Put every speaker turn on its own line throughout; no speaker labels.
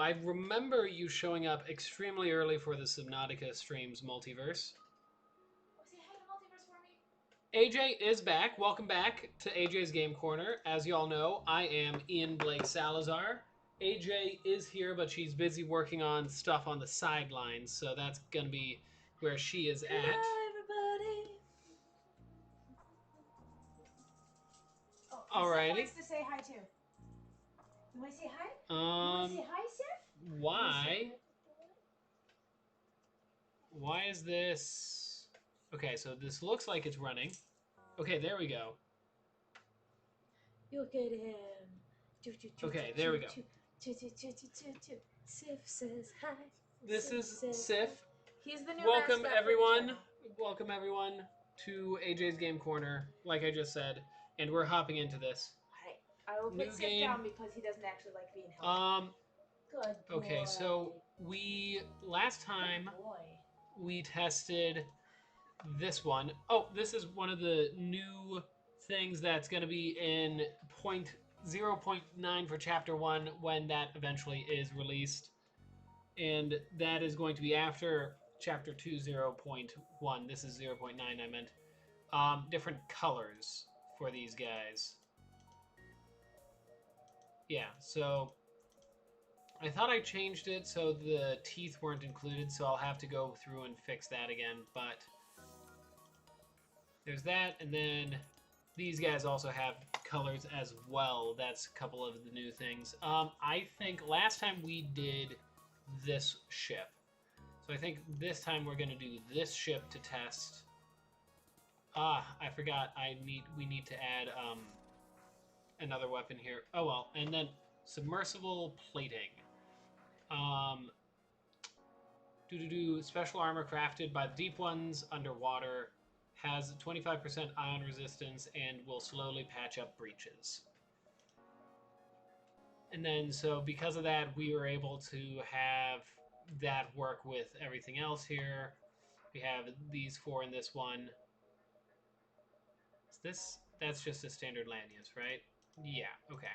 I remember you showing up extremely early for the Subnautica streams Multiverse.
Say hi to Multiverse for me.
AJ is back. Welcome back to AJ's Game Corner. As you all know, I am Ian Blake Salazar. AJ is here, but she's busy working on stuff on the sidelines, so that's going to be where she is at.
Hello, everybody. Oh,
Alrighty.
Sif wants to say hi too. You want to say hi? You want to say hi, Sif?
Why is this? Okay, so this looks like it's running. Okay, there we go.
You okay to him?
Okay, there we go.
Sif says hi.
This is Sif.
He's the new
Welcome
mascot
everyone.
for the channel.
Welcome everyone to AJ's Game Corner, like I just said, and we're hopping into this.
Alright, I will
New
put Sif
game.
down because he doesn't actually like being held. Good boy.
Okay, so last time we tested this one. Oh, this is one of the new things that's going to be in 0.9 for Chapter 1 when that eventually is released. And that is going to be after Chapter 2, 0.1. This is 0.9, I meant. Different colors for these guys. Yeah, so I thought I changed it so the teeth weren't included, so I'll have to go through and fix that again, but there's that, and then these guys also have colors as well. That's a couple of the new things. I think last time we did this ship, so I think this time we're going to do this ship to test. I forgot we need to add another weapon here. Oh well, and then submersible plating. Special armor crafted by the deep ones underwater. Has 25% ion resistance and will slowly patch up breaches. And then, so because of that, we were able to have that work with everything else here. We have these four in this one. That's just a standard land use, right? Yeah, okay.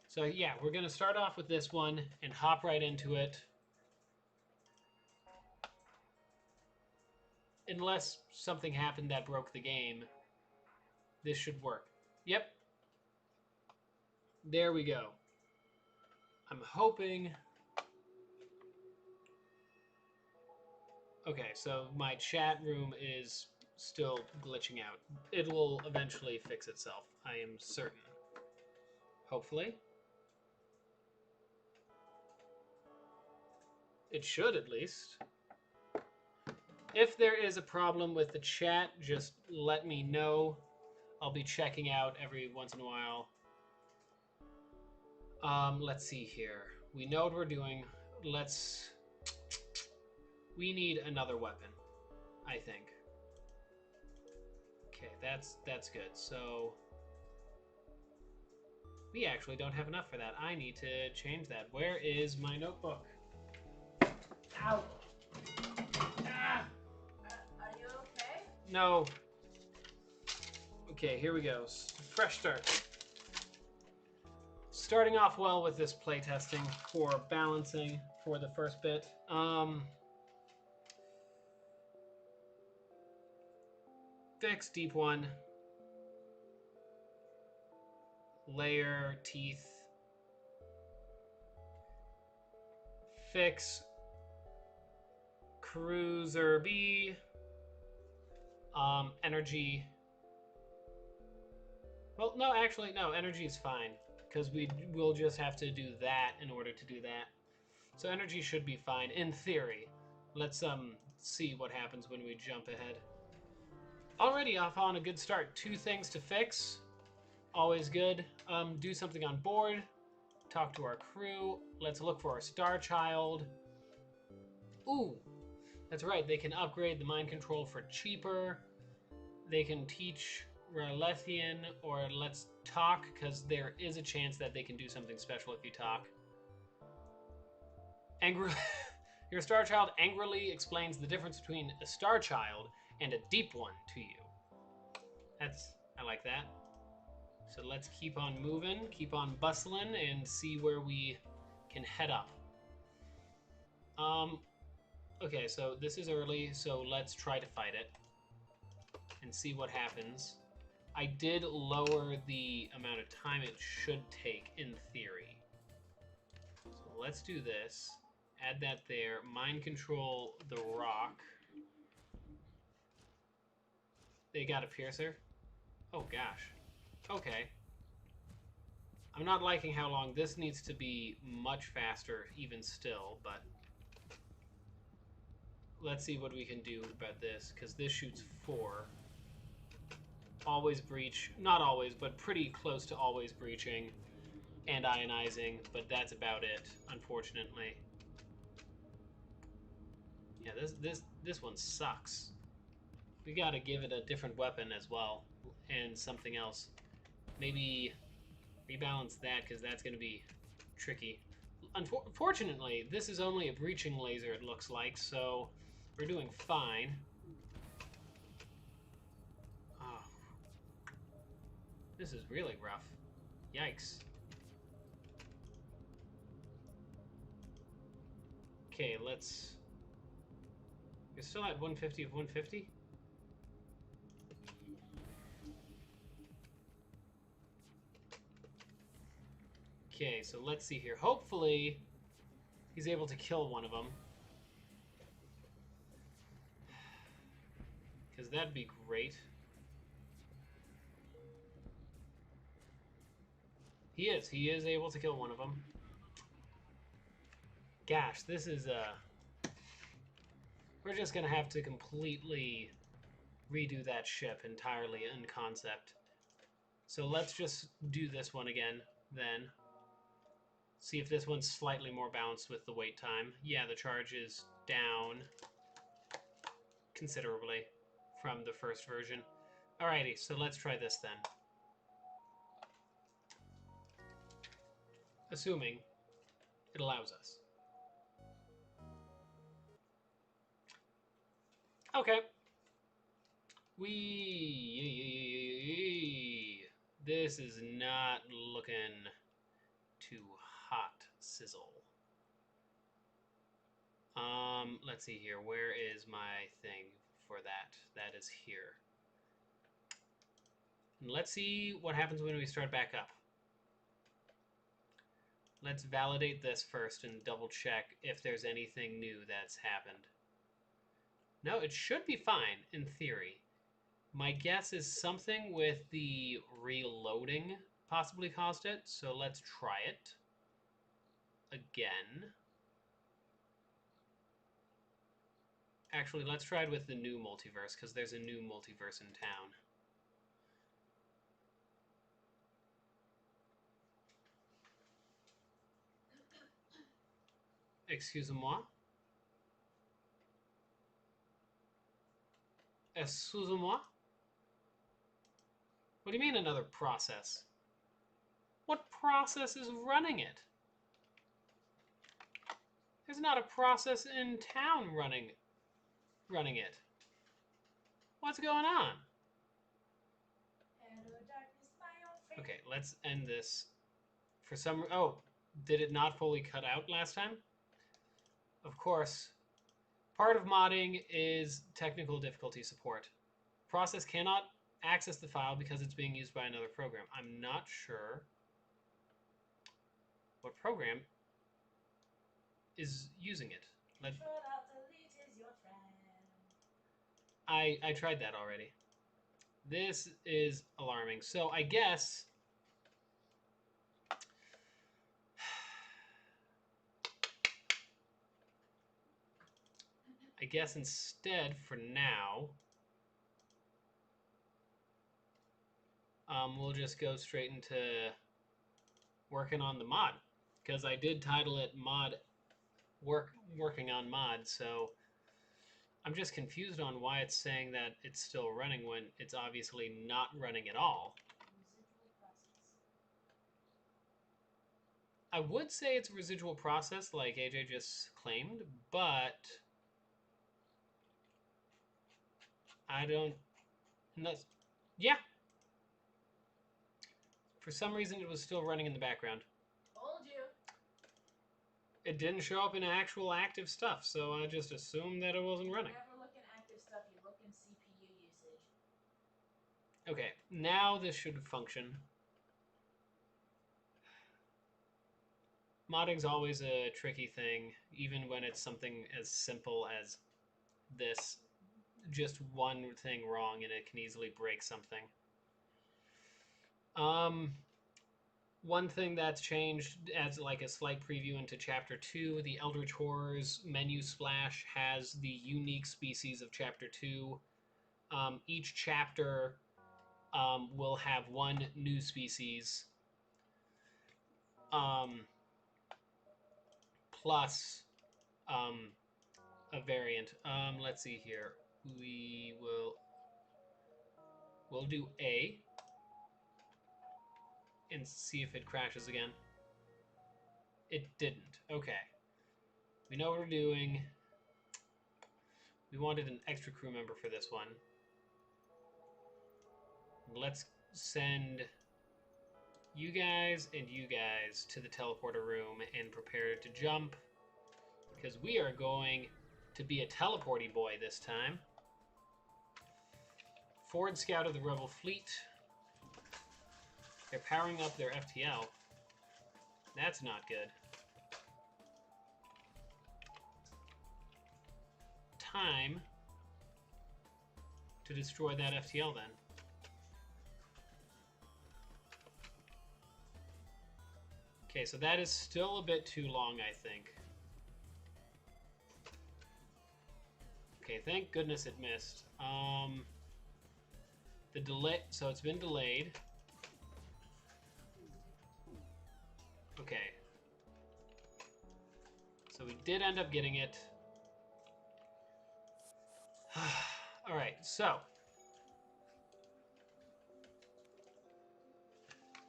So yeah, we're going to start off with this one and hop right into it. Unless something happened that broke the game, this should work. Yep. There we go. I'm hoping... Okay, so my chat room is still glitching out. It will eventually fix itself, I am certain. Hopefully. It should, at least. If there is a problem with the chat, just let me know. I'll be checking out every once in a while. Let's see here. We know what we're doing. We need another weapon, I think. Okay, that's good. So we actually don't have enough for that. I need to change that. Where is my notebook? Ow! Ah!
Are you okay?
No. Okay, here we go. Fresh start. Starting off well with this playtesting for balancing for the first bit. Fix deep one. Layer teeth. Fix cruiser B. Energy. Well, no, actually, no. Energy is fine because we'll just have to do that in order to do that. So energy should be fine in theory. Let's see what happens when we jump ahead. Already off on a good start. 2 things to fix. Always good. Do something on board. Talk to our crew. Let's look for our Star Child. Ooh, that's right. They can upgrade the mind control for cheaper. They can teach Ralethian or Let's Talk, because there is a chance that they can do something special if you talk. Your Star Child angrily explains the difference between a Star Child and a deep one to you. I like that. So let's keep on moving, keep on bustling, and see where we can head up. Okay, so this is early, so let's try to fight it and see what happens. I did lower the amount of time it should take in theory. So let's do this. Add that there. Mind control the rock. They got a piercer? Oh gosh. Okay. I'm not liking how long this needs to be much faster even still, but let's see what we can do about this, because this shoots 4. Always breach. Not always, but pretty close to always breaching and ionizing, but that's about it, unfortunately. Yeah, this one sucks. We gotta give it a different weapon as well, and something else. Maybe rebalance that, because that's gonna be tricky. Unfortunately, this is only a breaching laser, it looks like, so we're doing fine. Oh. This is really rough. Yikes. Okay, let's... You're still at 150 of 150? Okay, so let's see here. Hopefully, he's able to kill one of them. Because that'd be great. He is able to kill one of them. Gosh, this is, we're just gonna have to completely redo that ship entirely in concept. So let's just do this one again, then. See if this one's slightly more balanced with the wait time. Yeah, the charge is down considerably from the first version. Alrighty, so let's try this then. Assuming it allows us. Okay. This is not looking too hot, sizzle. Let's see here. Where is my thing for that? That is here. And let's see what happens when we start back up. Let's validate this first and double check if there's anything new that's happened. No, it should be fine in theory. My guess is something with the reloading possibly caused it, so let's try it again. Actually, let's try it with the new multiverse, because there's a new multiverse in town. Excusez-moi. Excusez-moi? What do you mean another process? What process is running it? There's not a process in town running it. What's going on? Okay, let's end this. For some... Oh, did it not fully cut out last time? Of course. Part of modding is technical difficulty support. Process cannot access the file because it's being used by another program. I'm not sure what program is using it. I tried that already. This is alarming. So I guess... instead, for now, we'll just go straight into working on the mod. Because I did title it working on mod, so I'm just confused on why it's saying that it's still running when it's obviously not running at all. I would say it's a residual process, like AJ just claimed, but I don't... Yeah. For some reason, it was still running in the background.
Told you.
It didn't show up in actual active stuff, so I just assumed that it wasn't running.
Never look in active stuff, you look in CPU usage.
Okay, now this should function. Modding's always a tricky thing, even when it's something as simple as this. Just one thing wrong and it can easily break something. One thing that's changed as like a slight preview into Chapter 2, the Eldritch Horrors menu splash has the unique species of Chapter 2. Each chapter will have one new species plus a variant. Let's see here. We'll do A and see if it crashes again. It didn't. Okay. We know what we're doing. We wanted an extra crew member for this one. Let's send you guys and you guys to the teleporter room and prepare to jump, because we are going to be a teleporty boy this time. Forward scout of the Rebel fleet. They're powering up their FTL. That's not good. Time to destroy that FTL then. Okay, so that is still a bit too long, I think. Okay, thank goodness it missed. The delay, so it's been delayed. Okay. So we did end up getting it. Alright, so.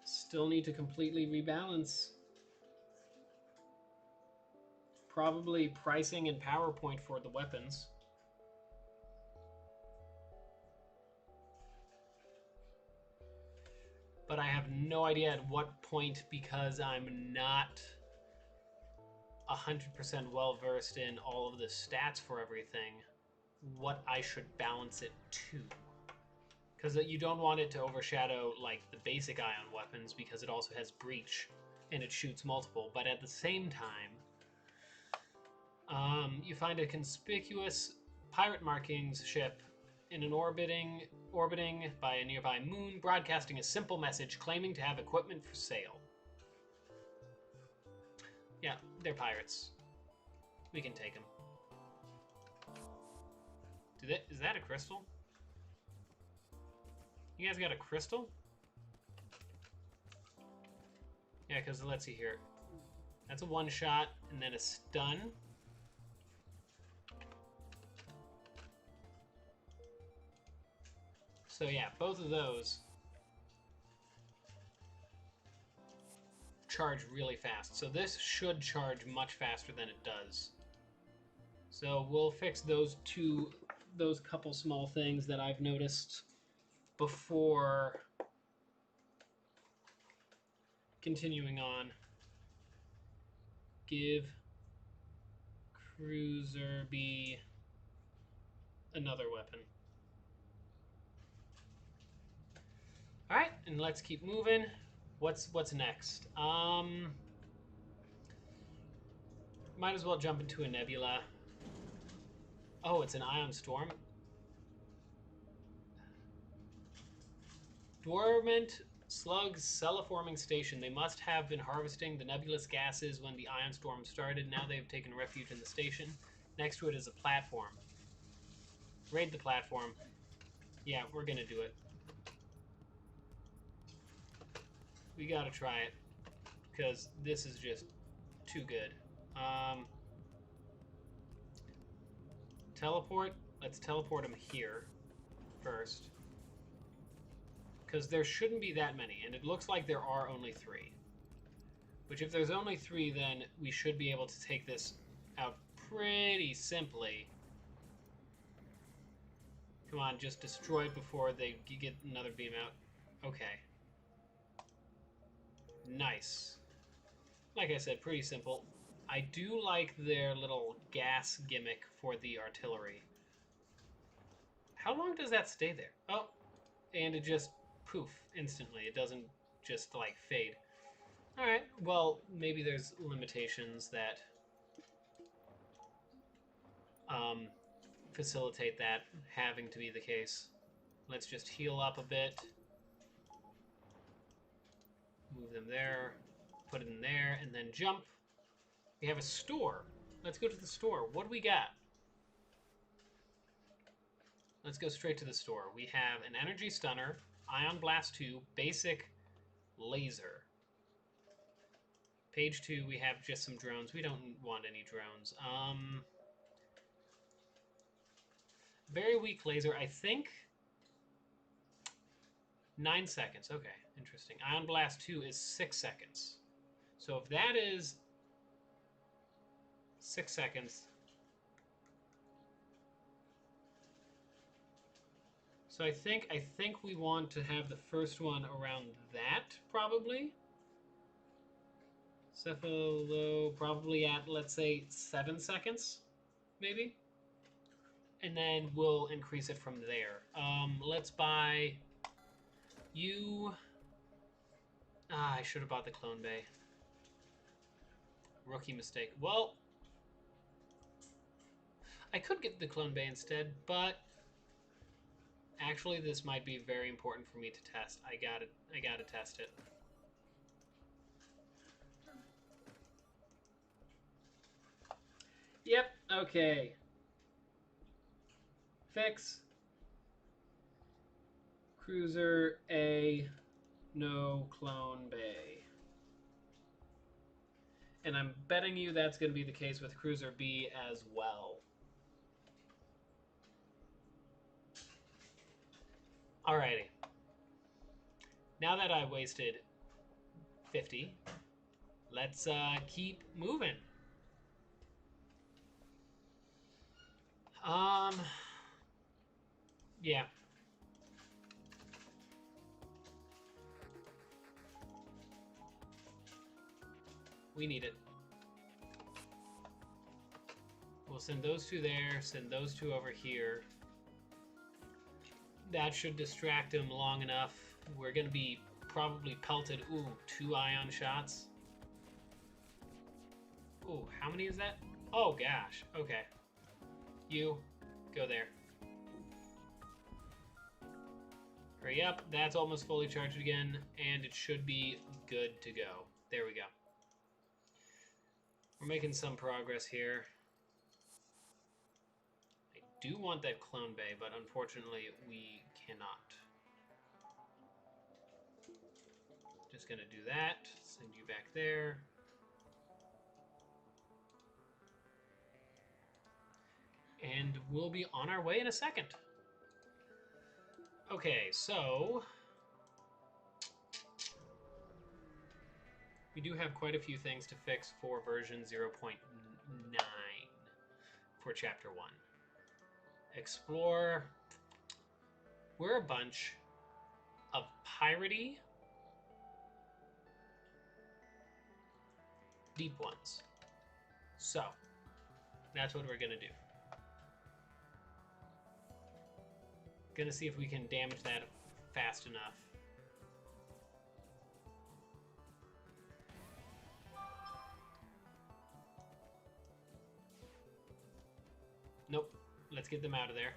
Still need to completely rebalance. Probably pricing and PowerPoint for the weapons. But I have no idea at what point, because I'm not 100% well versed in all of the stats for everything, what I should balance it to. Because you don't want it to overshadow like the basic ion weapons, because it also has breach and it shoots multiple. But at the same time, you find a conspicuous pirate markings ship in an orbiting by a nearby moon, broadcasting a simple message claiming to have equipment for sale. Yeah, they're pirates. We can take them. Is that a crystal? You guys got a crystal? Yeah, because let's see here. That's a one shot and then a stun. So yeah, both of those charge really fast. So this should charge much faster than it does. So we'll fix those couple small things that I've noticed before continuing on. Give Cruiser B another weapon. All right, and let's keep moving. What's next? Might as well jump into a nebula. Oh, it's an ion storm. Dormant slugs cell-forming station. They must have been harvesting the nebulous gases when the ion storm started. Now they've taken refuge in the station. Next to it is a platform. Raid the platform. Yeah, we're gonna do it. We gotta try it, because this is just too good. Teleport. Let's teleport him here first, because there shouldn't be that many, and it looks like there are only 3. Which, if there's only 3, then we should be able to take this out pretty simply. Come on, just destroy it before they get another beam out. Okay. Nice. Like I said, pretty simple. I do like their little gas gimmick for the artillery. How long does that stay there? Oh, and it just poof instantly. It doesn't just like fade. All right. Well, maybe there's limitations that facilitate that having to be the case. Let's just heal up a bit. Move them there. Put it in there, and then jump. We have a store. Let's go to the store. What do we got? Let's go straight to the store. We have an energy stunner, ion blast 2, basic laser. Page 2, we have just some drones. We don't want any drones. Very weak laser, I think. 9 seconds. Okay, interesting. Ion blast 2 is 6 seconds. So if that is 6 seconds. So I think we want to have the first one around that, probably. Cephalo probably at, let's say, 7 seconds, maybe. And then we'll increase it from there. Let's buy you. I should have bought the clone bay. Rookie mistake. Well, I could get the clone bay instead, but actually this might be very important for me to test. I gotta test it. Yep, okay. Fix. Cruiser A, no clone bay. And I'm betting you that's going to be the case with Cruiser B as well. Alrighty. Now that I wasted 50, let's keep moving. Yeah. We need it. We'll send those two there, send those two over here. That should distract him long enough. We're going to be probably pelted. Ooh, 2 ion shots. Ooh, how many is that? Oh, gosh. Okay. You, go there. Hurry up. That's almost fully charged again, and it should be good to go. There we go. We're making some progress here. I do want that clone bay, but unfortunately we cannot. Just gonna do that. Send you back there. And we'll be on our way in a second. Okay, so we do have quite a few things to fix for version 0.9 for Chapter 1. Explore. We're a bunch of piratey deep ones. So, that's what we're going to do. Gonna see if we can damage that fast enough. Nope. Let's get them out of there.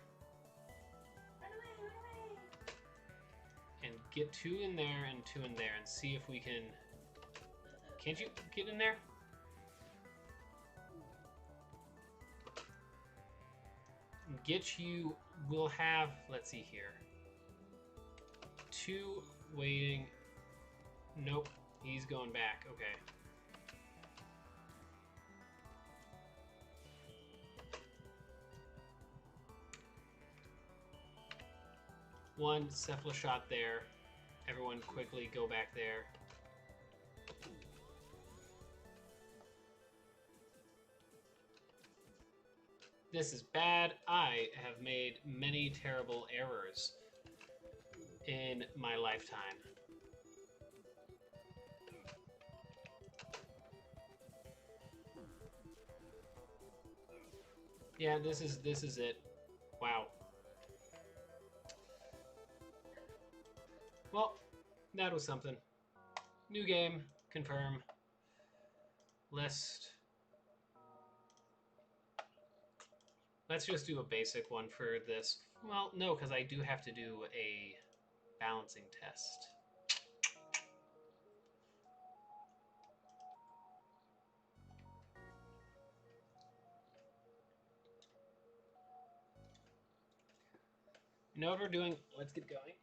Run away, run away.
And get 2 in there and 2 in there and see if we can... Can't you get in there? Get you... We'll have... Let's see here. 2 waiting. Nope. He's going back. Okay. One cephaloshock there. Everyone quickly go back there. This is bad. I have made many terrible errors in my lifetime. Yeah, this is it. Wow. Well, that was something. New game, confirm. List. Let's just do a basic one for this. Well, no, because I do have to do a balancing test. You know what we're doing? Let's get going.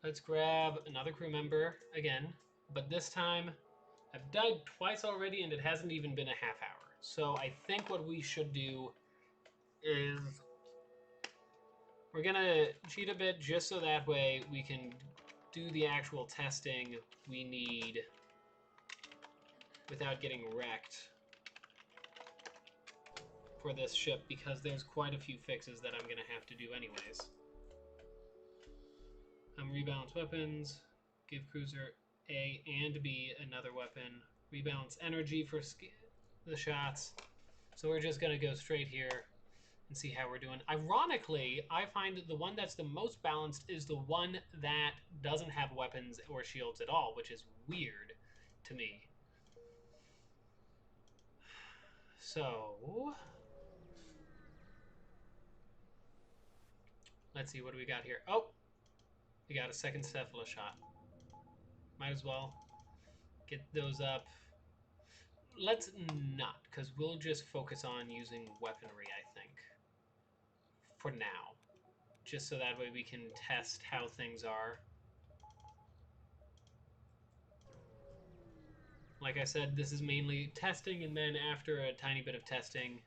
Let's grab another crew member again, but this time I've died twice already and it hasn't even been a half hour. So I think what we should do is we're gonna cheat a bit just so that way we can do the actual testing we need without getting wrecked for this ship, because there's quite a few fixes that I'm gonna have to do anyways. Rebalance weapons, give cruiser A and B another weapon, rebalance energy for the shots. So we're just gonna go straight here and see how we're doing. Ironically, I find the one that's the most balanced is the one that doesn't have weapons or shields at all, which is weird to me. So let's see, what do we got here? Oh, we got a second Cephala shot. Might as well get those up. Let's not, because we'll just focus on using weaponry, I think, for now. Just so that way we can test how things are. Like I said, this is mainly testing, and then after a tiny bit of testing,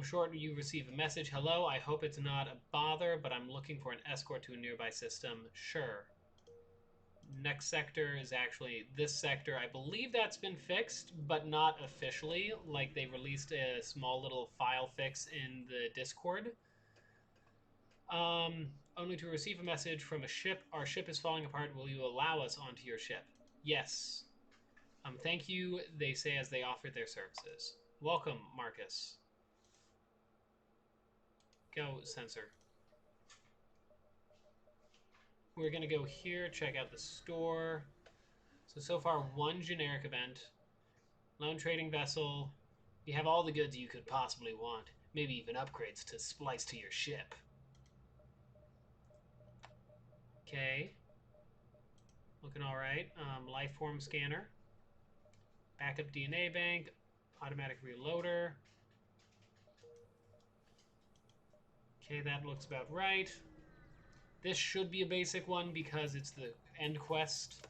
short, you receive a message. Hello, I hope it's not a bother, but I'm looking for an escort to a nearby system. Sure. Next sector is actually this sector. I believe that's been fixed, but not officially. Like, they released a small little file fix in the Discord. Only to receive a message from a ship. Our ship is falling apart. Will you allow us onto your ship? Yes. Thank you, they say as they offer their services. Welcome, Marcus. Go, sensor. We're going to go here, check out the store. So far, one generic event. Lone trading vessel. You have all the goods you could possibly want. Maybe even upgrades to splice to your ship. Okay. Looking all right. Life form scanner. Backup DNA bank. Automatic reloader. Okay, that looks about right. This should be a basic one because it's the end quest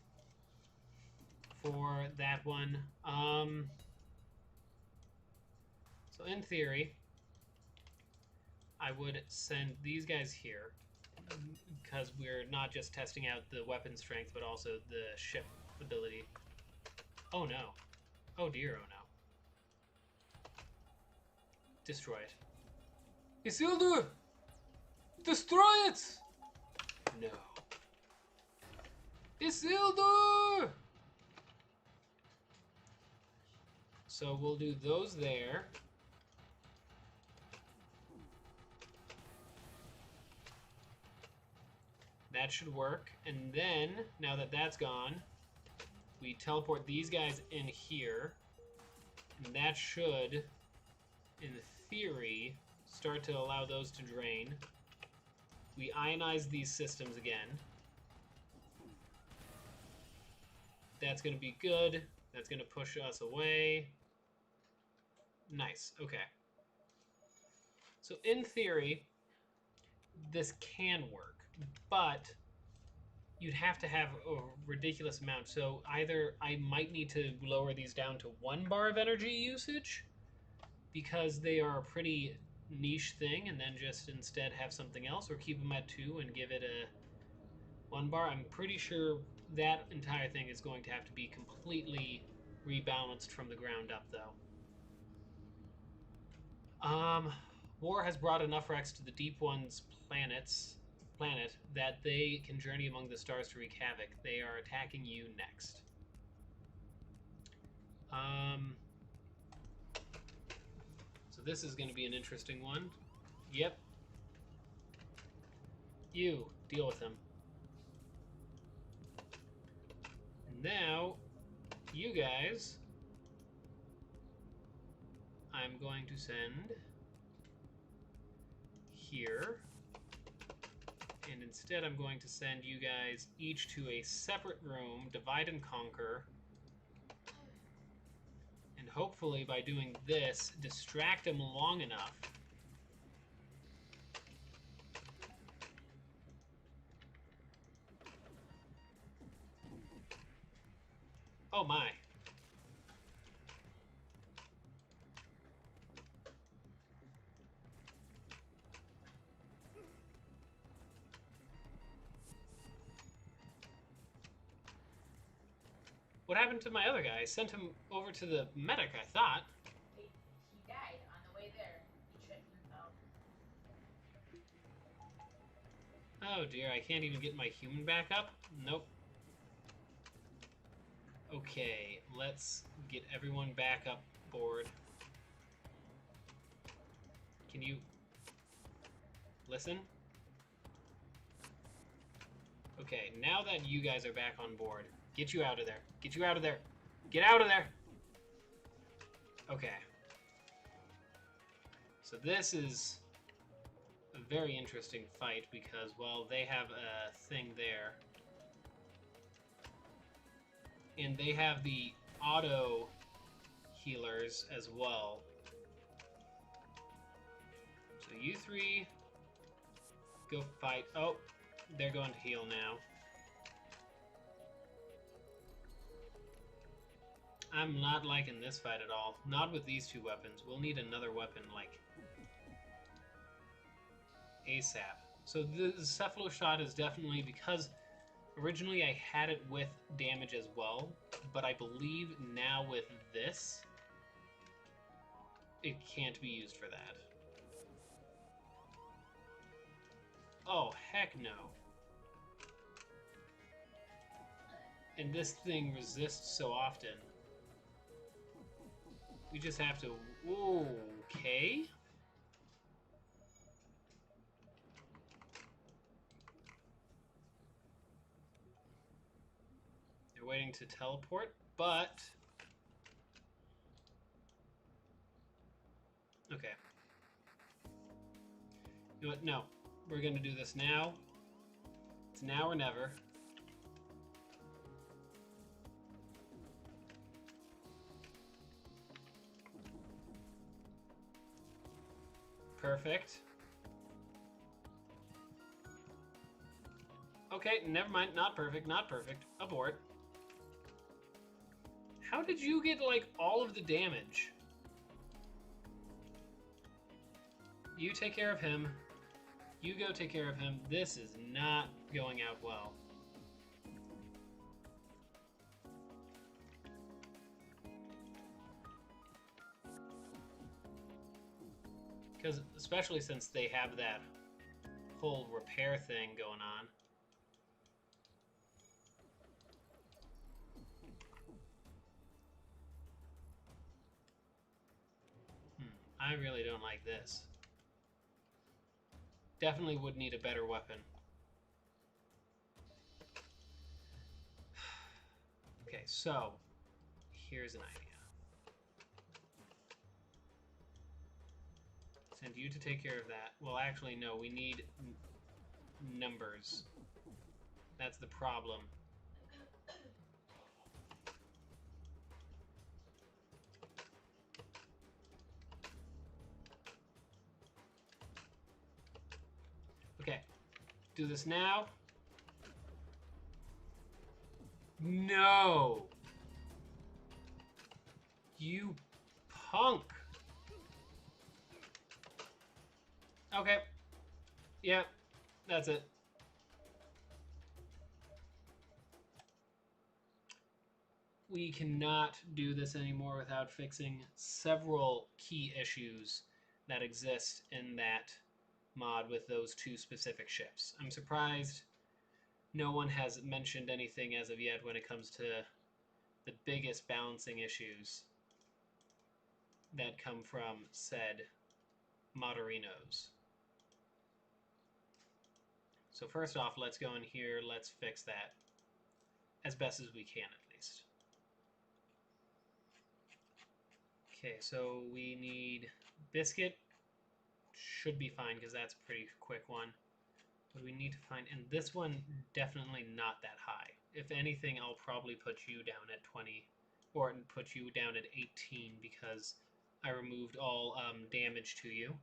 for that one. So in theory, I would send these guys here because we're not just testing out the weapon strength, but also the ship ability. Oh no. Oh dear, oh no. Destroy it. Isildur! Destroy it! No. Isildur! So we'll do those there. That should work. And then, now that that's gone, we teleport these guys in here. And that should, in theory, start to allow those to drain. We ionize these systems again. That's going to be good. That's going to push us away. Nice. Okay. So in theory, this can work, but you'd have to have a ridiculous amount. So either I might need to lower these down to 1 bar of energy usage because they are a pretty niche thing, and then just instead have something else, or keep them at 2 and give it a 1 bar. I'm pretty sure that entire thing is going to have to be completely rebalanced from the ground up, though. War has brought enough wrecks to the Deep One's planet that they can journey among the stars to wreak havoc. They are attacking you next. So this is going to be an interesting one. Yep. You, deal with him. And now, you guys, I'm going to send here. And instead I'm going to send you guys each to a separate room, divide and conquer. And hopefully by doing this, distract them long enough. Oh my. What happened to my other guy? I sent him over to the medic, I thought.
He died on the way there. He tripped and fell.
Oh dear, I can't even get my human back up? Nope. Okay, let's get everyone back up board. Can you listen? Okay, now that you guys are back on board, get you out of there. Get you out of there. Get out of there! Okay. So this is a very interesting fight because, well, they have a thing there. And they have the auto healers as well. So you three go fight. Oh, they're going to heal now. I'm not liking this fight at all. Not with these two weapons. We'll need another weapon, like, ASAP. So the Cephalo shot is definitely, because originally I had it with damage as well, but I believe now with this, it can't be used for that. Oh, heck no. And this thing resists so often. We just have to... Okay. They're waiting to teleport, but... Okay. You know what? No. We're going to do this now. It's now or never. Perfect. Okay, never mind. Not perfect, not perfect. Abort. How did you get, like, all of the damage? You take care of him. You go take care of him. This is not going out well. Because, especially since they have that whole repair thing going on. I really don't like this. Definitely would need a better weapon. Okay, so here's an idea. Send you to take care of that. Well, actually, no, we need numbers. That's the problem. Okay, do this now. No! You punk! Okay. Yep, that's it. We cannot do this anymore without fixing several key issues that exist in that mod with those two specific ships. I'm surprised no one has mentioned anything as of yet when it comes to the biggest balancing issues. that come from said moderinos. So first off, let's go in here, let's fix that as best as we can at least. Okay, so we need biscuit, should be fine because that's a pretty quick one. What do we need to find? And this one, definitely not that high. If anything, I'll probably put you down at 20, or put you down at 18 because I removed all damage to you.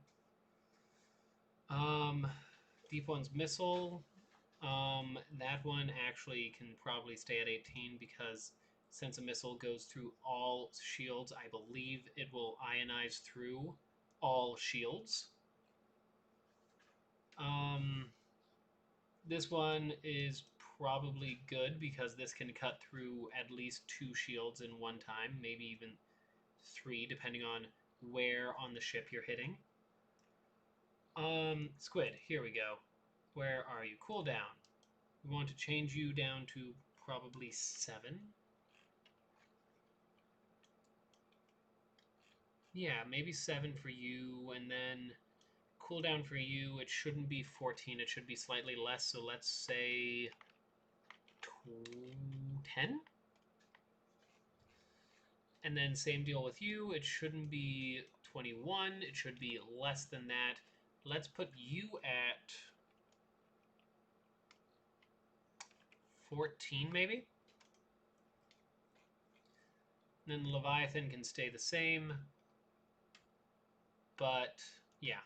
Deep One's Missile. That one actually can probably stay at 18 because since a missile goes through all shields, I believe it will ionize through all shields. This one is probably good because this can cut through at least 2 shields in one time, maybe even 3, depending on where on the ship you're hitting. Squid, here we go. Where are you? Cooldown. We want to change you down to probably 7. Yeah, maybe 7 for you, and then cooldown for you, it shouldn't be 14, it should be slightly less, so let's say 10? And then same deal with you, it shouldn't be 21, it should be less than that. Let's put you at 14 maybe? And then Leviathan can stay the same, but yeah,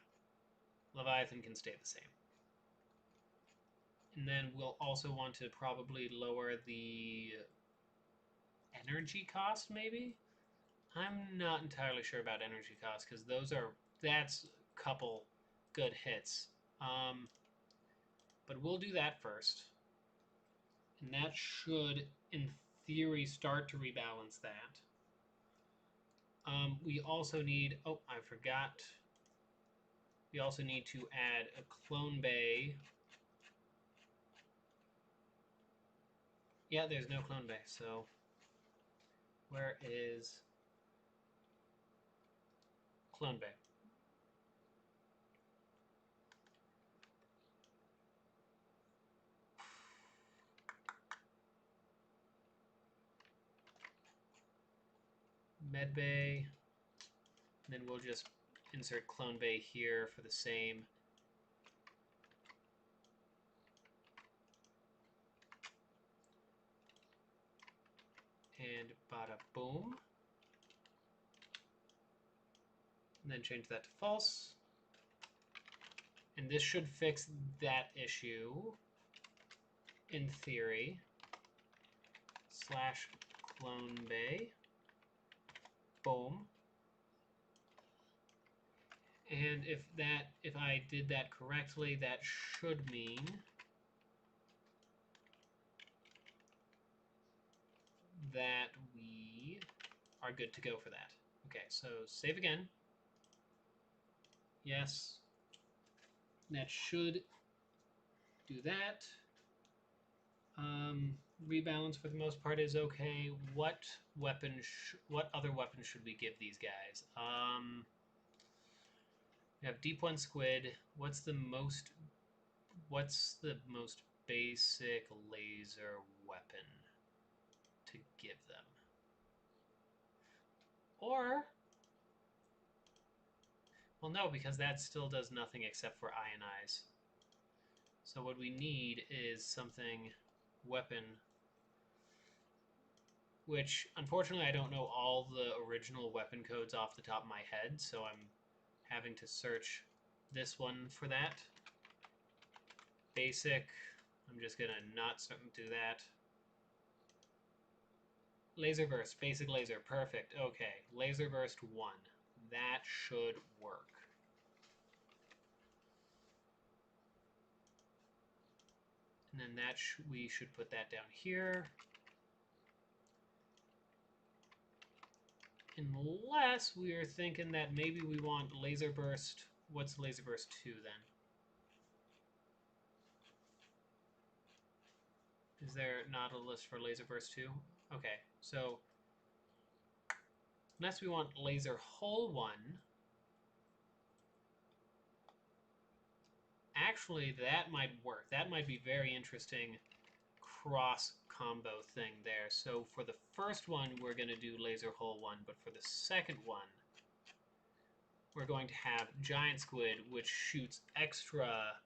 Leviathan can stay the same. And then we'll also want to probably lower the energy cost, maybe? I'm not entirely sure about energy cost, because that's a couple good hits. But we'll do that first. And that should, in theory, start to rebalance that. We also need, oh, I forgot. We also need to add a clone bay. Yeah, there's no clone bay, so where is clone bay? Med bay. And then we'll just insert clone bay here for the same. And bada boom. And then change that to false. And this should fix that issue, in theory. Slash clone bay. Boom. And if I did that correctly, that should mean that we are good to go for that. Okay, so save again. Yes. That should do that. Rebalance for the most part is okay. What other weapon should we give these guys? We have Deep One Squid. What's the most basic laser weapon to give them? Or, well, no, because that still does nothing except for ionize. So what we need is something weapon, which unfortunately I don't know all the original weapon codes off the top of my head, so I'm having to search this one for that. Basic, I'm just gonna not do that. Laser burst, basic laser, perfect. Okay, laser burst 1. That should work. And then that we should put that down here. Unless we are thinking that maybe we want laser burst. What's laser burst 2 then? Is there not a list for laser burst 2? Okay, so Unless we want laser hull 1. Actually, that might work. That might be very interesting cross combo thing there. So for the first one, we're going to do laser hull 1, but for the second one, we're going to have giant squid, which shoots extra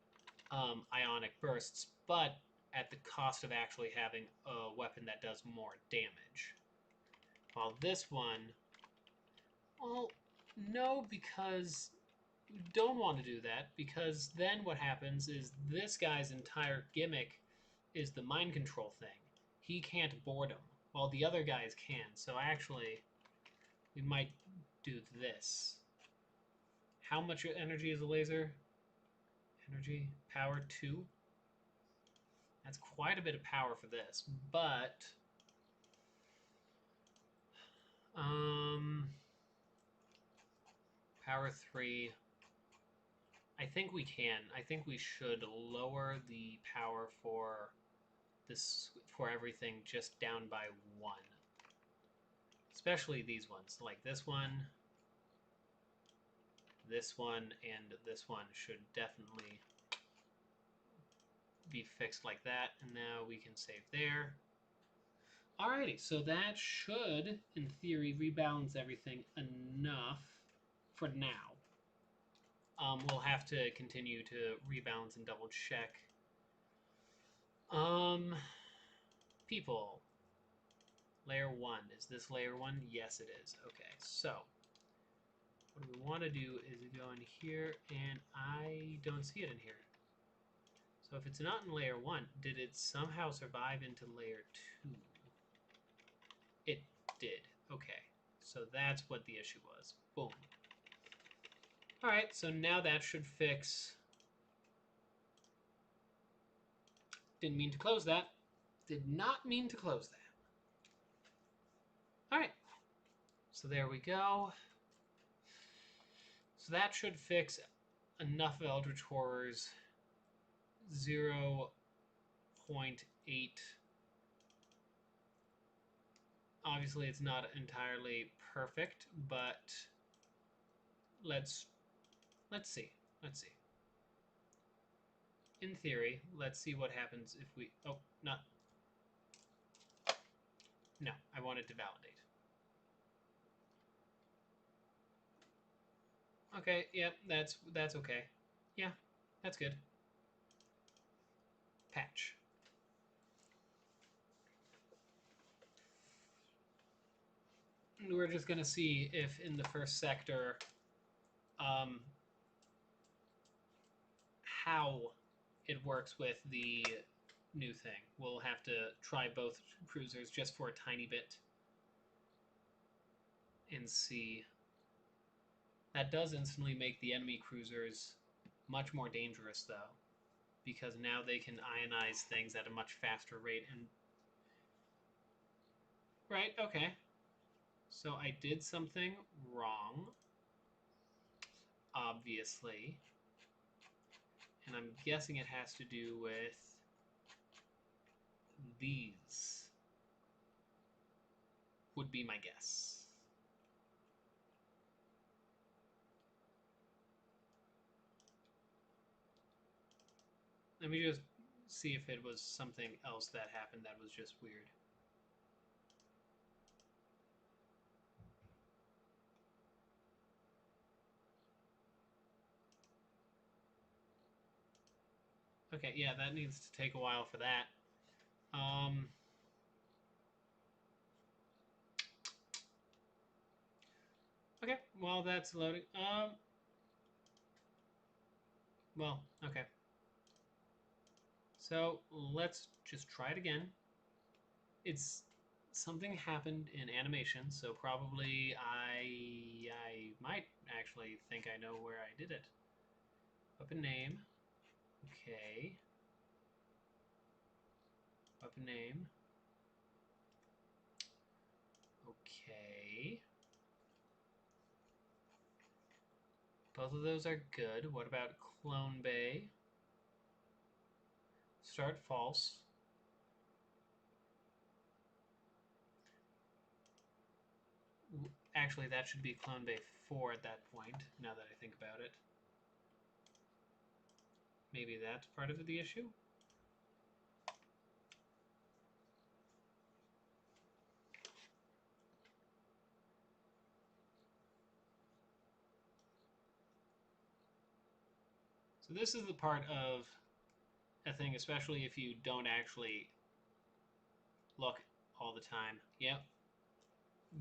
ionic bursts, but at the cost of actually having a weapon that does more damage. While this one, well, no, because we don't want to do that, because then what happens is this guy's entire gimmick is the mind control thing. He can't board him, while the other guys can. So actually, we might do this. How much energy is a laser? Energy, power 2. That's quite a bit of power for this, but power 3. I think we can. I think we should lower the power for this, for everything, just down by 1. Especially these ones, like this one, and this one should definitely be fixed like that. And now we can save there. Alrighty, so that should, in theory, rebalance everything enough for now. We'll have to continue to rebalance and double check. People. Layer 1. Is this layer 1? Yes, it is. Okay, so what we want to do is go in here, and I don't see it in here. So if it's not in layer 1, did it somehow survive into layer 2? It did. Okay, so that's what the issue was. Boom. Alright, so now that should fix... Didn't mean to close that. Did not mean to close that. Alright, so there we go. So that should fix enough of Eldritch Horrors. 0.8. Obviously, it's not entirely perfect, but let's see. Let's see. In theory, let's see what happens if we... Oh, not... No, I wanted to validate. Okay, yep, that's okay. Yeah, that's good. Patch. We're just going to see if in the first sector how it works with the new thing. We'll have to try both cruisers just for a tiny bit and see. That does instantly make the enemy cruisers much more dangerous, though, because now they can ionize things at a much faster rate. And right, okay. So I did something wrong, obviously, and I'm guessing it has to do with these, would be my guess. Let me just see if it was something else that happened that was just weird. Okay, yeah, that needs to take a while for that. Okay, while that's loading, well, okay. So let's just try it again. It's something happened in animation, so probably I might actually think I know where I did it. Weapon name. Okay. Weapon name. Okay. Both of those are good. What about Clone Bay? Start false. Actually, that should be Clone Bay 4 at that point, now that I think about it. Maybe that's part of the issue? So this is the part of a thing, especially if you don't actually look all the time. Yep.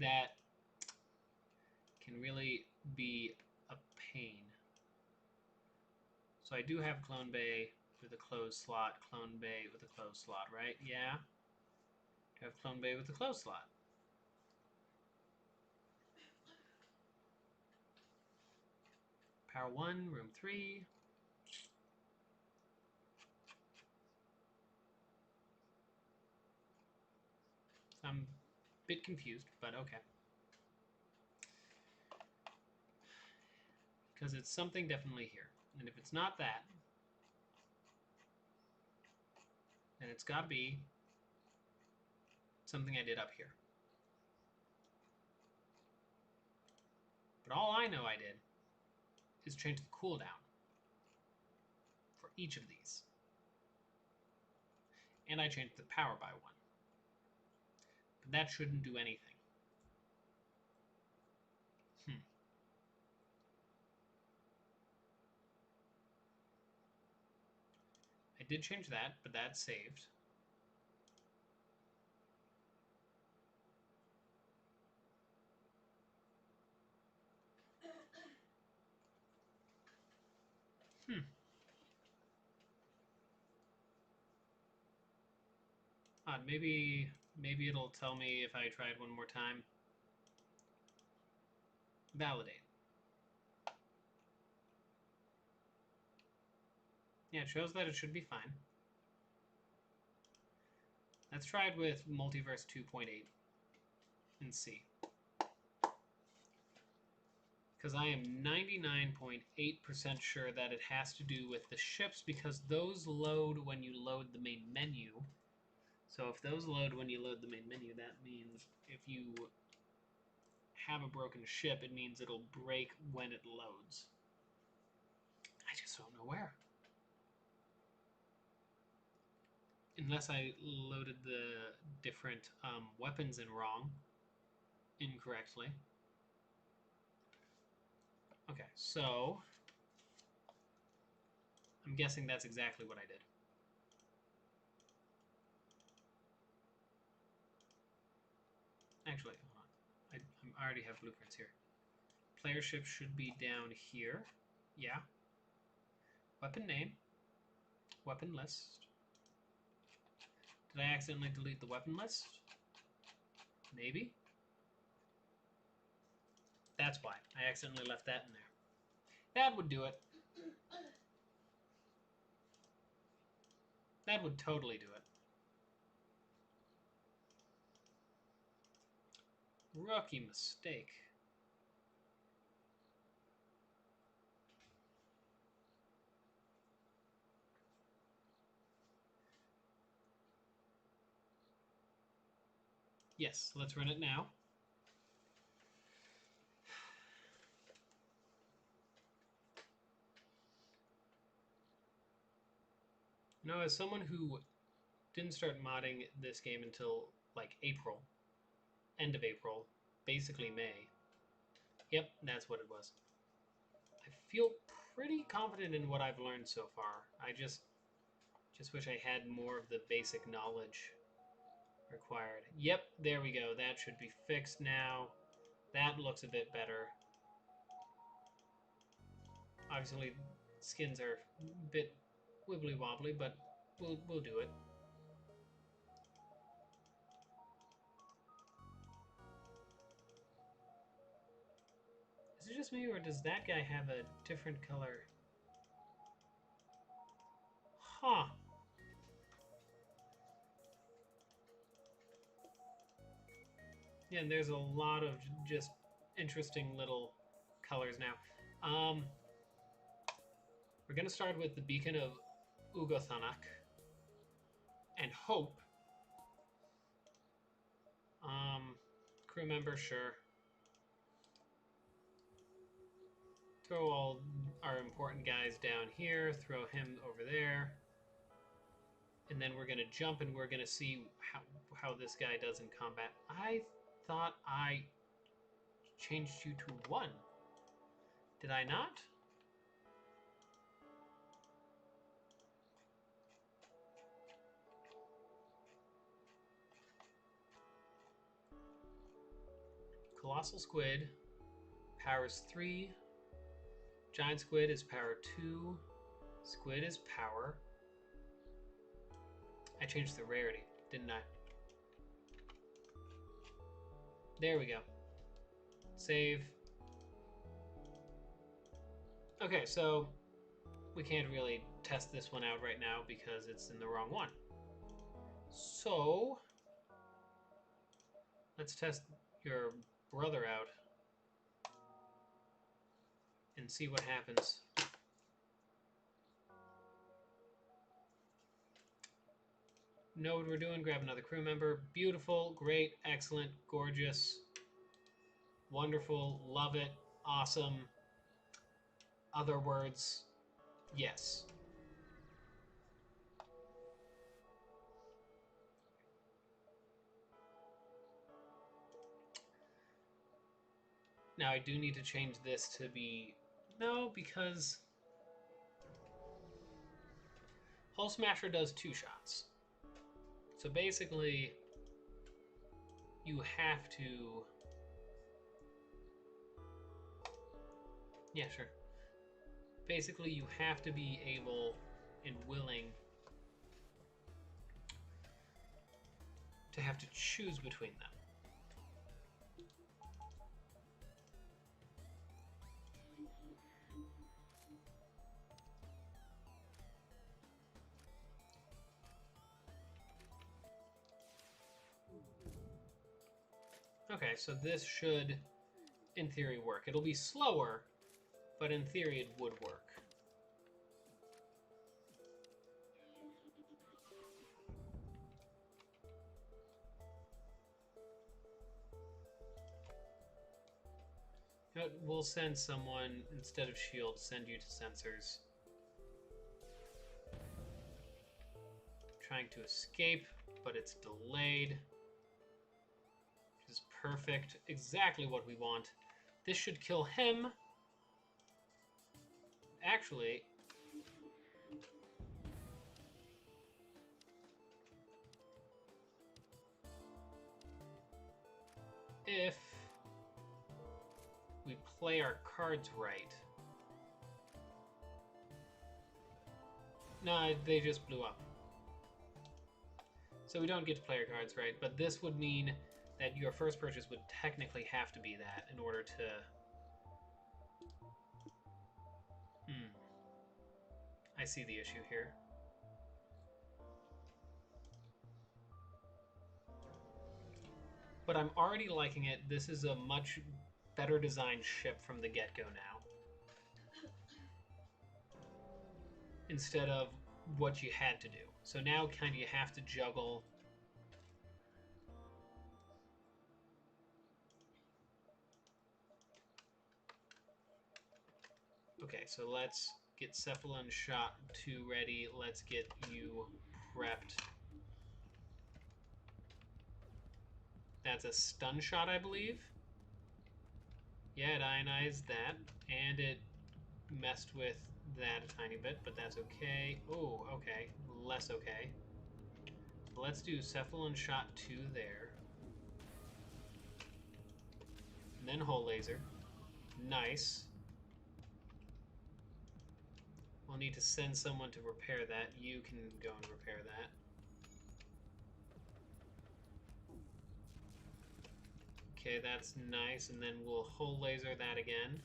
That can really be a pain. So I do have Clone Bay with a closed slot, Clone Bay with a closed slot, right? Yeah. I have Clone Bay with a closed slot. Power 1, room 3. I'm a bit confused, but okay. Because it's something definitely here. And if it's not that, then it's got to be something I did up here. But all I know I did is change the cooldown for each of these. And I changed the power by 1. But that shouldn't do anything. I did change that, but that's saved. Odd, maybe it'll tell me if I tried one more time. Validate. Yeah, it shows that it should be fine. Let's try it with Multiverse 2.8 and see. Because I am 99.8% sure that it has to do with the ships, because those load when you load the main menu. So if those load when you load the main menu, that means if you have a broken ship, it means it'll break when it loads. I just don't know where. Unless I loaded the different weapons in wrong, incorrectly. Okay, so I'm guessing that's exactly what I did. Actually, hold on. I already have blueprints here. Player ship should be down here. Yeah. Weapon name. Weapon list. Did I accidentally delete the weapon list? Maybe. That's why. I accidentally left that in there. That would do it. That would totally do it. Rookie mistake. Yes, let's run it now. Now, as someone who didn't start modding this game until like April, end of April, basically May. Yep, that's what it was. I feel pretty confident in what I've learned so far. I just wish I had more of the basic knowledge required. Yep, there we go. That should be fixed now. That looks a bit better. Obviously, skins are a bit wibbly wobbly, but we'll do it. Is it just me, or does that guy have a different color? Huh. Yeah, and there's a lot of just interesting little colors now. We're going to start with the Beacon of Ugothanak and Hope. Crew member, sure. Throw all our important guys down here. Throw him over there. And then we're going to jump and we're going to see how this guy does in combat. I thought I changed you to 1. Did I not? Colossal Squid, power's 3. Giant Squid is power 2. Squid is power. I changed the rarity, didn't I? There we go. Save. Okay, so we can't really test this one out right now because it's in the wrong one. So let's test your brother out and see what happens. Know what we're doing, grab another crew member. Beautiful, great, excellent, gorgeous, wonderful, love it, awesome. Other words, yes. Now I do need to change this to be... No, because Hull Smasher does 2 shots. So basically, you have to... Yeah, sure. Basically, you have to be able and willing to have to choose between them. Okay, so this should, in theory, work. It'll be slower, but in theory it would work. We'll send someone, instead of shield, send you to sensors. Trying to escape, but it's delayed. Which is perfect. Exactly what we want. This should kill him. Actually, if we play our cards right. No, they just blew up. So we don't get to play our cards right, but this would mean that your first purchase would technically have to be that in order to... I see the issue here. But I'm already liking it. This is a much better designed ship from the get-go now. Instead of what you had to do. So now kind of you have to juggle. Okay, so let's get Cephalon Shot 2 ready. Let's get you prepped. That's a stun shot, I believe. Yeah, it ionized that, and it messed with that a tiny bit, but that's okay. Oh, okay. Less okay. Let's do Cephalon Shot 2 there. And then Hull Laser. Nice. We'll need to send someone to repair that. You can go and repair that. Okay, that's nice, and then we'll Hull Laser that again.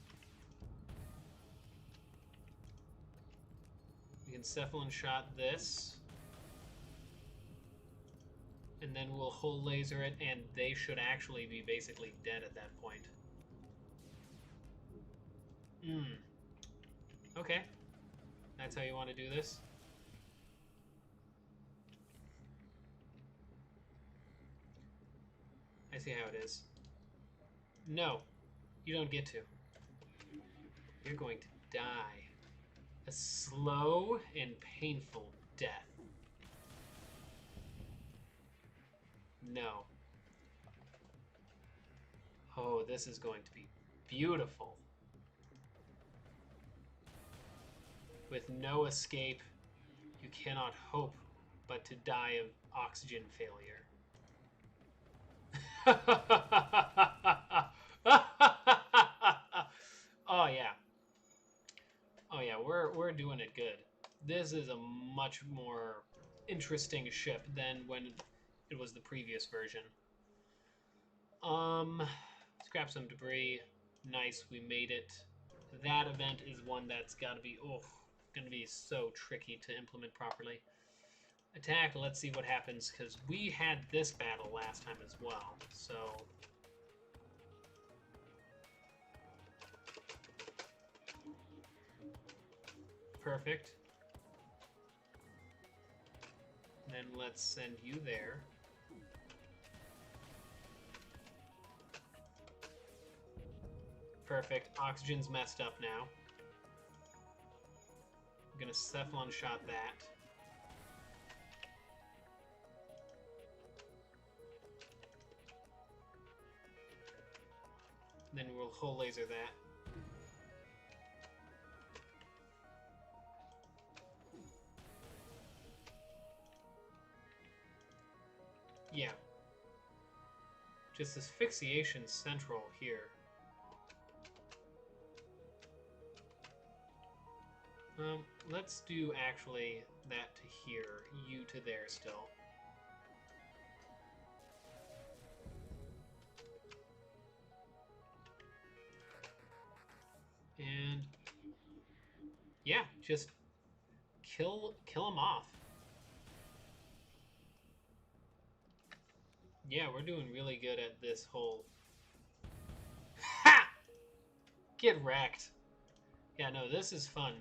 We can Cephalon Shot this. And then we'll Hull Laser it, and they should actually be basically dead at that point. Okay. That's how you want to do this? I see how it is. No, you don't get to. You're going to die. A slow and painful death. No. Oh, this is going to be beautiful. With no escape, you cannot hope but to die of oxygen failure. Oh yeah. Oh yeah, we're doing it good. This is a much more interesting ship than when it was the previous version. Scrap some debris. Nice, we made it. That event is one that's got to be, going to be so tricky to implement properly. Attack, let's see what happens, because we had this battle last time as well, so... Perfect. And then let's send you there. Perfect. Oxygen's messed up now. I'm gonna Cephalon shot that. Then we'll hull laser that. Yeah. Just asphyxiation central here. Let's do actually that to here, you to there still. And yeah, just kill him off. Yeah, we're doing really good at this whole... Ha! Get wrecked. Yeah, no, this is fun.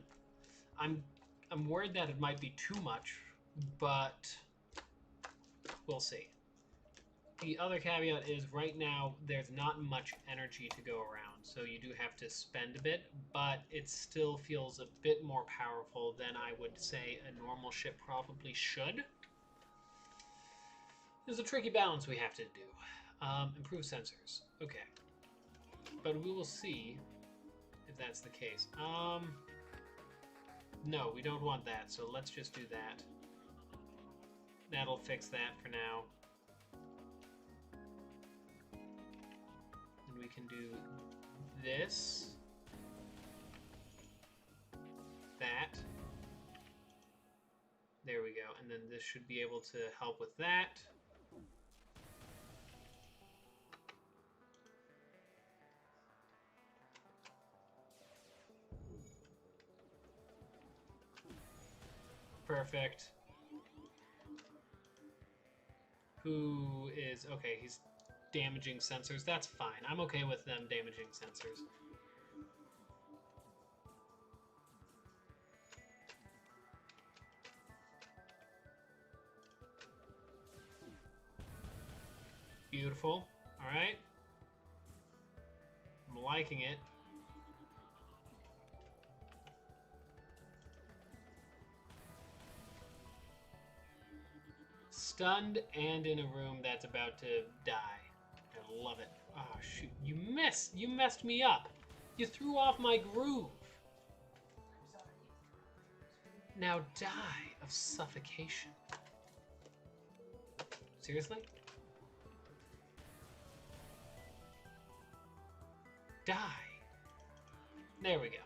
I'm worried that it might be too much, but we'll see. The other caveat is right now there's not much energy to go around, so you do have to spend a bit, but it still feels a bit more powerful than I would say a normal ship probably should. There's a tricky balance we have to do. Improve sensors. Okay. But we will see if that's the case. No, we don't want that, so let's just do that. That'll fix that for now. And we can do this. That. There we go. And then this should be able to help with that. Perfect. Who is... Okay, he's damaging sensors. That's fine. I'm okay with them damaging sensors. Beautiful. Alright. I'm liking it. Stunned and in a room that's about to die. I love it. Oh, shoot. You messed me up. You threw off my groove. Now die of suffocation. Seriously? Die. There we go.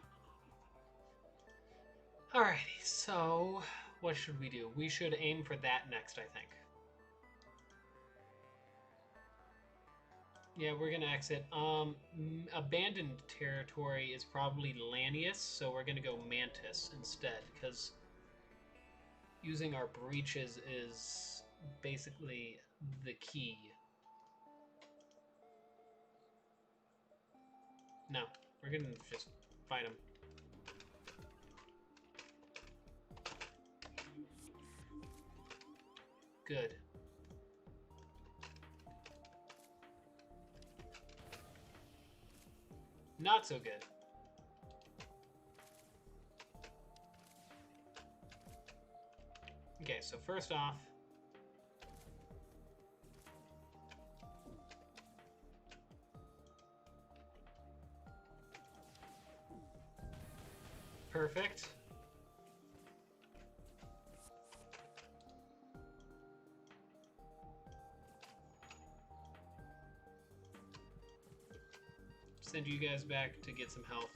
Alrighty, so what should we do? We should aim for that next, I think. Yeah, we're gonna exit. Abandoned territory is probably Lanius, so we're gonna go Mantis instead, because using our breaches is basically the key. No, we're gonna just fight him. Good. Not so good. Okay, so first off, perfect. Send you guys back to get some health.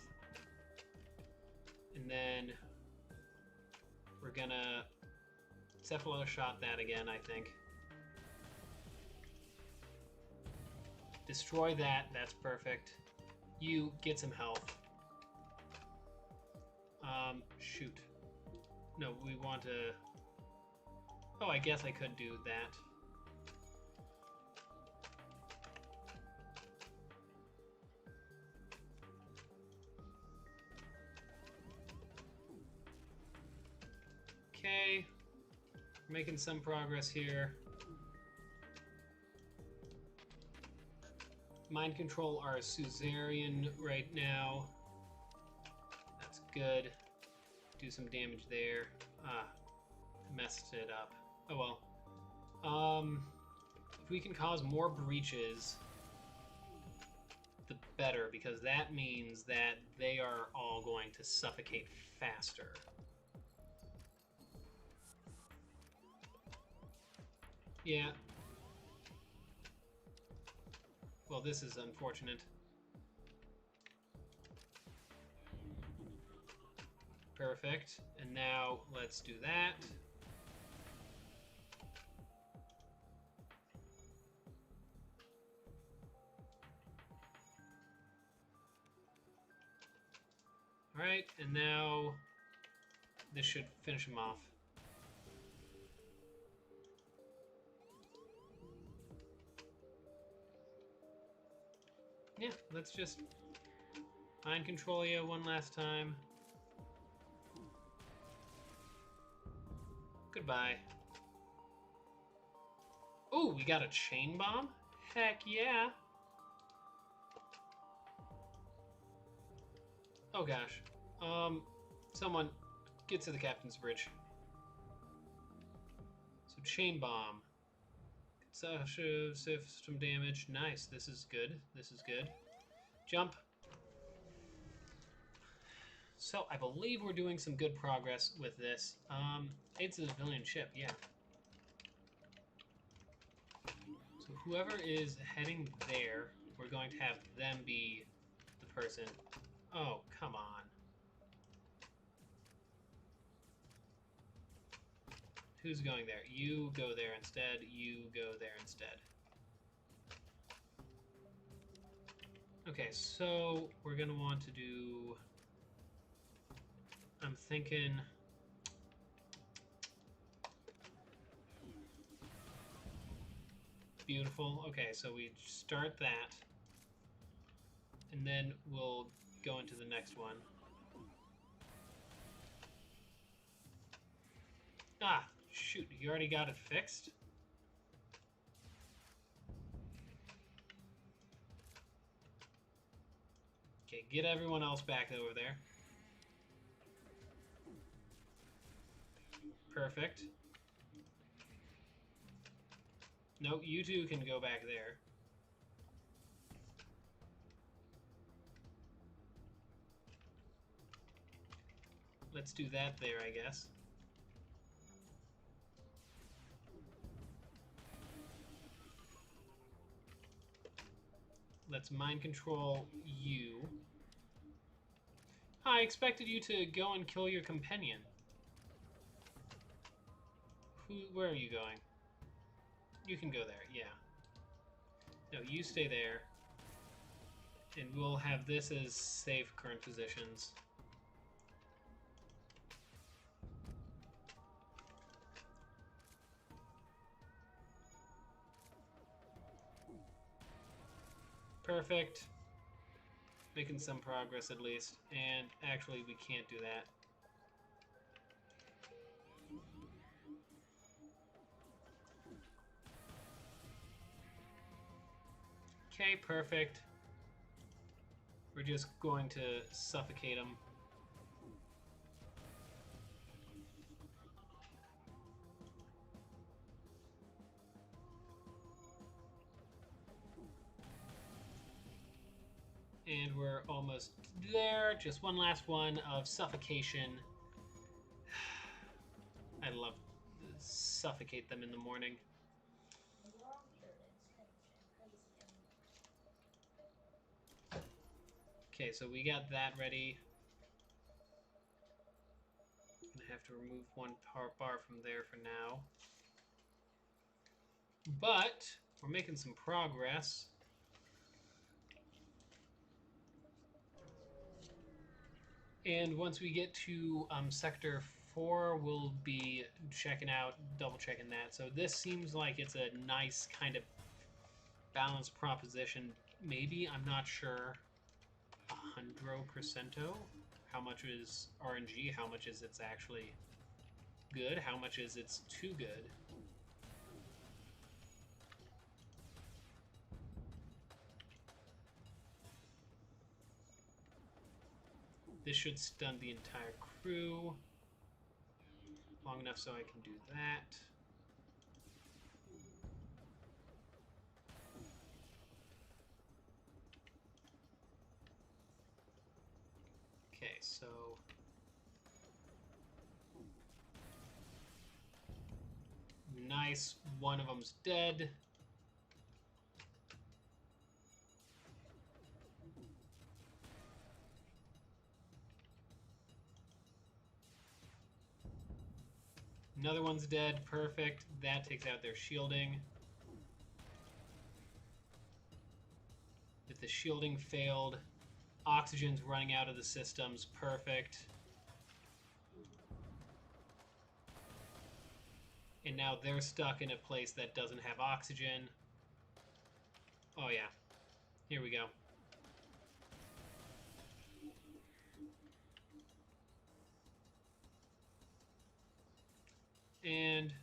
And then we're gonna Cephalo shot that again, I think. Destroy that, that's perfect. You get some health. Shoot. No, we want to... Oh, I guess I could do that. Okay. We're making some progress here. Mind control our Suzerain right now. That's good. Do some damage there. Ah, messed it up. Oh well. If we can cause more breaches, the better, because that means that they are all going to suffocate faster. Yeah. Well, this is unfortunate. Perfect. And now let's do that. All right, and now this should finish him off. Yeah, let's just mind control you one last time. Goodbye. Ooh, we got a chain bomb? Heck yeah. Oh gosh. Someone get to the captain's bridge. So chain bomb. System damage. Nice. This is good. This is good. Jump. So I believe we're doing some good progress with this. Aid civilian ship, yeah. So whoever is heading there, we're going to have them be the person. Oh, come on. Who's going there? You go there instead. You go there instead. Okay, so we're going to want to do... I'm thinking... Beautiful. Okay, so we start that. And then we'll go into the next one. Ah, shoot, you already got it fixed? Okay, get everyone else back over there. Perfect. No, you two can go back there. Let's do that there, I guess. Let's mind control you. I expected you to go and kill your companion. Where are you going? You can go there, yeah. No, you stay there. And we'll have this as safe current positions. Perfect. Making some progress at least. And actually, we can't do that. Okay, perfect. We're just going to suffocate them. And we're almost there. Just one last one of suffocation. I love suffocate them in the morning. Okay, so we got that ready. I'm gonna have to remove one bar from there for now. But we're making some progress. And once we get to Sector 4, we'll be double checking that. So this seems like it's a nice kind of balanced proposition. Maybe, I'm not sure. 100%. How much is RNG? How much is it's actually good? How much is it's too good? This should stun the entire crew long enough so I can do that. Okay, so nice, one of them's dead. Another one's dead, perfect. That takes out their shielding. If the shielding failed, oxygen's running out of the systems, perfect. And now they're stuck in a place that doesn't have oxygen. Oh yeah, here we go. And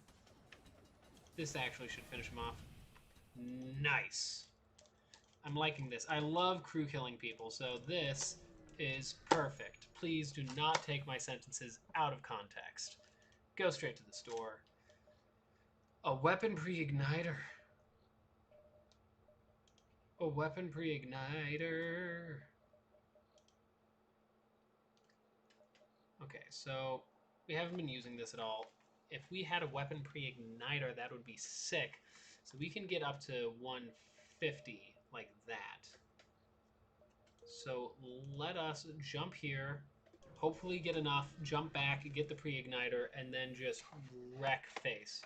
this actually should finish him off. Nice. I'm liking this. I love crew killing people, so this is perfect. Please do not take my sentences out of context. Go straight to the store. A weapon pre-igniter. A weapon pre-igniter. Okay, so we haven't been using this at all. If we had a weapon pre-igniter, that would be sick. So we can get up to 150 like that. So let us jump here, hopefully get enough, jump back, get the pre-igniter, and then just wreck face.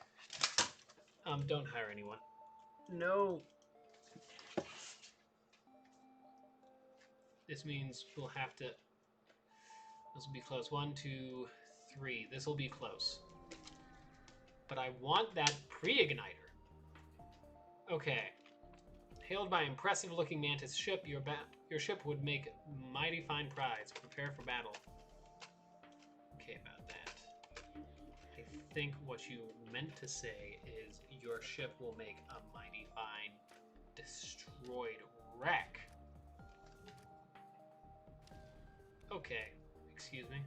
Don't hire anyone. No. This means we'll have to... This will be close. 1, 2, 3. This will be close. But I want that pre-igniter. Okay. Hailed by impressive-looking Mantis ship, your ship would make mighty fine prize. Prepare for battle. Okay, about that. I think what you meant to say is your ship will make a mighty fine destroyed wreck. Okay, excuse me.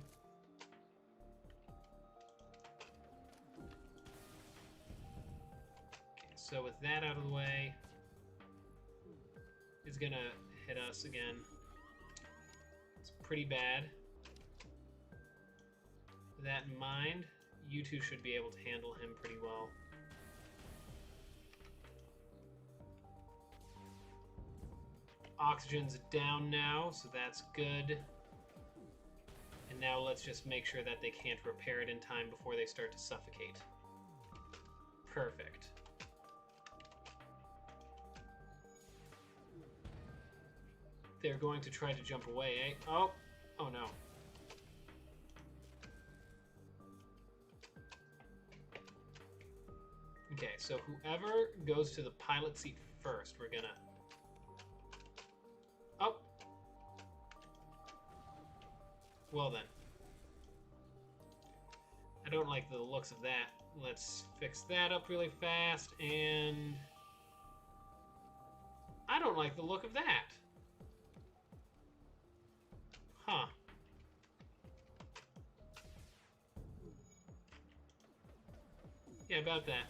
Okay, so with that out of the way, is gonna hit us again. It's pretty bad. With that in mind, you two should be able to handle him pretty well. Oxygen's down now, so that's good. And now let's just make sure that they can't repair it in time before they start to suffocate. Perfect. They're going to try to jump away, eh? Oh no. Okay, so whoever goes to the pilot seat first, we're gonna... Oh! Well then. I don't like the looks of that. Let's fix that up really fast, and... I don't like the look of that. Huh. Yeah, about that.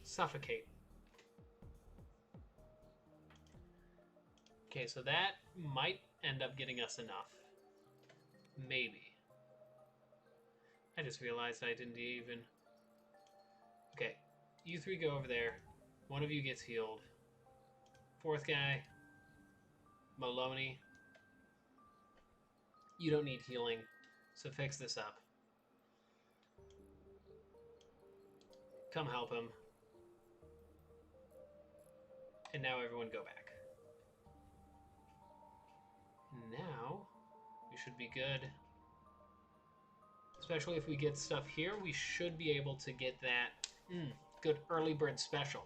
Suffocate. Okay, so that might end up getting us enough. Maybe. I just realized I didn't even... Okay, you three go over there. One of you gets healed. Fourth guy, Maloney. You don't need healing, so fix this up. Come help him. And now everyone go back. Now, we should be good. Especially if we get stuff here, we should be able to get that good early bird special.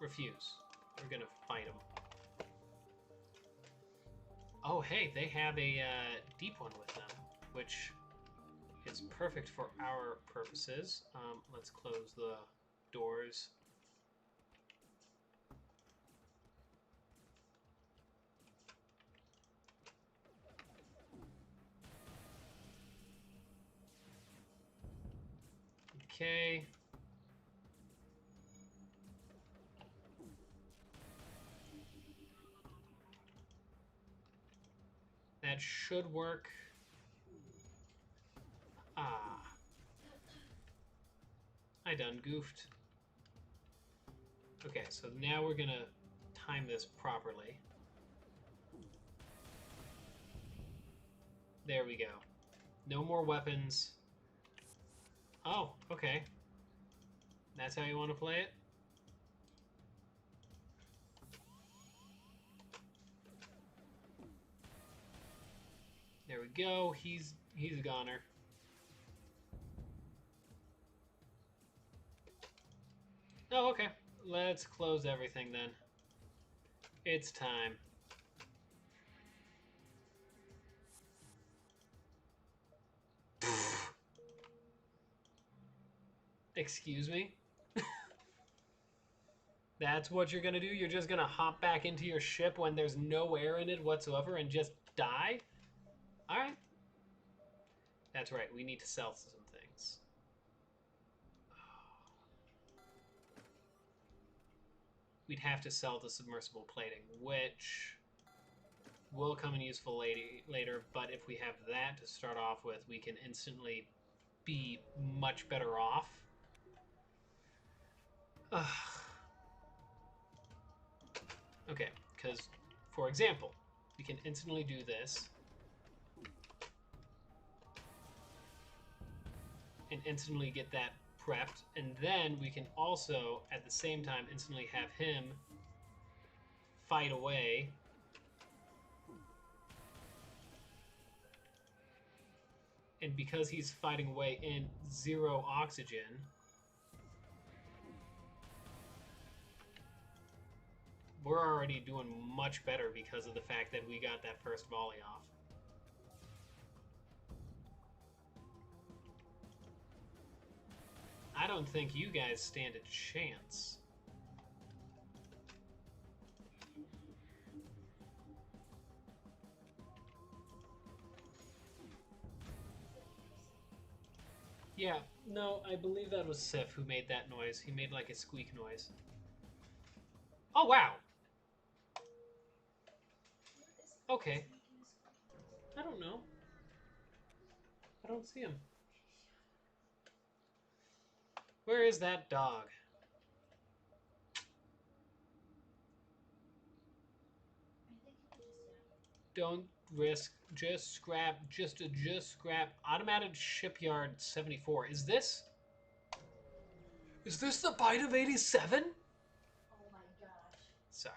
Refuse. We're gonna fight him. Oh, hey, they have a deep one with them, which is perfect for our purposes. Let's close the doors. Okay. That should work. Ah. I done goofed. Okay, so now we're gonna time this properly. There we go. No more weapons. Oh, okay. That's how you want to play it? There we go. He's a goner. Oh, okay. Let's close everything then. It's time. Excuse me? That's what you're gonna do? You're just gonna hop back into your ship when there's no air in it whatsoever and just die? Alright. That's right, we need to sell some things. We'd have to sell the submersible plating, which will come in useful later, but if we have that to start off with, we can instantly be much better off. Okay, because, for example, we can instantly do this and instantly get that prepped, and then we can also, at the same time, instantly have him fight away. And because he's fighting away in 0 oxygen, we're already doing much better because of the fact that we got that first volley off. I don't think you guys stand a chance. Yeah, no, I believe that was Sif who made that noise. He made like a squeak noise. Oh, wow. Okay. I don't know. I don't see him. Where is that dog? Don't risk. Just scrap. Just scrap. Automated Shipyard 74. Is this the bite of 87?
Oh my gosh.
Sorry.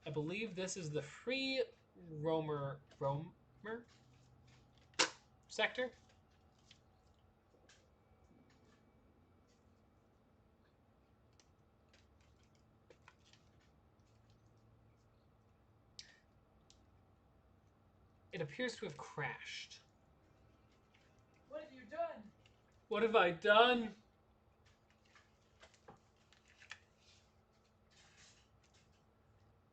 I believe this is the free roamer sector. It appears to have crashed.
What have you done?
What have I done?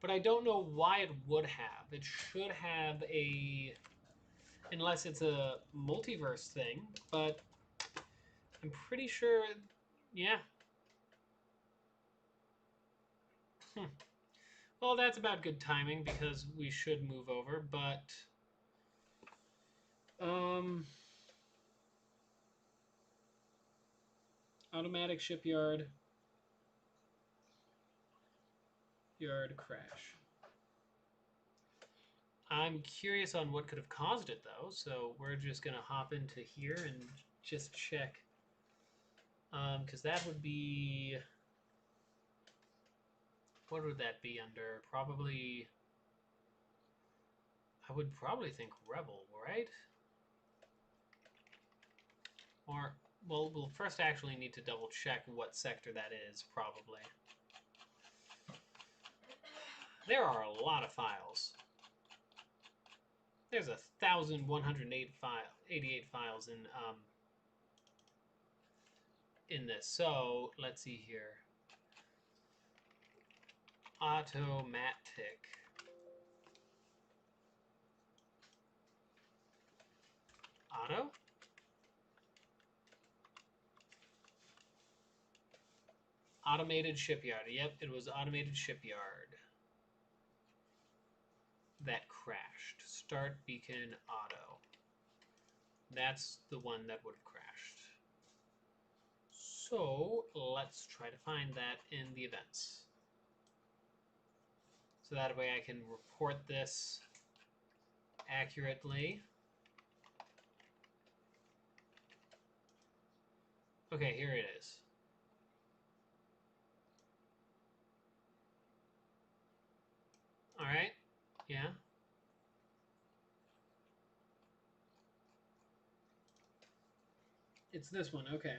But I don't know why it would have. It should have a... Unless it's a multiverse thing, but I'm pretty sure... Yeah. Well, that's about good timing because we should move over, but automatic shipyard yard crash. I'm curious on what could have caused it though, so we're just gonna hop into here and just check. Because that would be, what would that be under? Probably, I would probably think Rebel, right? Or, well, we'll first actually need to double check what sector that is, probably. There are a lot of files. There's 1,188 files in this. So let's see here. Automatic. Auto? Automated shipyard. Yep, it was automated shipyard that crashed. Start beacon auto. That's the one that would have crashed. So let's try to find that in the events. So that way I can report this accurately. Okay, here it is. All right, yeah. It's this one, okay.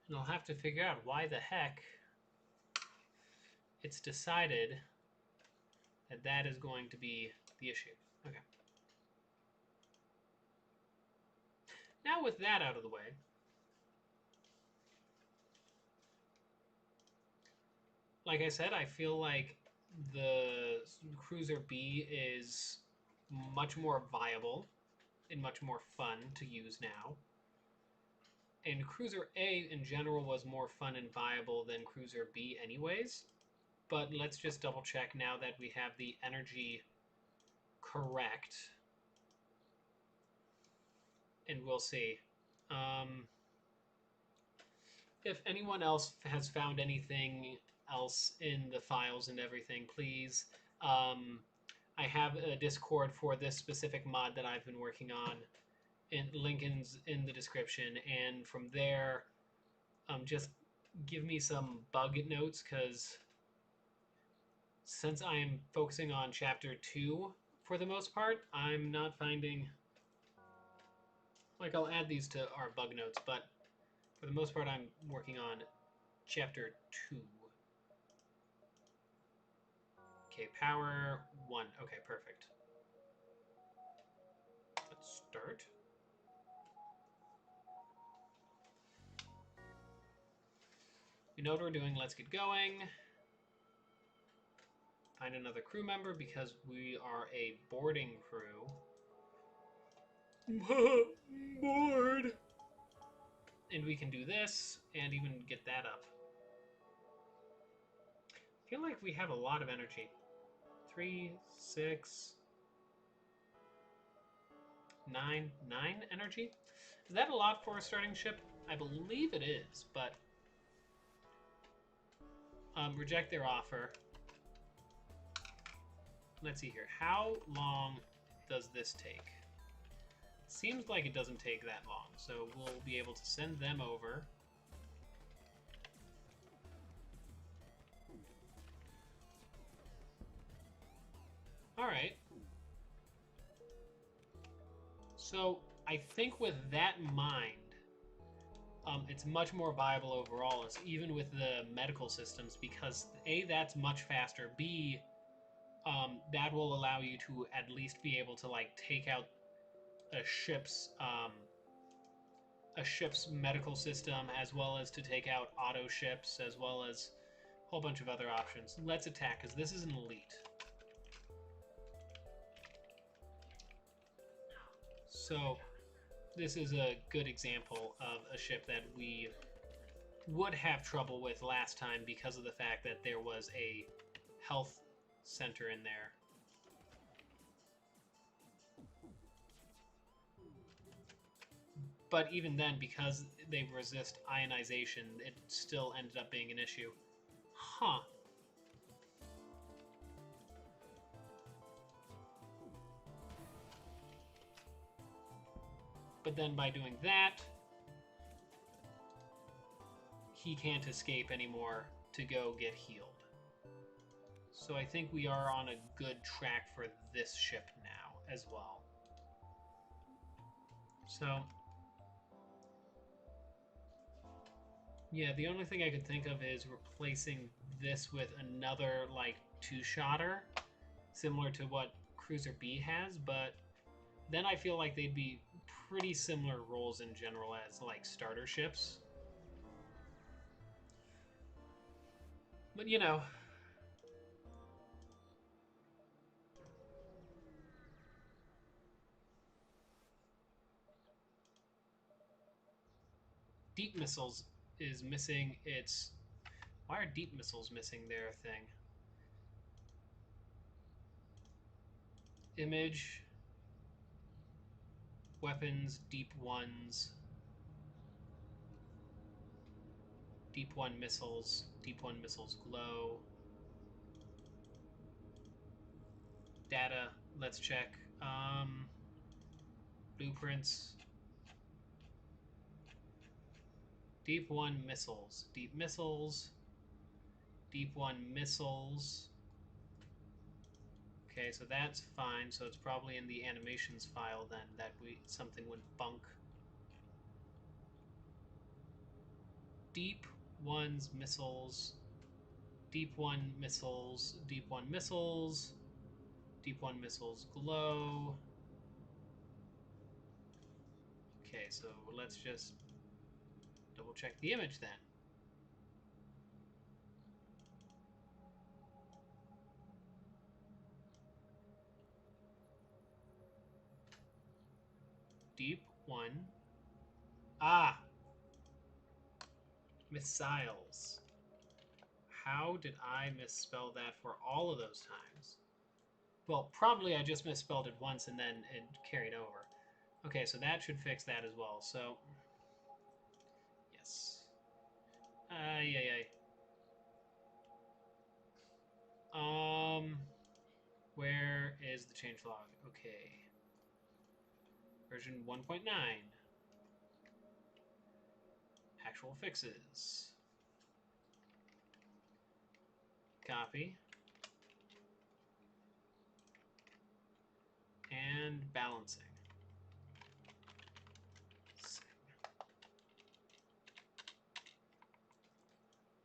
And I'll have to figure out why the heck it's decided that that is going to be the issue. Okay. Now with that out of the way, like I said, I feel like the Cruiser B is much more viable and much more fun to use now. And Cruiser A in general was more fun and viable than Cruiser B anyways. But let's just double check now that we have the energy correct. And we'll see. If anyone else has found anything else in the files and everything, please. I have a Discord for this specific mod that I've been working on. And Lincoln's in the description. And from there, just give me some bug notes, because since I'm focusing on Chapter 2 for the most part, I'm not finding... Like, I'll add these to our bug notes, but for the most part, I'm working on Chapter 2. Okay, power 1. Okay, perfect. Let's start. We know what we're doing. Let's get going. Find another crew member because we are a boarding crew. Board! And we can do this and even get that up. I feel like we have a lot of energy. 3, 6, 9 energy? Is that a lot for a starting ship? I believe it is, but... reject their offer. Let's see here. How long does this take? Seems like it doesn't take that long, so we'll be able to send them over. Alright. So, I think with that in mind, it's much more viable overall, even with the medical systems, because A, that's much faster, B, that will allow you to at least be able to, like, take out a ship's medical system, as well as to take out auto ships, as well as a whole bunch of other options. Let's attack, because this is an elite. So this is a good example of a ship that we would have trouble with last time because of the fact that there was a health center in there. But even then, because they resist ionization, it still ended up being an issue. Huh. But then by doing that, he can't escape anymore to go get healed. So I think we are on a good track for this ship now as well. So, yeah, the only thing I could think of is replacing this with another, like, two-shotter, similar to what Cruiser B has, but then I feel like they'd be pretty similar roles in general as, like, starter ships. But, you know, Deep Missiles is missing its... Why are Deep Missiles missing their thing? Image, weapons, Deep Ones, Deep One Missiles glow. Data, let's check. Blueprints. Deep One Missiles. Deep Missiles. Deep One Missiles. Okay, so that's fine. So it's probably in the animations file then that something would bunk. Deep One's missiles. Deep One Missiles. Deep One Missiles. Deep One Missiles glow. Okay, so let's just double check the image then. Deep One. Ah! Missiles. How did I misspell that for all of those times? Well, probably I just misspelled it once and then it carried over. Okay, so that should fix that as well. So, yes. Ay, ay, ay. Where is the changelog? Okay. Version 1.9. Actual fixes. Copy. And balancing.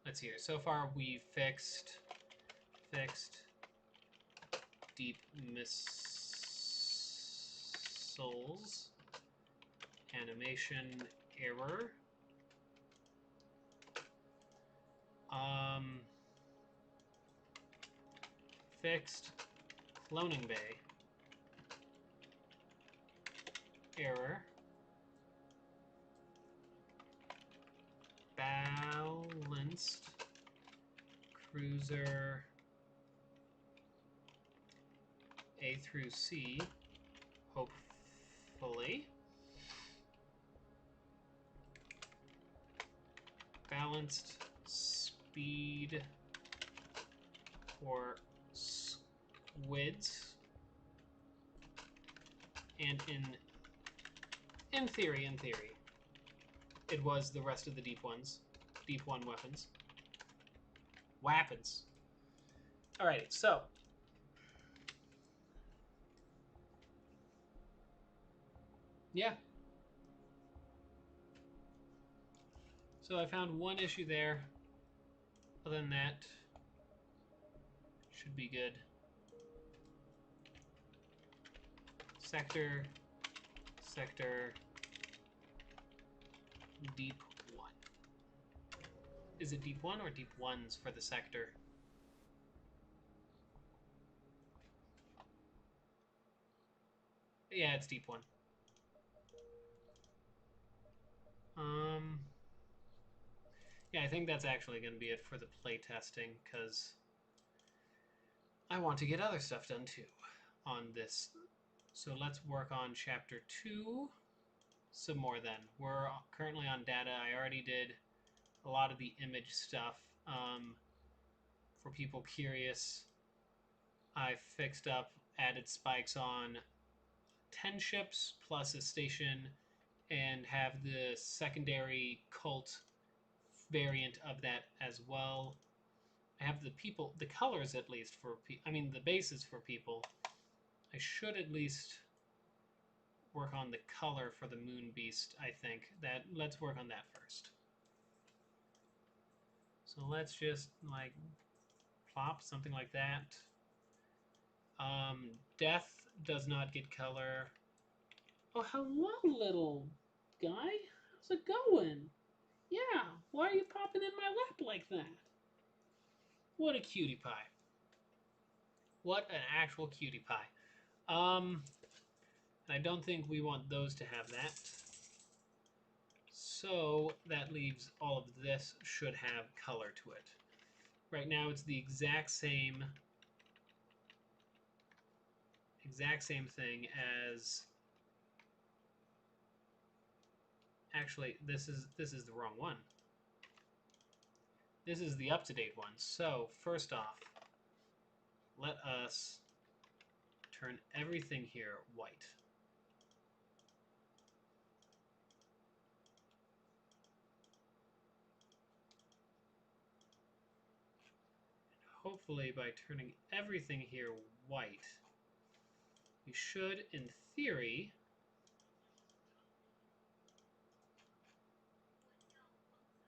Let's see here. So far we fixed Deep Missiles, animation error, fixed cloning bay error, balanced cruiser A through C, hopefully. Balanced speed for squids. And in theory, it was the rest of the Deep Ones. Deep One weapons. Weapons. Alrighty, so. Yeah. So I found one issue there. Other than that, should be good. Sector, Deep One. Is it Deep One or Deep Ones for the sector? Yeah, it's Deep One. Yeah, I think that's actually going to be it for the playtesting, because I want to get other stuff done too on this. So let's work on Chapter 2 some more then. We're currently on data. I already did a lot of the image stuff. For people curious, I fixed up, added spikes on 10 ships plus a station, and have the secondary cult variant of that as well. I have the colors at least for, the bases for people. I should at least work on the color for the Moon Beast, I think. Let's work on that first. So let's just, like, plop, something like that. Death does not get color. Oh, hello, little guy. How's it going? Yeah, why are you popping in my lap like that? What a cutie pie. What an actual cutie pie. I don't think we want those to have that. So that leaves all of this should have color to it. Right now it's the exact same thing as... Actually, this is the wrong one. This is the up-to-date one. So, first off, let us turn everything here white. And hopefully, by turning everything here white, we should, in theory,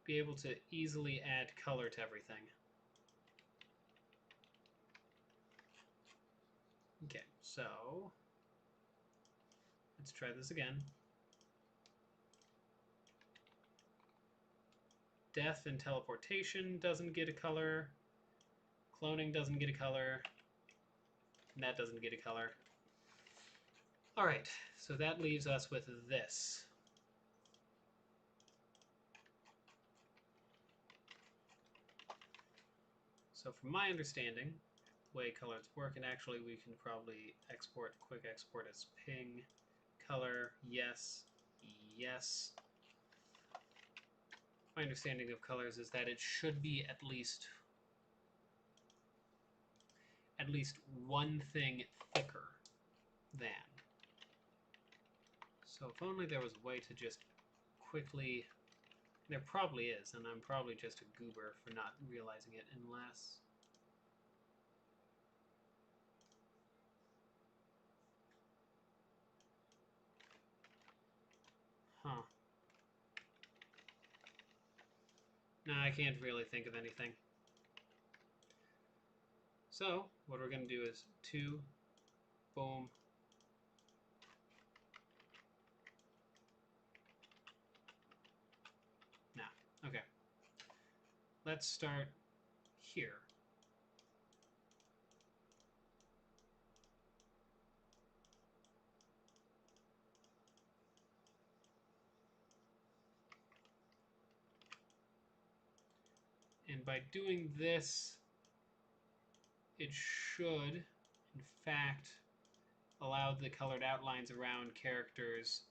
be able to easily add color to everything. Okay, so let's try this again. Death and teleportation doesn't get a color. Cloning doesn't get a color. And that doesn't get a color. Alright, so that leaves us with this. So from my understanding, the way colors work, and actually we can probably quick export as ping, color, yes, yes. My understanding of colors is that it should be at least one thing thicker than. So if only there was a way to just quickly... There probably is, and I'm probably just a goober for not realizing it unless... Huh. No, I can't really think of anything. So, what we're going to do is 2, boom. Nah, okay. Let's start here. And by doing this, it should, in fact, allow the colored outlines around characters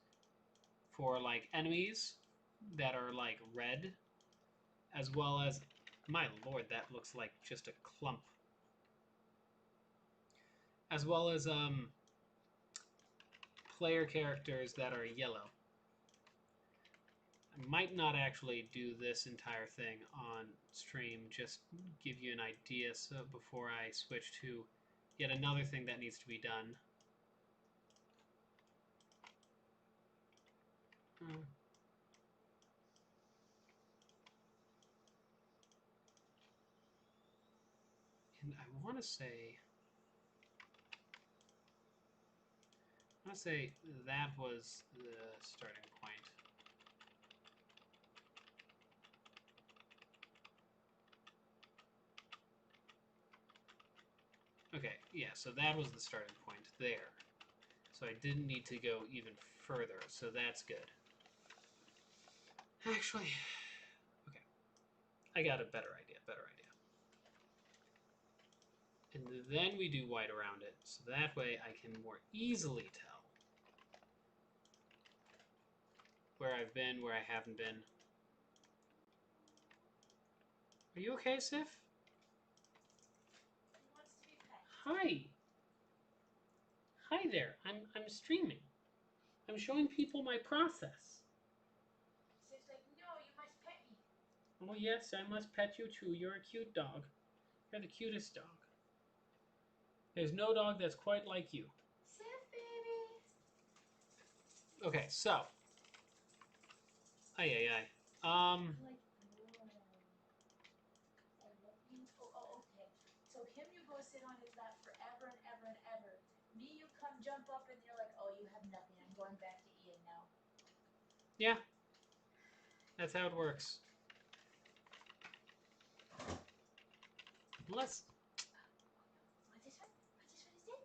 for, like, enemies that are, like, red, as well as... My lord, that looks like just a clump. As well as, player characters that are yellow. I might not actually do this entire thing on stream, just give you an idea so before I switch to yet another thing that needs to be done. And I want to say that was the starting point. Okay, yeah, so that was the starting point there. So I didn't need to go even further, so that's good. Actually, okay. I got a better idea. And then we do white around it, so that way I can more easily tell where I've been, where I haven't been. Are you okay, Sif?
He wants to be pet.
Hi. Hi there. I'm streaming. I'm showing people my process.
Sif's like, no, you must pet me.
Oh yes, I must pet you too. You're a cute dog. You're the cutest dog. There's no dog that's quite like you.
Sif, baby.
Okay, so. Ay.
Like, whoa. I love you. Oh, okay. So him, you go sit on his lap forever and ever and ever. Me, you come jump up and you're like, oh, you have nothing. I'm going back to Ian now.
Yeah. That's how it works. Let's.
What's this one? What is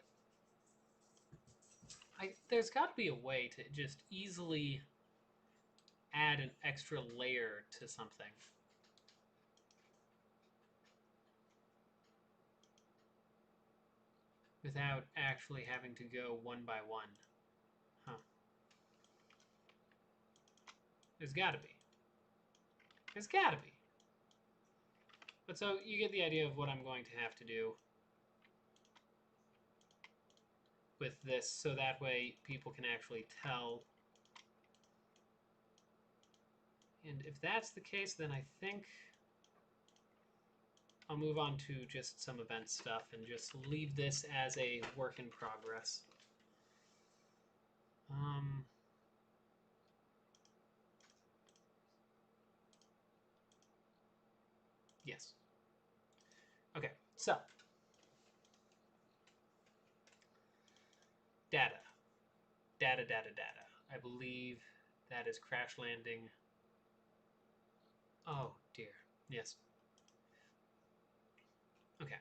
it?
There's got to be a way to just easily add an extra layer to something. Without actually having to go one by one. Huh. There's got to be. There's got to be. But so you get the idea of what I'm going to have to do with this, so that way people can actually tell. And if that's the case, then I think I'll move on to just some event stuff and just leave this as a work in progress. Yes. Okay, so data. I believe that is crash landing. Oh dear. Yes. Okay.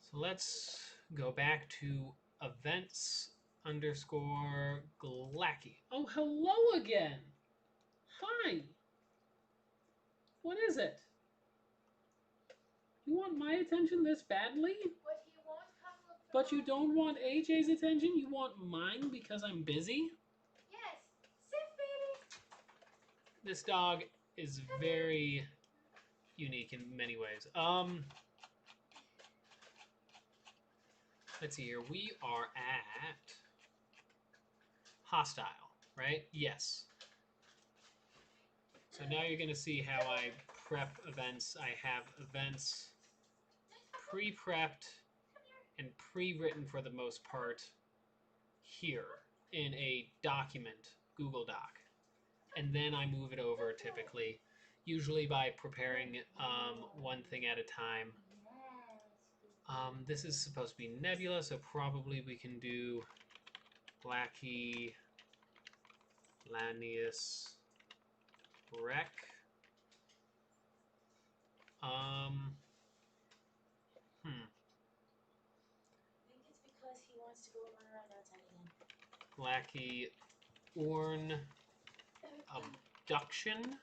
So let's go back to events underscore Glacky. Oh, hello again. Hi. What is it? You want my attention this badly?
But he won't come look for
But you don't want AJ's attention? You want mine because I'm busy?
Yes. Sif, baby.
This dog is very unique in many ways. Let's see here. We are at hostile, right? Yes. So now you're going to see how I prep events. I have events pre-prepped and pre-written for the most part here in a document, Google Doc. And then I move it over typically, usually by preparing one thing at a time. This is supposed to be Nebula, so probably we can do Glacky, Lanius, Rec.
I think it's because he wants to go run around outside again.
Glacky, Orn, Abduction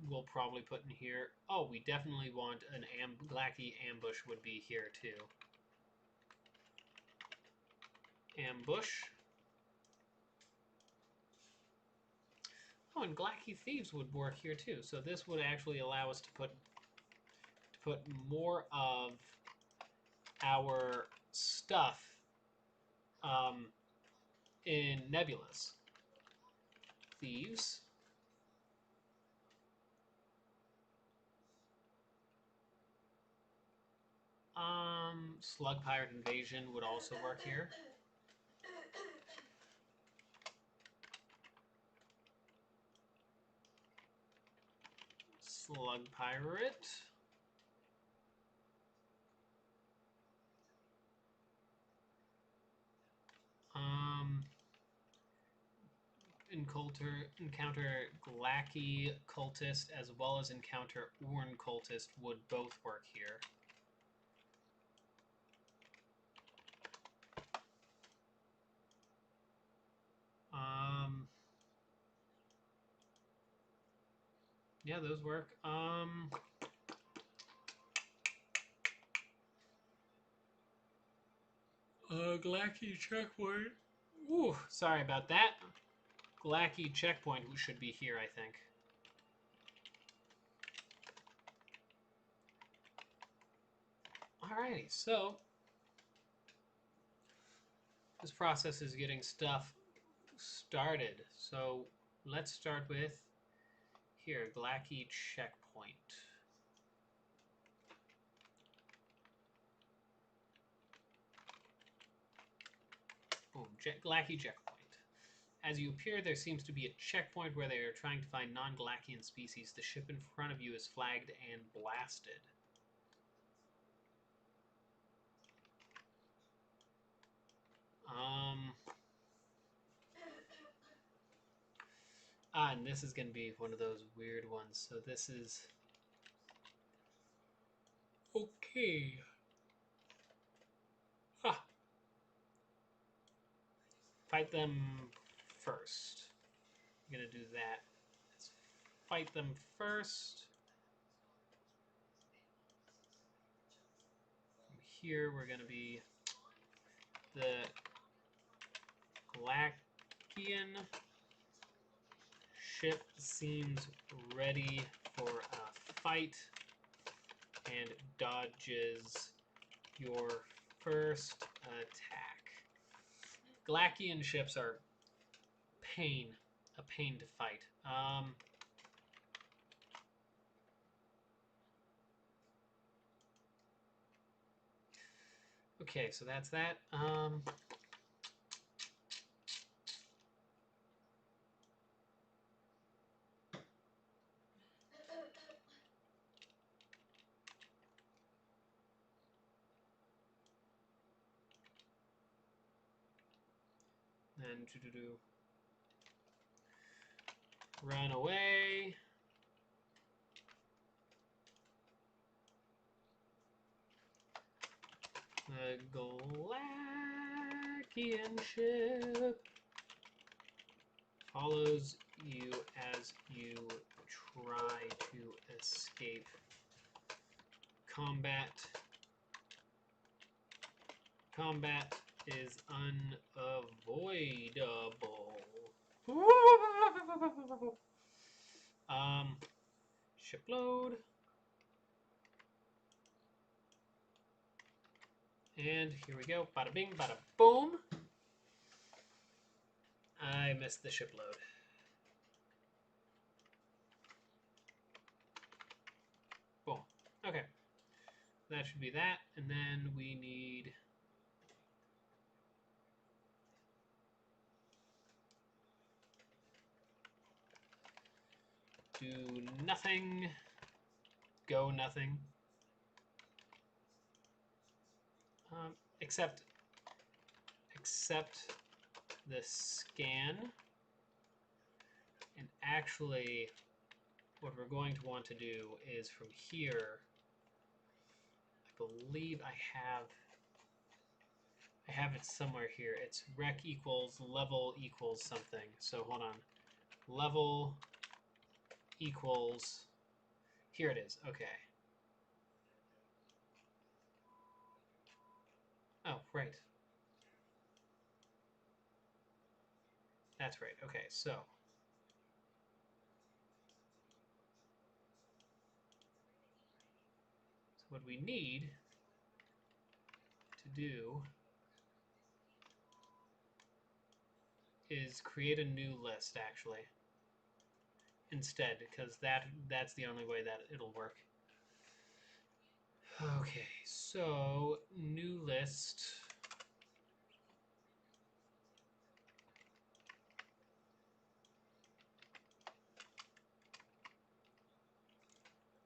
we'll probably put in here. Oh, we definitely want an Glacky Ambush would be here too. Ambush. Oh, and Glacky Thieves would work here too. So this would actually allow us to put more of our stuff in Nebulas. Thieves. Slug Pirate Invasion would also work here. Slug Pirate. Encounter Glacky Cultist as well as encounter Orn Cultist would both work here. Yeah, those work. Glacky checkpoint. Ooh, sorry about that. Glacky checkpoint should be here, I think. Alrighty, so this process is getting stuff started. So let's start with here, Glacky checkpoint. Boom, Glacky checkpoint. As you appear, there seems to be a checkpoint where they are trying to find non-Glackian species. The ship in front of you is flagged and blasted. And this is going to be one of those weird ones. So this is... Okay. Ah. Fight them first. I'm going to do that. Let's fight them first. From here, we're going to be the Glackian ship seems ready for a fight and dodges your first attack. Glackian ships are a pain to fight. Okay, so that's that. Then run away. The Glackian ship follows you as you try to escape combat. Combat is unavoidable. Ship load. And here we go. Bada bing, bada boom. I missed the ship load. Boom. Okay. That should be that. And then we need... do nothing. Go nothing. Except the scan. And actually, what we're going to want to do is from here, I believe I have it somewhere here. It's rec equals level equals something. So hold on. Level equals... Here it is. Okay. Oh, right. That's right. Okay, so what we need to do is create a new list, actually, instead, because that's the only way that it'll work. Okay, so new list.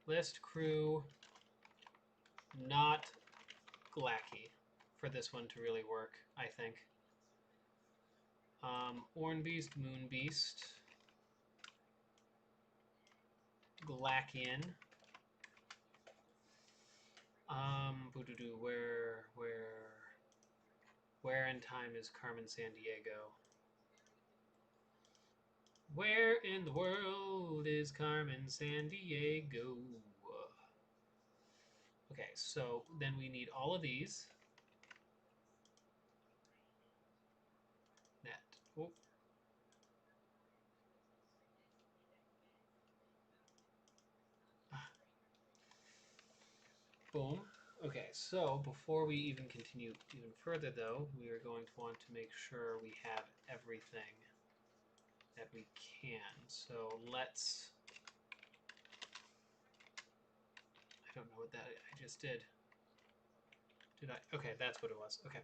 List crew not Glacky for this one to really work, I think. Orn Beast, Moon Beast, Glackian. Where in time is Carmen San Diego? Where in the world is Carmen Sandiego? Okay, so then we need all of these. Net. Oh. Boom. Okay, so before we even continue even further, though, we are going to want to make sure we have everything that we can. So let's... I don't know what that I just did. Did I? Okay, that's what it was. Okay.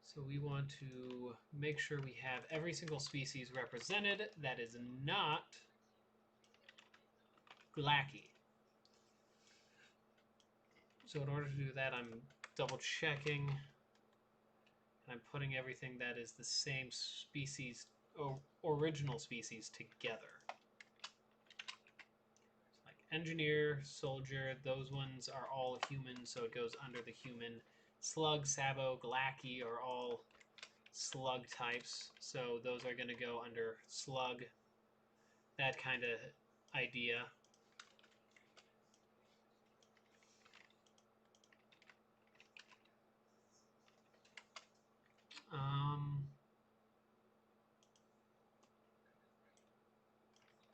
So we want to make sure we have every single species represented that is not glacky. So in order to do that, I'm double checking and I'm putting everything that is the same species, original species, together. Like engineer, soldier, those ones are all human, so it goes under the human. Slug, sabo, glacky are all slug types, so those are going to go under slug. That kind of idea.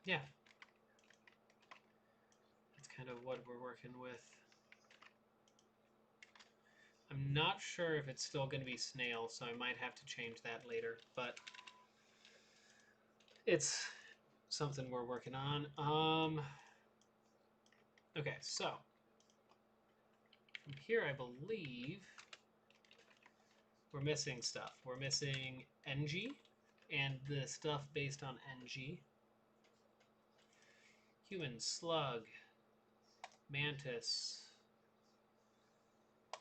Yeah. That's kind of what we're working with. I'm not sure if it's still going to be snail, so I might have to change that later, but it's something we're working on. Okay, so from here I believe we're missing stuff. We're missing NG and the stuff based on NG. Human, slug, mantis,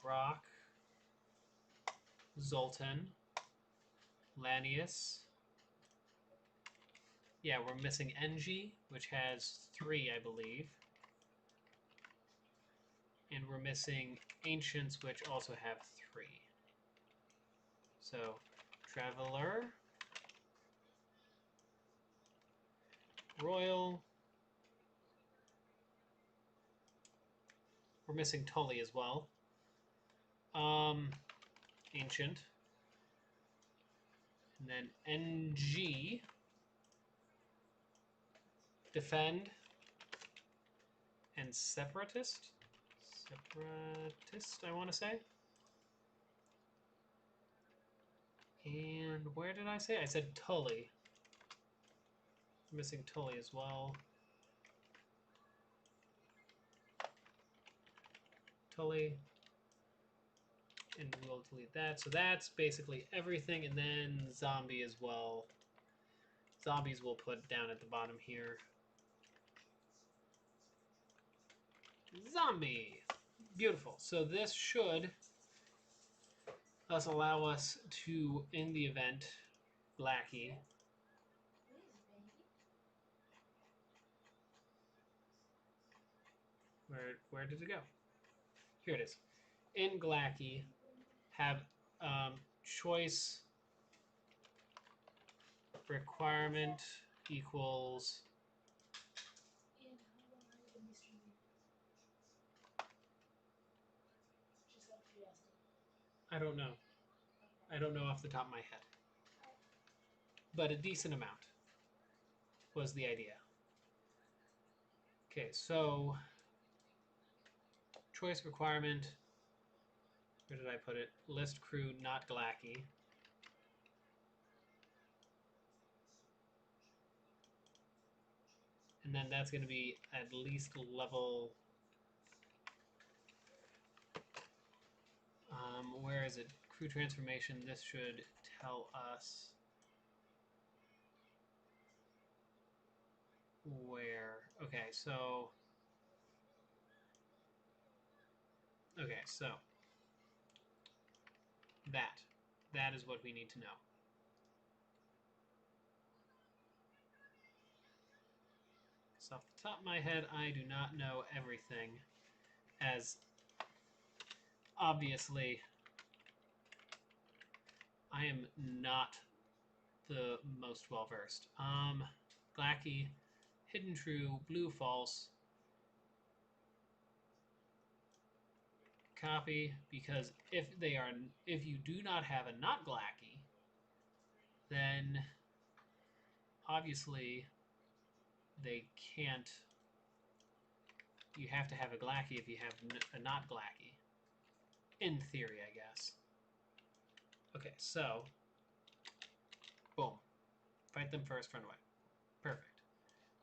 rock, Zoltan, Lanius. Yeah, we're missing NG, which has 3, I believe. And we're missing Ancients, which also have 3. So, Traveler, Royal. We're missing Tully as well. Ancient. And then NG. Defend. And Separatist. Separatist, I want to say. And where did I say? I said Tully. We're missing Tully as well. Tully. And we'll delete that. So that's basically everything. And then zombie as well. Zombies we'll put down at the bottom here. Zombie! Beautiful. So this should thus allow us to, in the event, Glacky. Where did it go? Here it is. In Glacky, have choice requirement equals... I don't know. I don't know off the top of my head. But a decent amount was the idea. Okay, so choice requirement, where did I put it? List crew, not Glacky. And then that's going to be at least level... where is it? Crew transformation. This should tell us where. Okay, so that is what we need to know. So off the top of my head, I do not know everything, as obviously I am not the most well versed. Glacky, hidden true, blue false. Copy, because if you do not have a not Glacky, then obviously they can't. You have to have a Glacky if you have a not Glacky. In theory, I guess. Okay, so boom. Fight them first, run away. Perfect.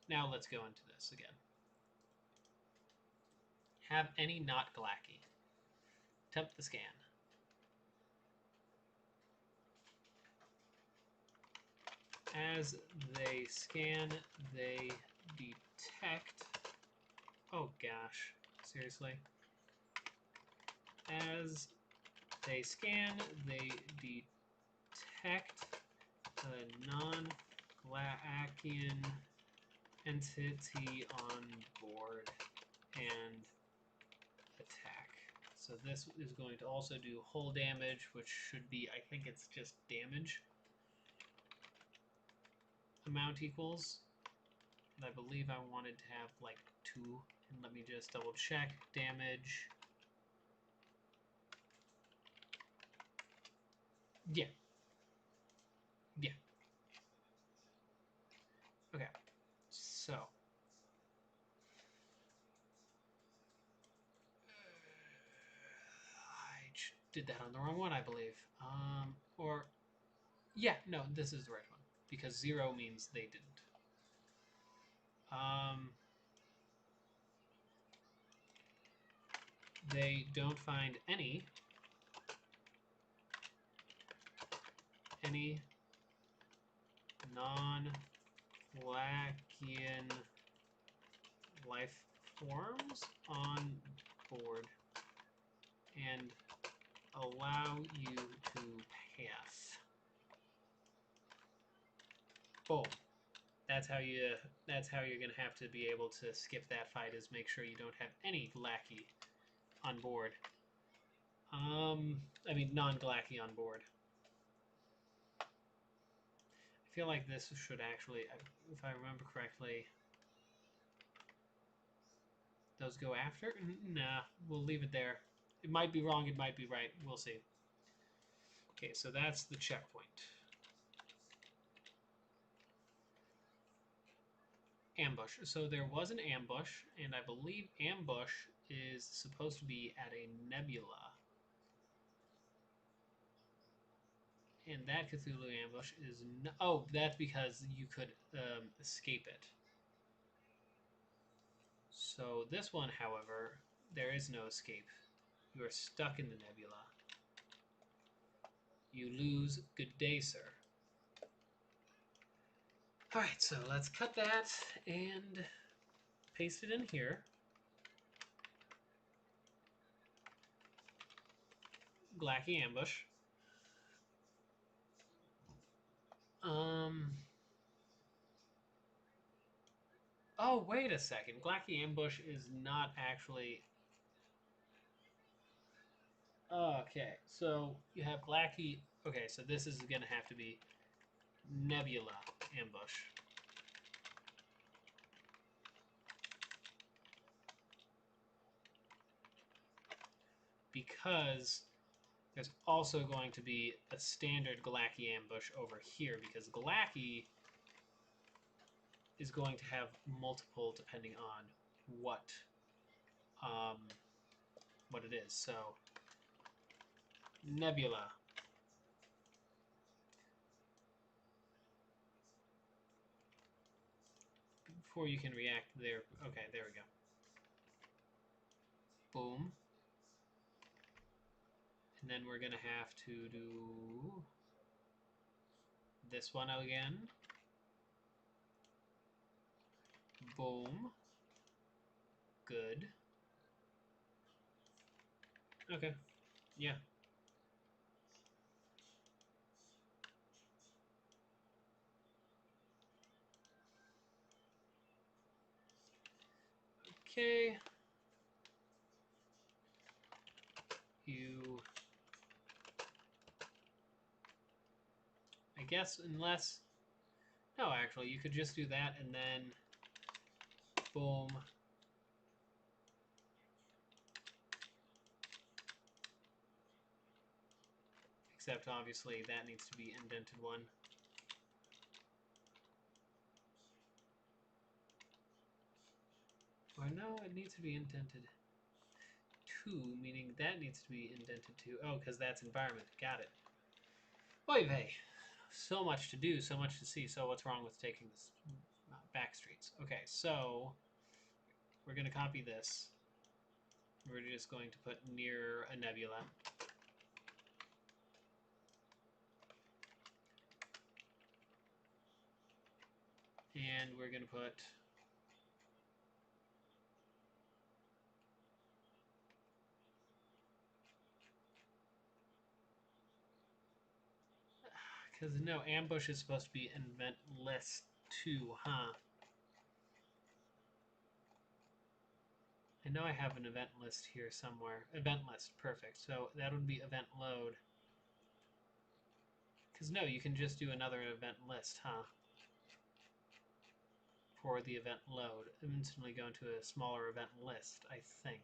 Now let's go into this again. Have any not Glacky. Attempt the scan. As they scan, they detect... Oh gosh, seriously. As they scan, they detect a non-Glackian entity on board and attack. So this is going to also do hull damage, which should be, I think it's just damage amount equals. And I believe I wanted to have like 2. And let me just double check. Damage. Yeah. Yeah. Okay. So. I did that on the wrong one, I believe. Or. Yeah, no, this is the right one. Because 0 means they didn't. They don't find any non-Glackian life forms on board and allow you to pass. Boom. That's how you're gonna have to be able to skip that fight, is make sure you don't have any Glacky on board. I mean non-Glacky on board. I feel like this should actually, if I remember correctly, those go after? Nah, we'll leave it there. It might be wrong, it might be right. We'll see. Okay, so that's the checkpoint. Ambush. So there was an ambush, and I believe ambush is supposed to be at a nebula. And that Cthulhu ambush is... No, oh, that's because you could escape it. So this one, however, there is no escape. You are stuck in the nebula. You lose. Good day, sir. Alright, so let's cut that and paste it in here. Glacky ambush. Oh, wait a second. Glacky ambush is not actually... Okay, so you have Glacky... Okay, so this is going to have to be Nebula ambush. Because there's also going to be a standard Glacky ambush over here, because Glacky is going to have multiple depending on what it is. So Nebula. Before you can react there. Okay, there we go. Boom. And then we're going to have to do this one again. Boom. Good. Okay. Yeah. Okay. You... I I guess unless... No, actually, you could just do that and then... Boom. Except, obviously, that needs to be indented one. Or no, it needs to be indented 2, meaning that needs to be indented 2. Oh, because that's environment. Got it. Oy vey. So much to do, so much to see. So what's wrong with taking this back streets? Okay, so we're going to copy this. We're just going to put near a nebula. And we're going to put... Because, no, ambush is supposed to be event list 2, huh? I know I have an event list here somewhere. Event list, perfect. So that would be event load. Because, no, you can just do another event list, huh? For the event load. Instantly go into a smaller event list, I think.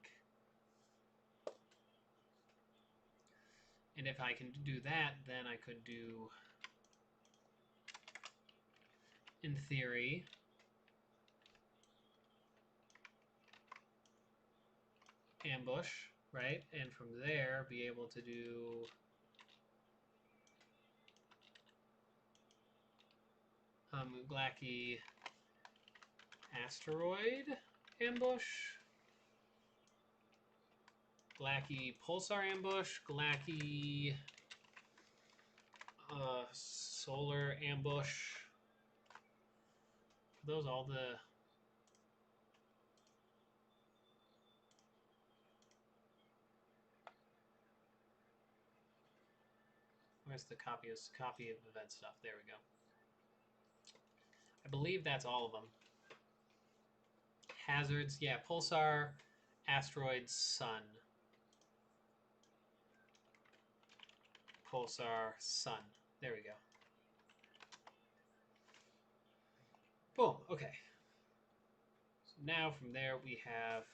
And if I can do that, then I could do, in theory, ambush, right? And from there, be able to do Glacky asteroid ambush, Glacky pulsar ambush, Glacky solar ambush. Are those all the... Where's the copy of event stuff? There we go. I believe that's all of them. Hazards, yeah, pulsar, asteroid, sun. Pulsar, sun. There we go. Boom, okay. So now from there we have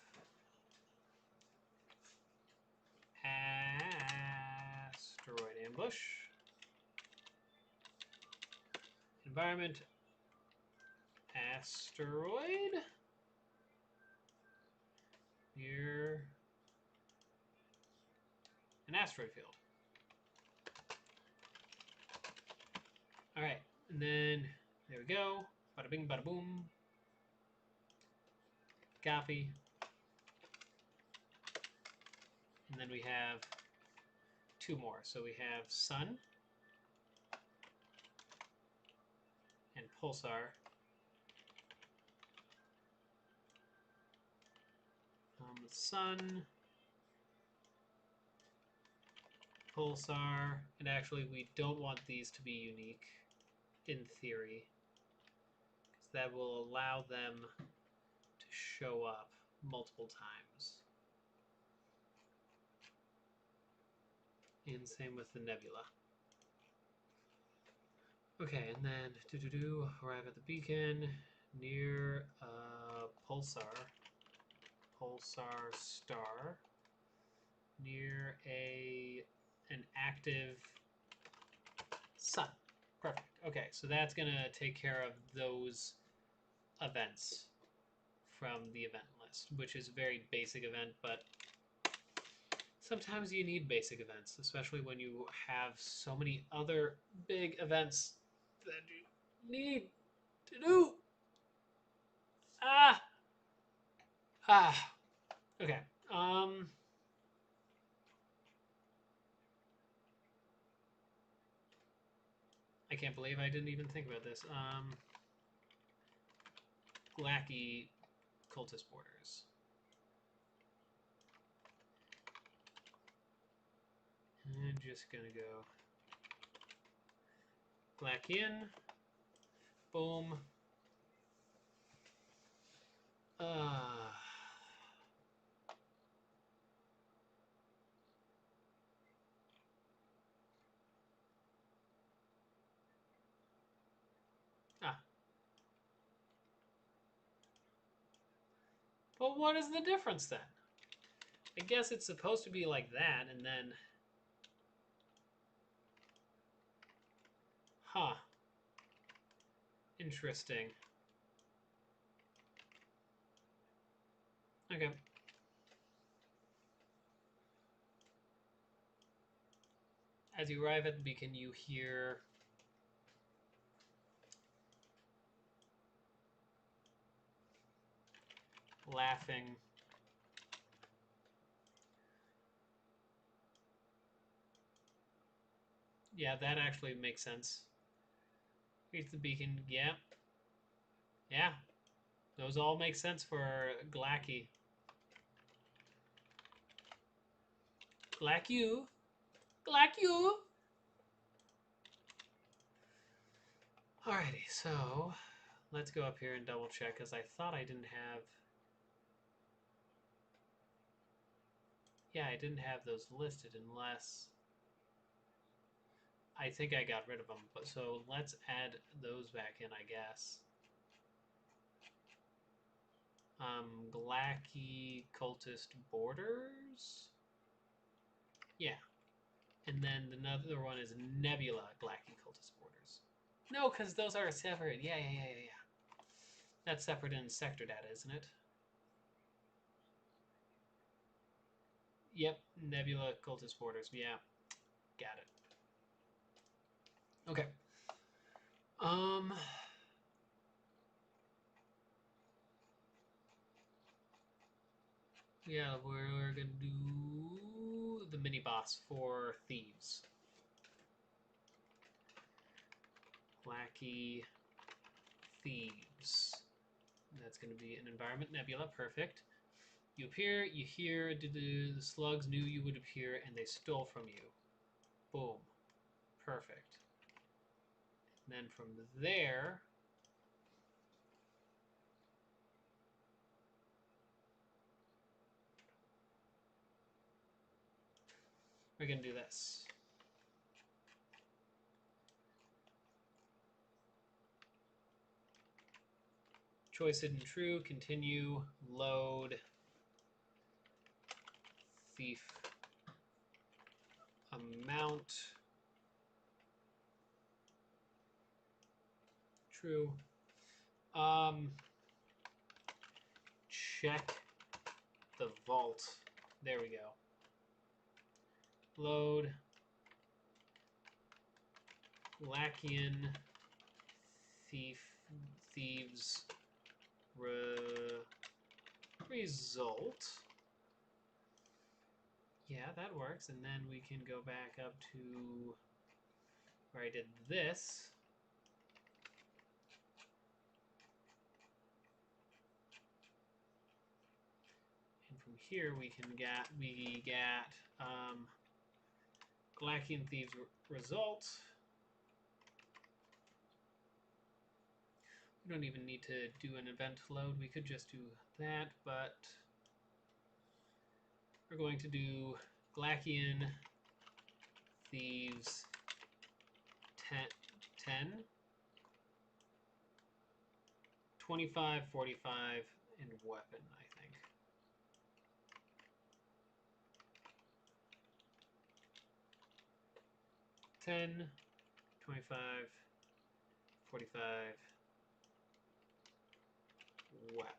asteroid ambush, environment, asteroid, near an asteroid field. All right, and then there we go. Bada bing, bada boom. Copy. And then we have 2 more. So we have sun and pulsar. Sun, pulsar, and actually we don't want these to be unique in theory, because that will allow them to show up multiple times. And same with the nebula. Okay, and then arrive at the beacon near pulsar star, near an active sun. Perfect. Okay, so that's gonna take care of those events from the event list, which is a very basic event, but sometimes you need basic events, especially when you have so many other big events that you need to do. Okay. I can't believe I didn't even think about this. Glacky cultist borders. And just gonna go Glackian. Boom. But what is the difference then? I guess it's supposed to be like that, and then... Huh. Interesting. Okay. As you arrive at the beacon, you hear... laughing. Yeah, that actually makes sense. Here's the beacon. Yeah. Yeah. Those all make sense for Glacky. Glack you. Glack you. Alrighty, so let's go up here and double check, because I thought I didn't have... Yeah, I didn't have those listed unless... I think I got rid of them, but so let's add those back in, I guess. Glacky Cultist Borders? Yeah. And then another one is Nebula Glacky Cultist Borders. No, because those are separate. Yeah. That's separate in sector data, isn't it? Yep, Nebula Cultist Borders. Yeah, got it. Okay. Yeah, we're gonna do the mini boss for thieves. Wacky thieves. That's gonna be an environment nebula. Perfect. You appear, you hear, the slugs knew you would appear, and they stole from you. Boom. Perfect. And then from there, we're going to do this. Choice hidden true, continue, load, thief, amount, true. Check the vault. There we go. Load, Lackian, thieves, result. Yeah, that works. And then we can go back up to where I did this. And from here we get Glackian Thieves result. We don't even need to do an event load. We could just do that, but we're going to do Glackian Thieves 10, 25, 45, and weapon, I think. $10, 25, 45, wep.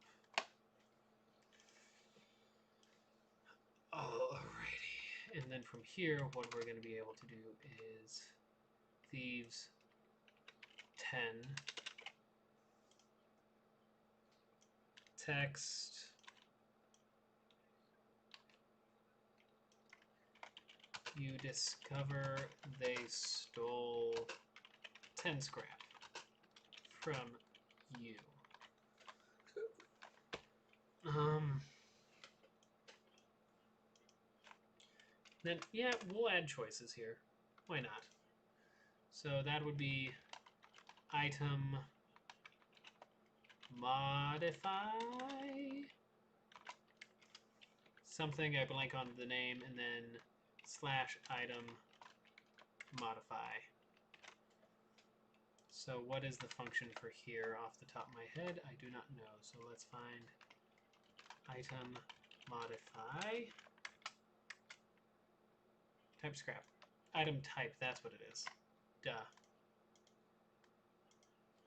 Alrighty. And then from here, what we're going to be able to do is Thieves 10, text, you discover they stole 10 scrap from you. Then, yeah, we'll add choices here. Why not? So that would be item modify something, I blank on the name, and then slash item modify. So what is the function for here off the top of my head? I do not know. So let's find item modify type scrap. Item type, that's what it is. Duh.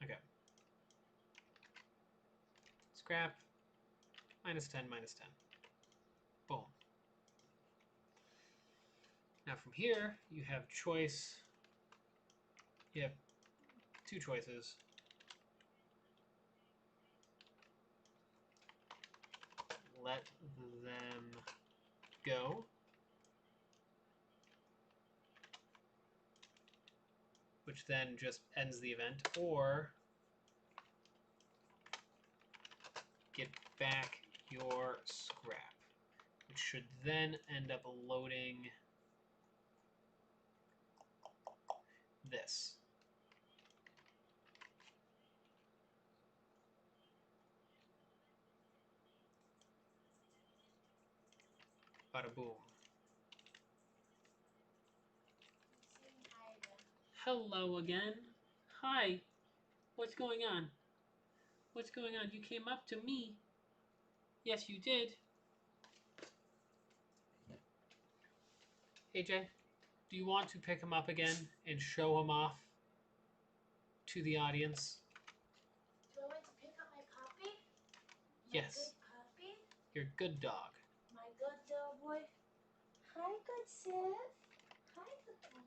Okay. Scrap, -10, -10. Boom. Now from here, you have choice. You have two choices. Let them go. Which then just ends the event, or get back your scrap, which should then end up loading this. Bada boom. Hello again. Hi. What's going on? What's going on? You came up to me. Yes, you did. AJ, do you want to pick him up again and show him off to the audience?
Do I want to pick up my puppy?
Yes.
Good puppy?
Your good dog.
My good dog boy. Hi, good Sif. Hi, good boy.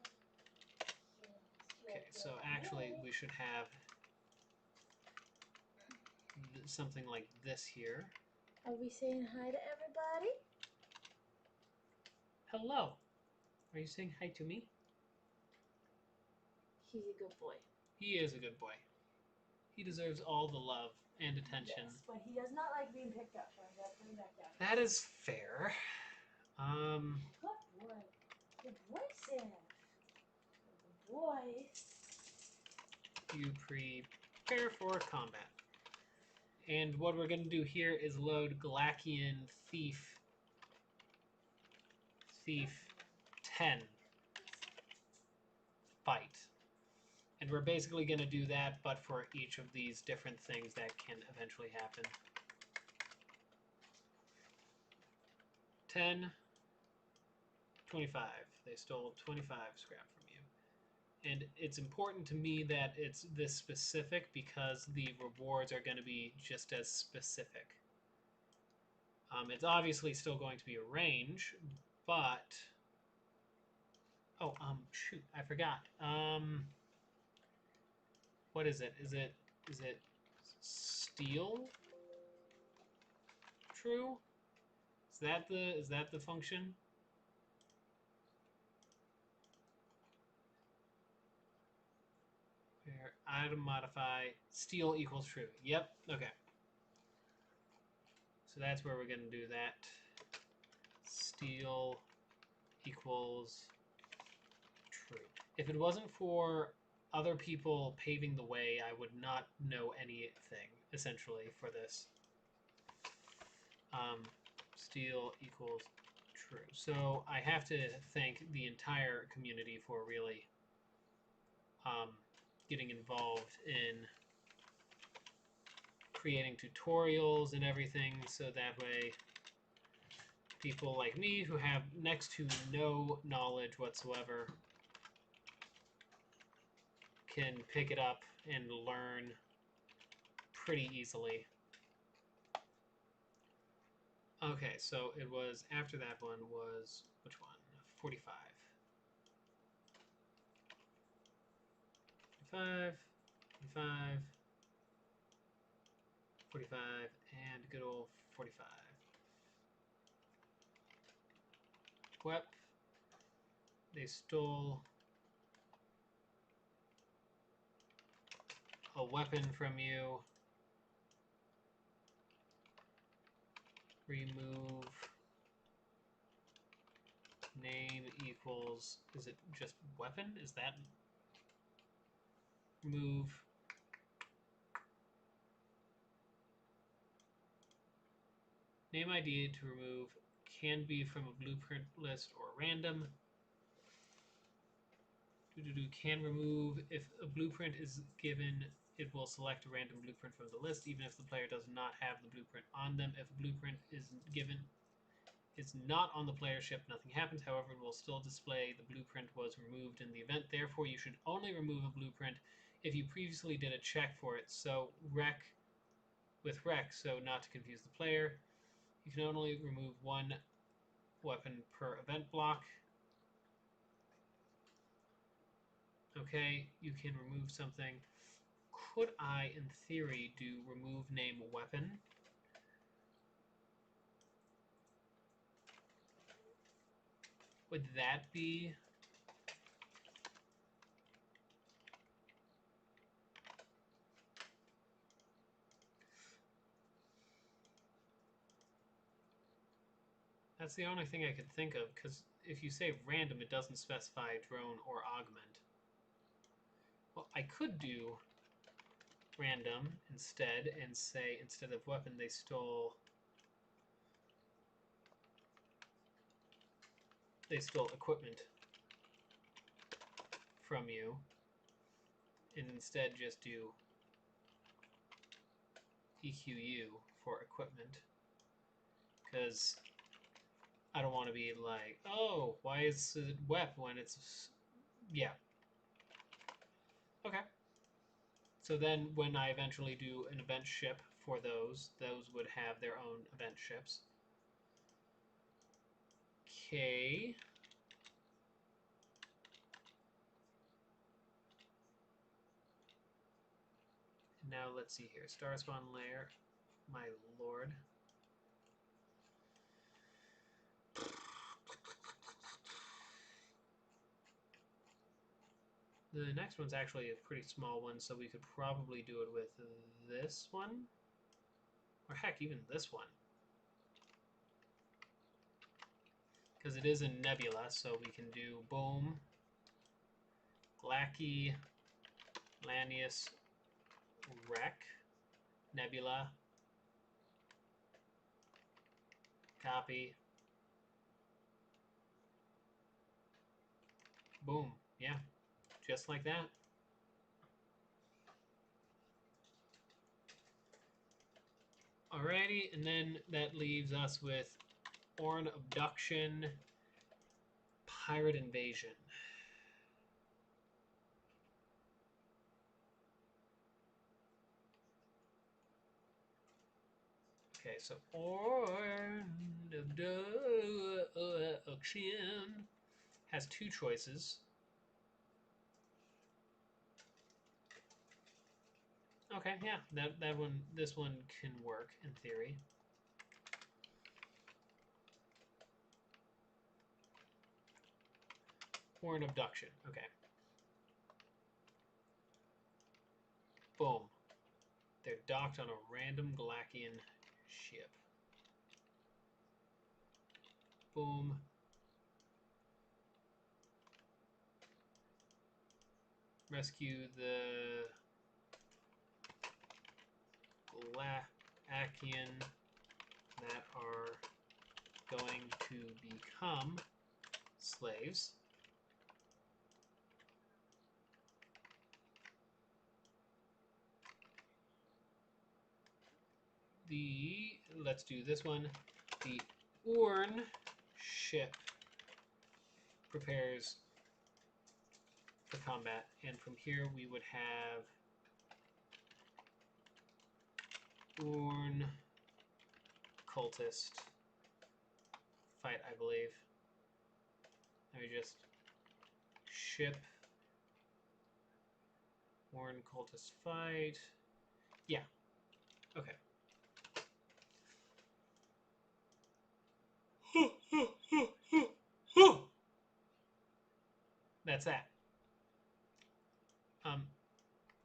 Yes,
Okay, so actually we should have something like this here.
Are we saying hi to everybody?
Hello. Are you saying hi to me?
He's a good boy.
He is a good boy. He deserves all the love and attention.
Yes, but he does not like being picked up, so I'm going to put him back down.
That is fair.
Good boy. Good boy, Sif. Good boy.
You prepare for combat. And what we're going to do here is load Glacian Thief 10 fight. And we're basically going to do that, but for each of these different things that can eventually happen. 10, 25. They stole 25 scrap from you. And it's important to me that it's this specific because the rewards are going to be just as specific. It's obviously still going to be a range, but... Oh, shoot, I forgot. What is it? Is it steel? True? Is that the function? Where item modify steel equals true. Yep, okay. So that's where we're going to do that. Steel equals true. If it wasn't for other people paving the way, I would not know anything, essentially, for this. Steel equals true. So I have to thank the entire community for really getting involved in creating tutorials and everything, so that way people like me who have next to no knowledge whatsoever can pick it up and learn pretty easily. Okay, so it was after that one was which one? 45. 45, 45, 45, and good old 45. Wep. They stole a weapon from you. Remove name equals, is it just weapon? Is that remove name ID to remove can be from a blueprint list or random. Can remove if a blueprint is given it will select a random blueprint from the list, even if the player does not have the blueprint on them. If a blueprint is given, it's not on the player ship, nothing happens. However, it will still display the blueprint was removed in the event. Therefore, you should only remove a blueprint if you previously did a check for it. So rec, so not to confuse the player, you can only remove one weapon per event block. Okay, you can remove something. Could I, in theory, do remove name weapon? Would that be... That's the only thing I could think of, because if you say random, it doesn't specify drone or augment. Well, I could do random instead and say, instead of weapon, they stole equipment from you, and instead just do EQU for equipment, because I don't want to be like, oh, why is it WEP when it's... Yeah. Okay. So then when I eventually do an event ship for those would have their own event ships. Okay. Now let's see here. Star spawn layer, my lord. The next one's actually a pretty small one, so we could probably do it with this one. Or heck, even this one. Because it is a nebula, so we can do boom, Glacky, Lanius, Wreck, Nebula, copy, boom. Yeah, just like that. Alrighty, and then that leaves us with Orn Abduction, Pirate Invasion. Okay, so Orn Abduction has two choices. Okay, yeah, this one can work in theory. Or an abduction. Okay. Boom. They're docked on a random Galactian ship. Boom. Rescue the Galactian that are going to become slaves. Let's do this one. The Orn ship prepares for combat, and from here we would have Orn cultist fight, I believe. Let me just ship Orn cultist fight. Yeah. Okay. That's that.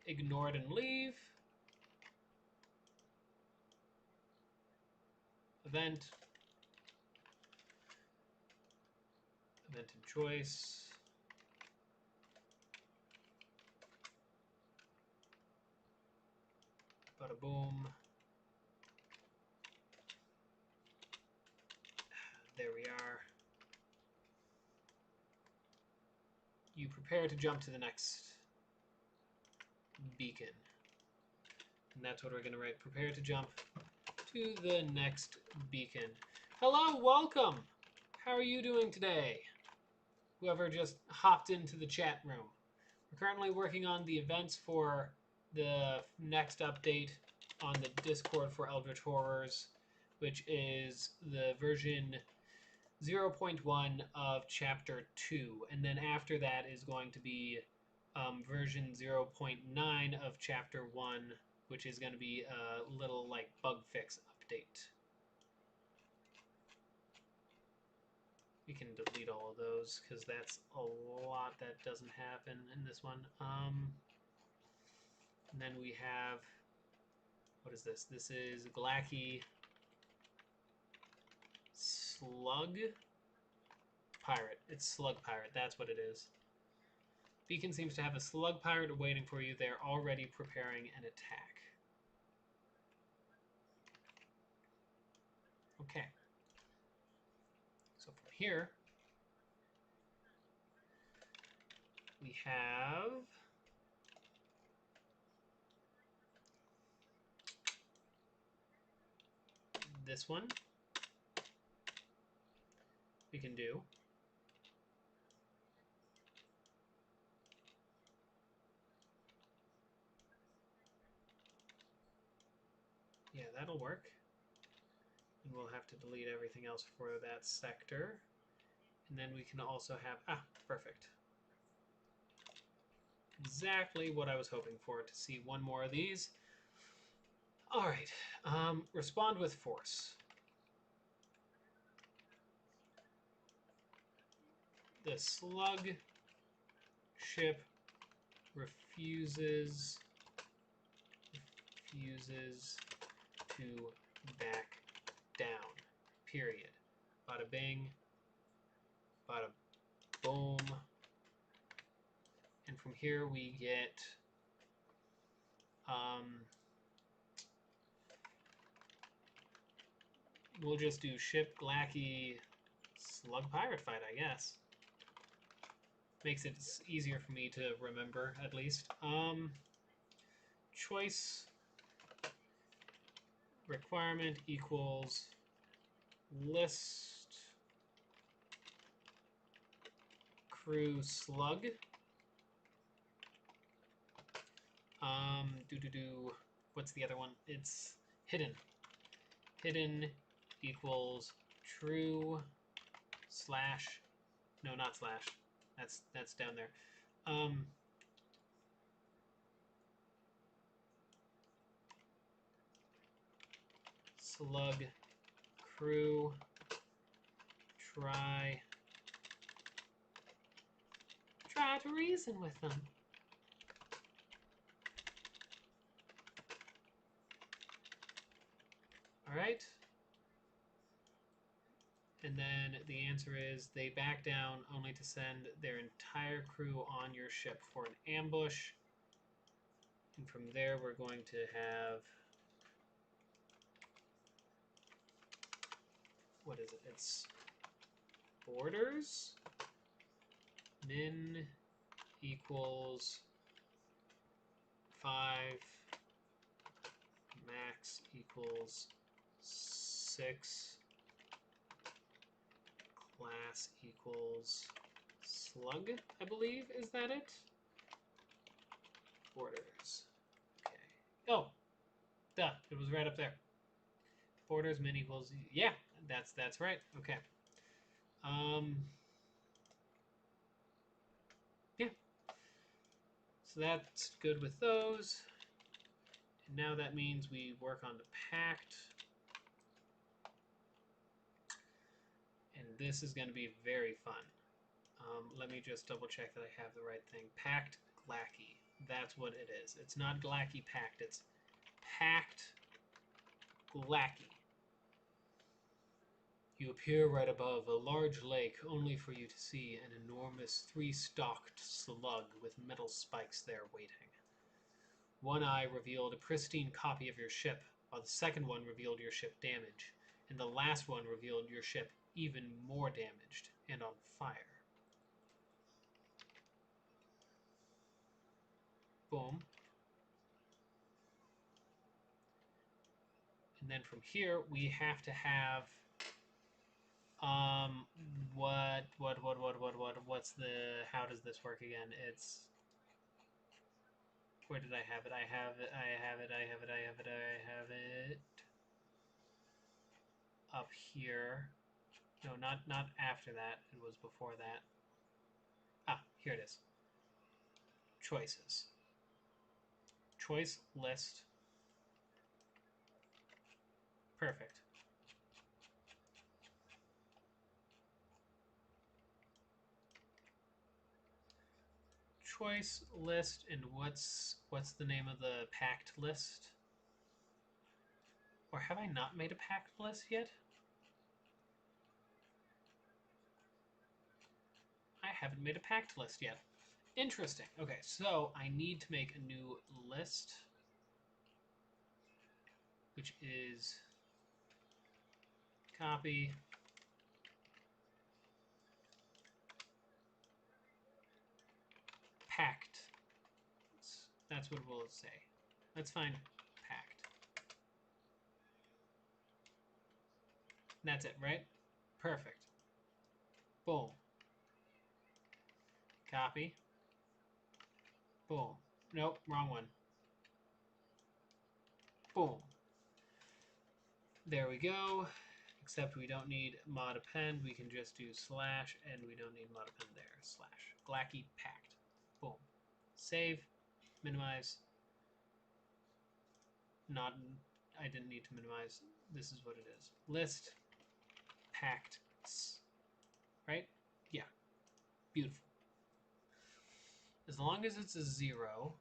Ignore it and leave. Event. Event and choice. Bada boom. There we are. You prepare to jump to the next beacon. And that's what we're going to write. Prepare to jump to the next beacon. Hello, welcome. How are you doing today? Whoever just hopped into the chat room. We're currently working on the events for the next update on the Discord for Eldritch Horrors, which is the version 0.1 of Chapter 2. And then after that is going to be version 0.9 of Chapter 1, which is going to be a little like bug fix update. We can delete all of those because that's a lot that doesn't happen in this one. And then we have, what is this? This is Glacky Slug Pirate. It's Slug Pirate. That's what it is. Beacon seems to have a Slug Pirate waiting for you. They're already preparing an attack. Okay. So from here, we have this one. We can do. Yeah, that'll work. And we'll have to delete everything else for that sector. And then we can also have, perfect. Exactly what I was hoping for, to see one more of these. All right, respond with force. The slug ship refuses to back down, period. Bada bing, bada boom. And from here we get we'll just do ship Glacky slug pirate fight, I guess. Makes it easier for me to remember, at least. Choice requirement equals list crew slug. What's the other one? It's hidden. Hidden equals true slash. No, not slash. That's down there. Slug crew try to reason with them. All right. And then the answer is they back down only to send their entire crew on your ship for an ambush. And from there, we're going to have, what is it? It's borders. Min equals 5. Max equals 6. Class equals slug, I believe. Is that it? Borders. Okay. Oh, duh. It was right up there. Borders min equals, yeah, that's right. Okay. Yeah. So that's good with those. And now that means we work on the pact. And this is going to be very fun. Let me just double check that I have the right thing. Pact Glacky. That's what it is. It's not Glacky Pact. It's Pact Glacky. You appear right above a large lake, only for you to see an enormous 3-stalked slug with metal spikes there waiting. One eye revealed a pristine copy of your ship, while the second one revealed your ship damaged, and the last one revealed your ship even more damaged and on fire. Boom. And then from here, we have to have, what's the, how does this work again? It's, where did I have it? I have it. Up here. No, not after that. It was before that. Ah, here it is. Choices. Choice list. Perfect. Choice list, and what's the name of the packed list? Or have I not made a packed list yet? I haven't made a packed list yet. Interesting. Okay, so I need to make a new list, which is copy, packed. That's what we'll say. Let's find packed. That's it, right? Perfect. Boom. Copy. Boom. Nope, wrong one. Boom. There we go. Except we don't need mod append. We can just do slash, and we don't need mod append there. Slash. Glacky packed. Boom. Save. Minimize. Not. I didn't need to minimize. This is what it is. List. Packed. Right? Yeah. Beautiful. As long as it's a 0.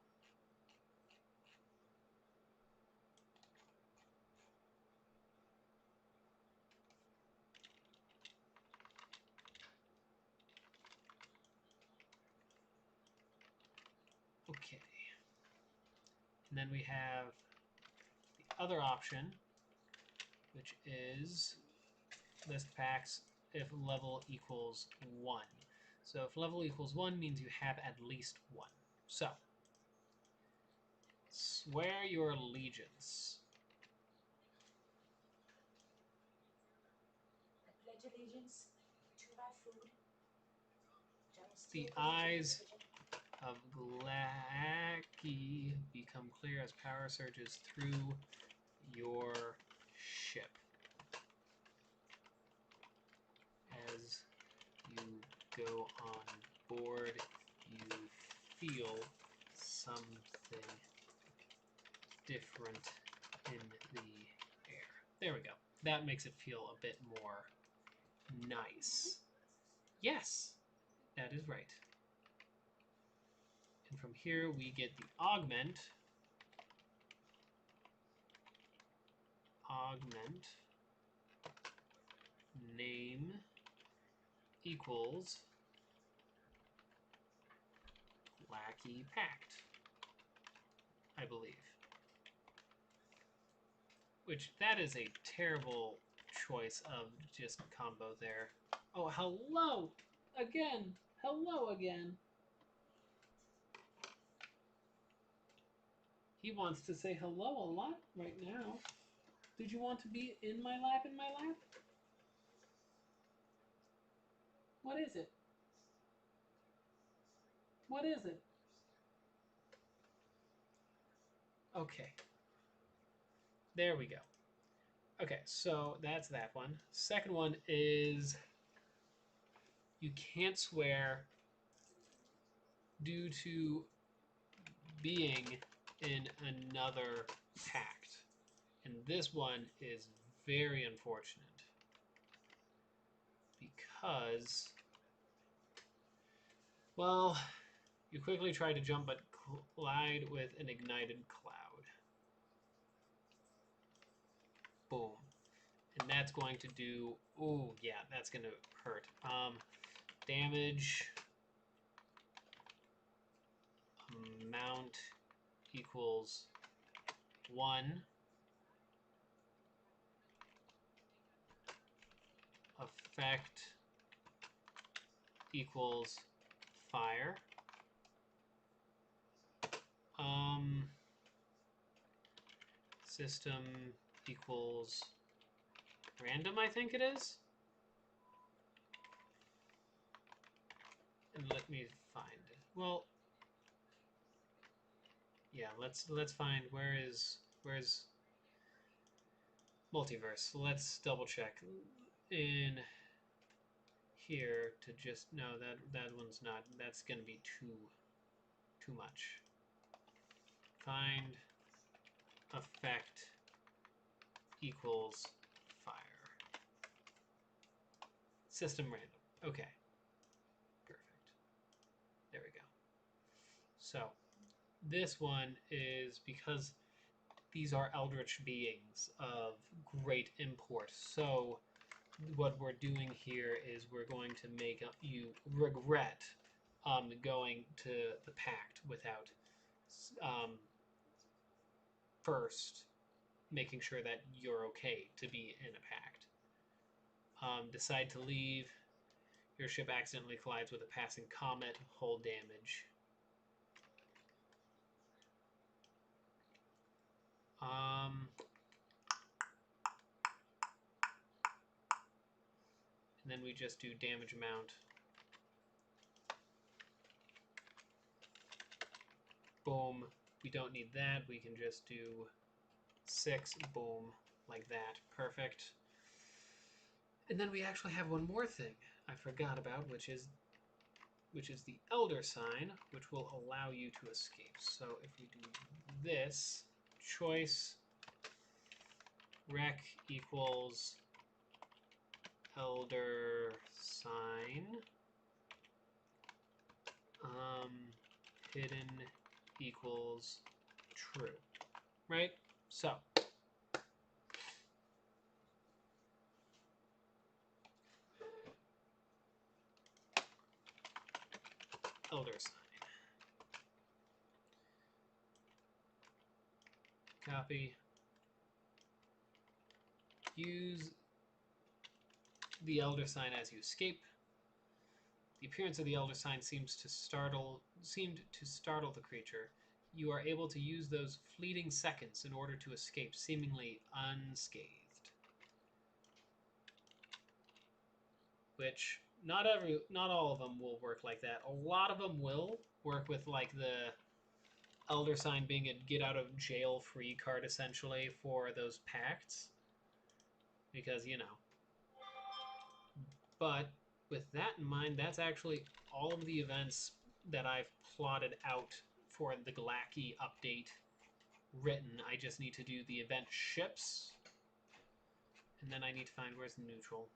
Okay. And then we have the other option, which is list packs if level equals 1. So if level equals 1 means you have at least 1. So, swear your allegiance.
I pledge allegiance to my food.
The eyes of Glacky become clear as power surges through your ship. As you go on board, you feel something different in the air. There we go. That makes it feel a bit more nice. Yes, that is right. And from here we get the augment. Augment name equals Lackey Pact, I believe. Which, that is a terrible choice of just combo there. Oh, hello! Again! Hello again! He wants to say hello a lot right now. Did you want to be in my lap, What is it? What is it? Okay. There we go. Okay, so that's that one. Second one is you can't swear due to being in another pact. And this one is very unfortunate because, well, you quickly try to jump but collide with an ignited cloud. Boom. And that's going to do, oh yeah, that's going to hurt. Damage amount equals 1. Effect equals fire. System equals random, I think it is. And let me find it. Well, yeah, let's find where's Multiverse. Let's double check in here to just no, that one's not. That's gonna be too much. Find effect equals fire. System random. Okay. Perfect. There we go. So this one is because these are Eldritch beings of great import. So what we're doing here is we're going to make you regret going to the pact without first making sure that you're okay to be in a pact. Decide to leave. Your ship accidentally collides with a passing comet. Hold damage. And then we just do damage amount. Boom. We don't need that. We can just do 6. Boom. Like that. Perfect. And then we actually have one more thing I forgot about, which is the Elder sign, which will allow you to escape. So if we do this, choice rec equals Elder sign, hidden equals true, right? So Elder sign. Copy. Use the Elder sign as you escape. The appearance of the Elder sign seemed to startle the creature. You are able to use those fleeting seconds in order to escape, seemingly unscathed. Which not all of them will work like that. A lot of them will work with like the Elder sign being a get out of jail free card essentially for those pacts. Because, you know. But with that in mind, that's actually all of the events that I've plotted out for the Galaki update written. I just need to do the event ships, and then I need to find where's the neutral.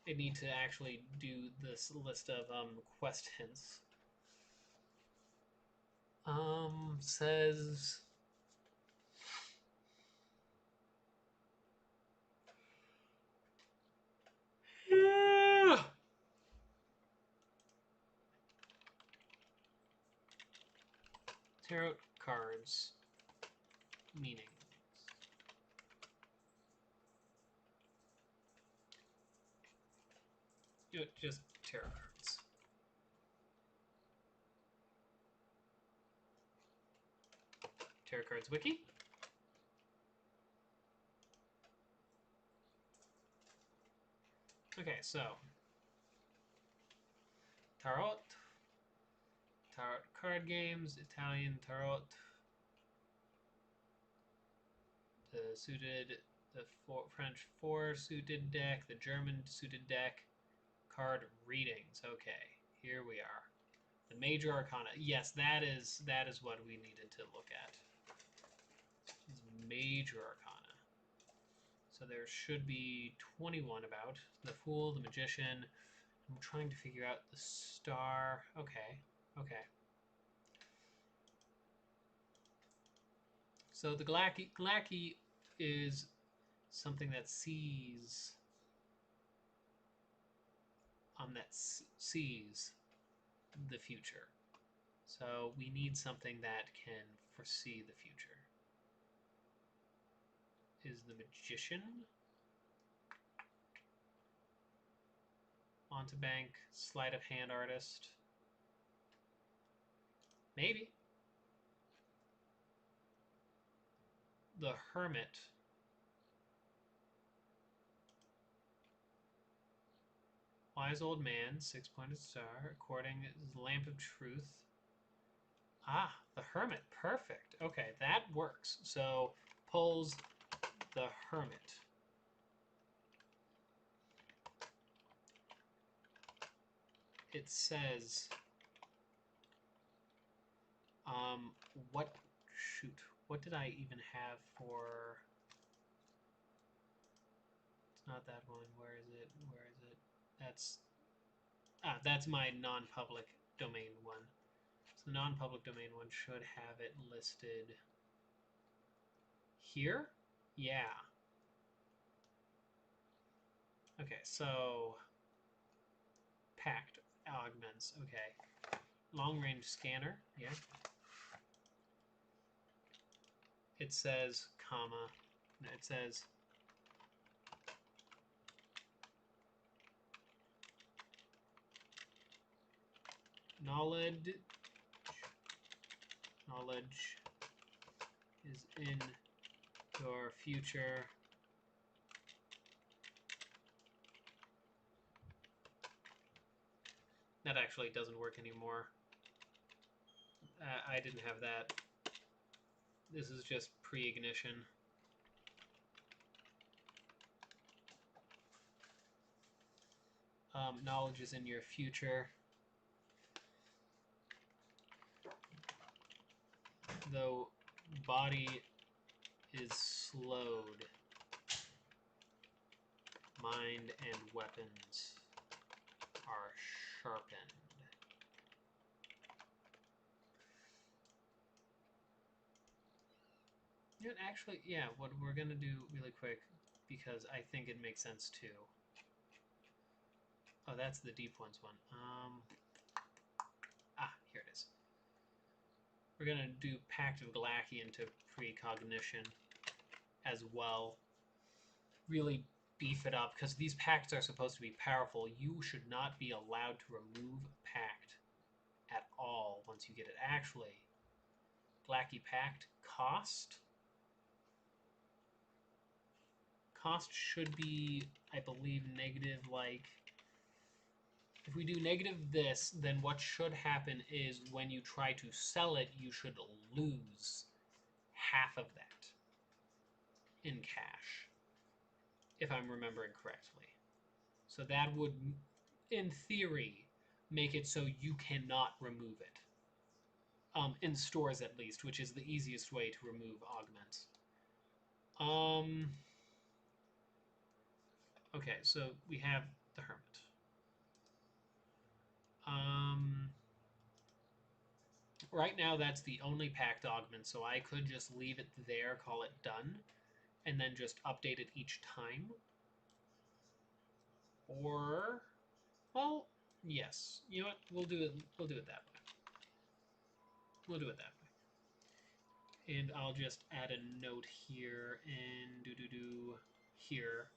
I need to actually do this list of quest hints. Says tarot cards meanings. Do it just tarot cards. Tarot cards wiki. Okay, so tarot card games, Italian tarot, the French 4 suited deck, the German suited deck, card readings. Okay, here we are. The major arcana. Yes, that is what we needed to look at. Major arcana. So there should be 21 about. The Fool, the Magician. I'm trying to figure out the Star. Okay. So the Galaki is something that sees the future. So we need something that can foresee the future. Is the Magician? Montebank, Sleight of Hand Artist. Maybe. the Hermit. Wise old man, 6-pointed star, according lamp of truth. Ah, the Hermit, perfect. Okay, that works. So pulls the Hermit. It says, what, shoot, what did I even have for, it's not that one, where is it, that's my non-public domain one. So the non-public domain one should have it listed here? Yeah. Okay, so packed augments, okay. Long-range scanner, yeah. It says, comma, it says knowledge is in your future. That actually doesn't work anymore. I didn't have that. This is just pre-ignition. Knowledge is in your future. Though body is slowed, mind and weapons are sharpened. You know, actually, yeah, what we're going to do really quick, because I think it makes sense too. Oh, that's the deep ones one. Here it is. We're going to do Pact of Glacian into Precognition as well. Really beef it up, because these pacts are supposed to be powerful. You should not be allowed to remove a pact at all once you get it. Actually, Glacian Pact cost should be, I believe, negative, like, if we do negative this, then what should happen is when you try to sell it, you should lose half of that in cash, if I'm remembering correctly. So that would, in theory, make it so you cannot remove it. In stores, at least, which is the easiest way to remove augments. Okay, so we have the Hermit. Right now, that's the only packed augment, so I could just leave it there, call it done, and then just update it each time. Or, well, yes. You know what? We'll do it that way. We'll do it that way. And I'll just add a note here and here.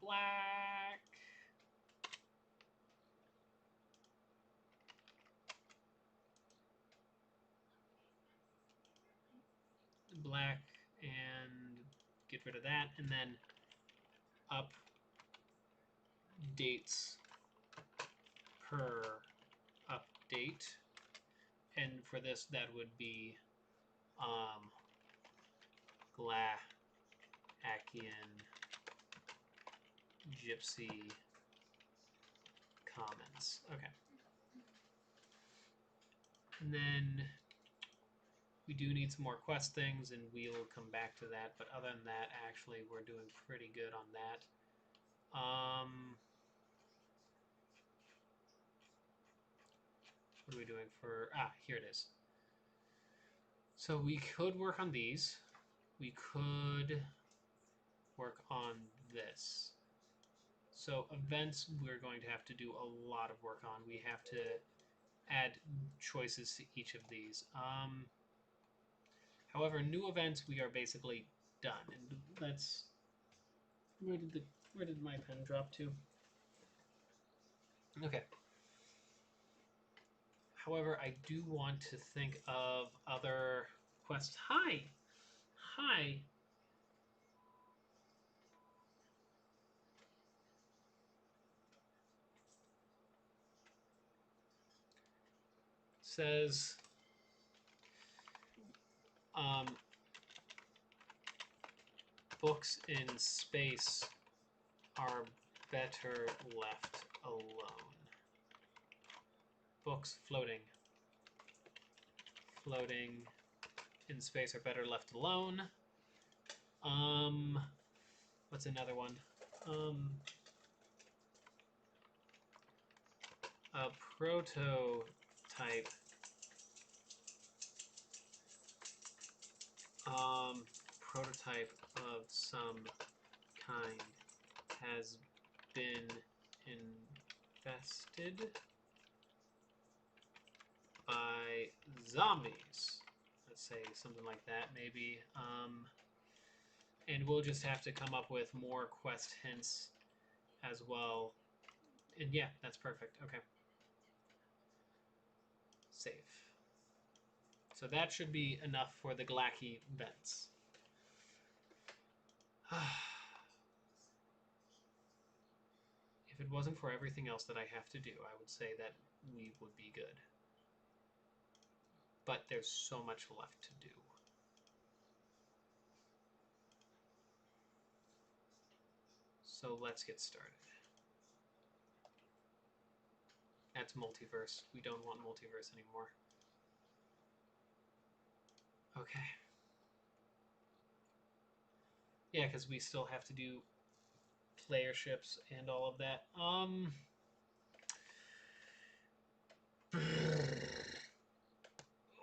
Black. Black, and get rid of that, and then updates per update. And for this, that would be Glacian Gypsy Commons. Okay. And then we do need some more quest things, and we'll come back to that. But other than that, actually, we're doing pretty good on that. What are we doing for... here it is. So we could work on these. We could work on this. So events, we're going to have to do a lot of work on. We have to add choices to each of these. However, new events, we are basically done. And let's... Where did my pen drop to? Okay. However, I do want to think of other quests. Hi! Hi! Says, books in space are better left alone. Books floating in space are better left alone. What's another one? A prototype. Prototype of some kind has been infested by zombies. Let's say something like that, maybe. And we'll just have to come up with more quest hints as well. And yeah, that's perfect. Okay. Save. So that should be enough for the Glacky vents. If it wasn't for everything else that I have to do, I would say that we would be good. But there's so much left to do. So let's get started. That's Multiverse. We don't want Multiverse anymore. Okay. Yeah, because we still have to do player ships and all of that.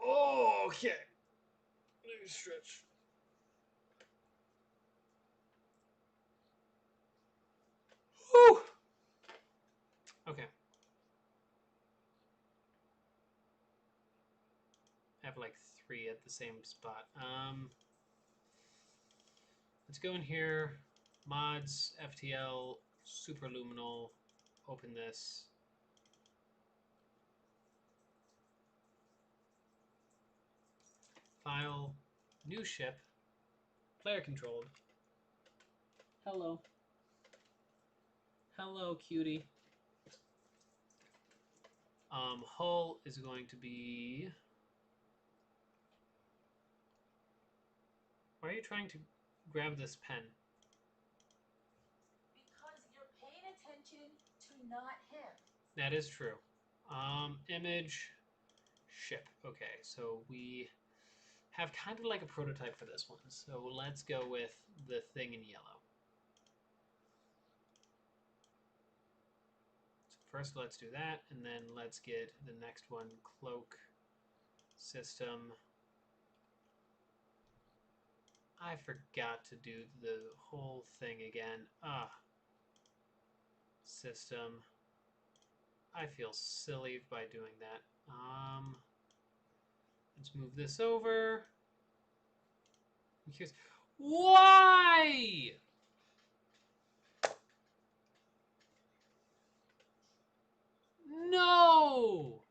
Oh, okay. Let me stretch. Whew. Okay. I have like 3 at the same spot. Let's go in here. Mods, FTL, Superluminal. Open this. File, new ship, player controlled. Hello. Hello, cutie. Hull is going to be... Why are you trying to grab this pen?
Because you're paying attention to not him.
That is true. Image, ship. Okay, so we have kind of like a prototype for this one. So let's go with the thing in yellow. So first let's do that, and then let's get the next one, cloak system. I forgot to do the whole thing again. System. I feel silly by doing that. Let's move this over. Here's why? No!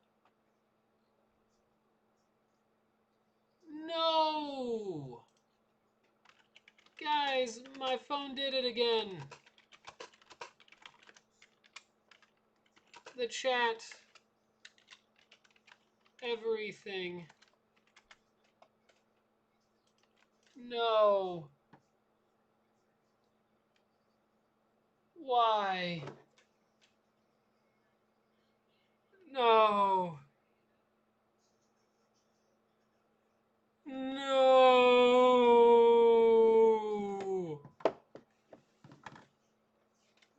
No! Guys, my phone did it again. The chat. Everything. No. Why? No. No.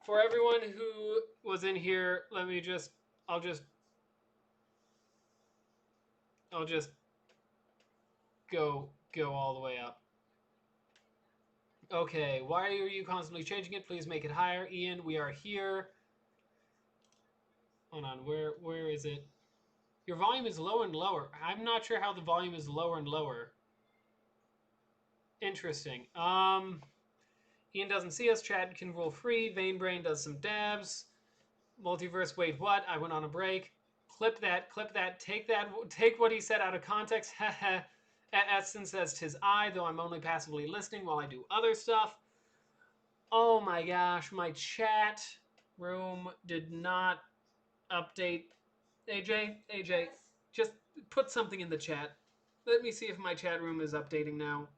For everyone who was in here, I'll just go all the way up. Okay, why are you constantly changing it? Please make it higher. Ian, we are here. Hold on, where is it? Your volume is lower and lower. I'm not sure how the volume is lower and lower. Interesting. Ian doesn't see us. Chad can roll free. Vain Brain does some dabs. Multiverse, wait, what? I went on a break. Clip that, take what he said out of context. Essence says 'tis I, though I'm only passively listening while I do other stuff. Oh my gosh, my chat room did not update. AJ,
Yes.
just put something in the chat. Let me see if my chat room is updating now.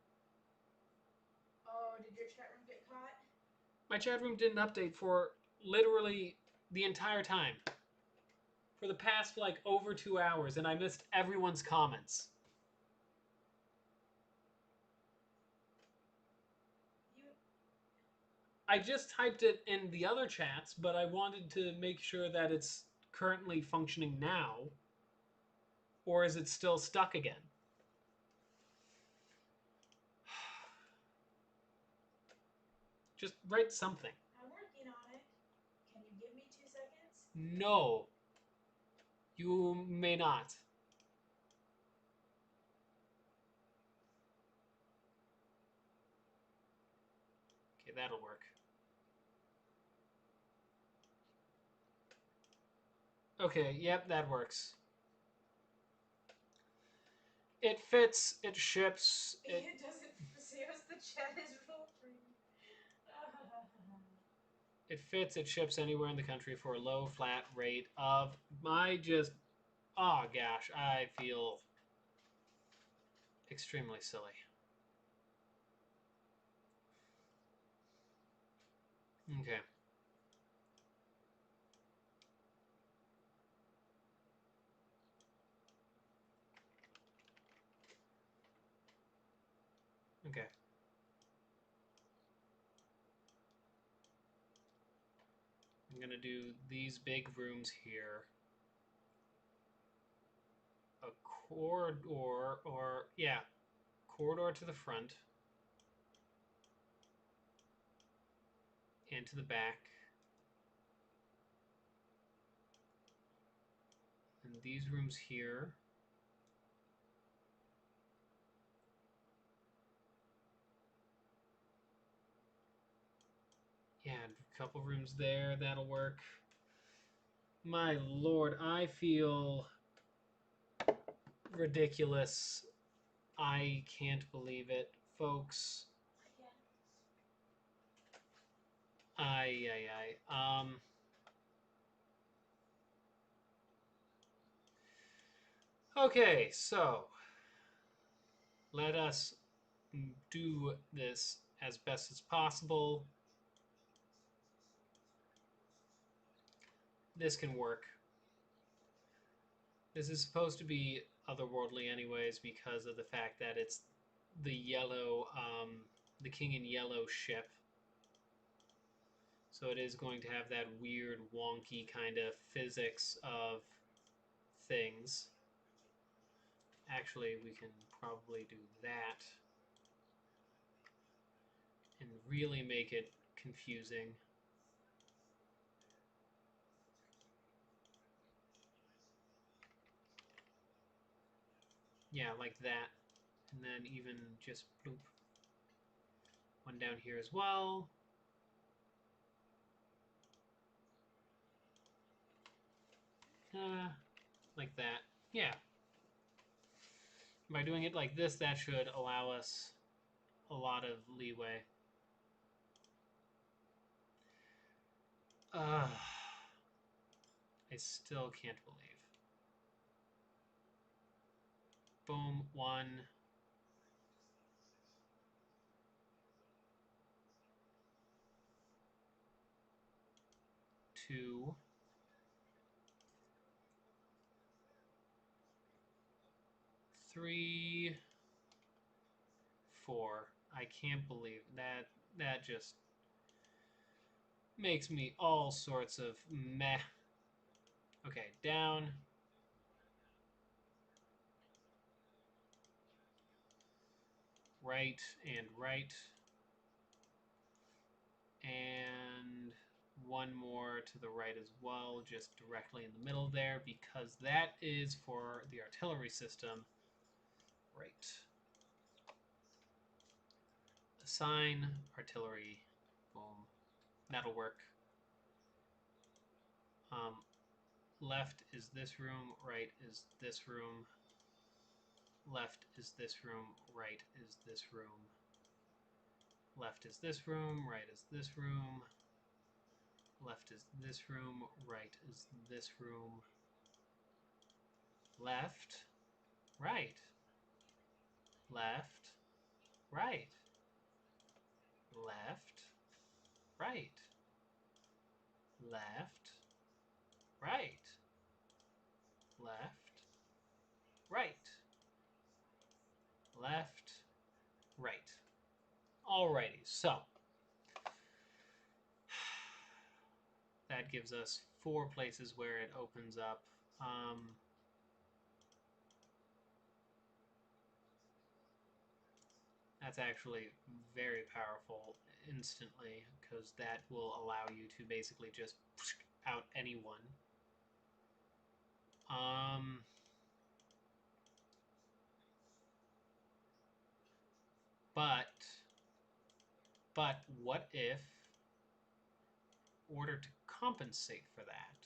Oh, did your chat room get caught?
My chat room didn't update for literally the entire time. For the past, like, over 2 hours, and I missed everyone's comments. I just typed it in the other chats, but I wanted to make sure that it's currently functioning now. Or is it still stuck again? Just write something.
I'm working on it. Can you give me 2 seconds?
No. You may not. Okay, that'll work. Okay, yep, that works. It fits, it ships.
It doesn't. Serious, the chat is real free.
It fits, it ships anywhere in the country for a low flat rate of my just. Oh gosh, I feel extremely silly. Okay. Okay. I'm gonna do these big rooms here. A corridor, or yeah, corridor to the front and to the back. And these rooms here. Yeah, a couple rooms there, that'll work. My lord, I feel ridiculous. I can't believe it, folks. Ay, ay, ay. Okay, so let us do this as best as possible. This can work. This is supposed to be otherworldly anyways because of the fact that it's the yellow, the King in Yellow ship. So it is going to have that weird, wonky kind of physics of things. Actually, we can probably do that and really make it confusing. Yeah, like that. And then even just bloop. One down here as well. Like that. Yeah. By doing it like this, that should allow us a lot of leeway. I still can't believe. Boom, 1. 2. 3. 4. I can't believe that. That just makes me all sorts of meh. Okay, down. Right and right. And one more to the right as well, just directly in the middle there, because that is for the artillery system. Right. Assign artillery. Boom. That'll work. Left is this room, right is this room. Left is this room, right is this room. Left is this room, right is this room. Left is this room, right is this room. Left, right. Left, right. Left, right. Left, right. Left, right. Left, right. Alrighty, so that gives us 4 places where it opens up. That's actually very powerful instantly, because that will allow you to basically just out anyone. But what if, in order to compensate for that,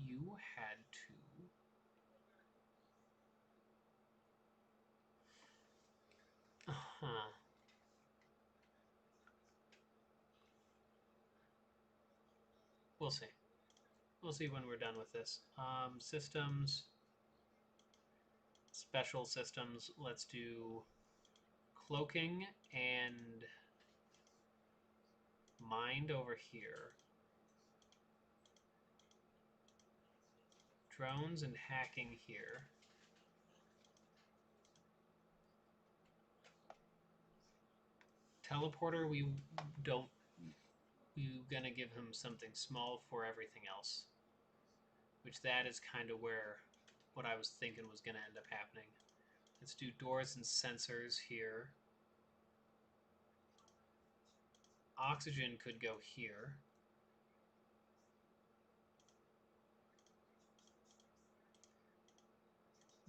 you had to we'll see. We'll see when we're done with this. Systems, special systems. Let's do cloaking and mind over here. Drones and hacking here. Teleporter, we're gonna give him something small for everything else. Which that is kind of where what I was thinking was gonna end up happening. Let's do doors and sensors here. Oxygen could go here.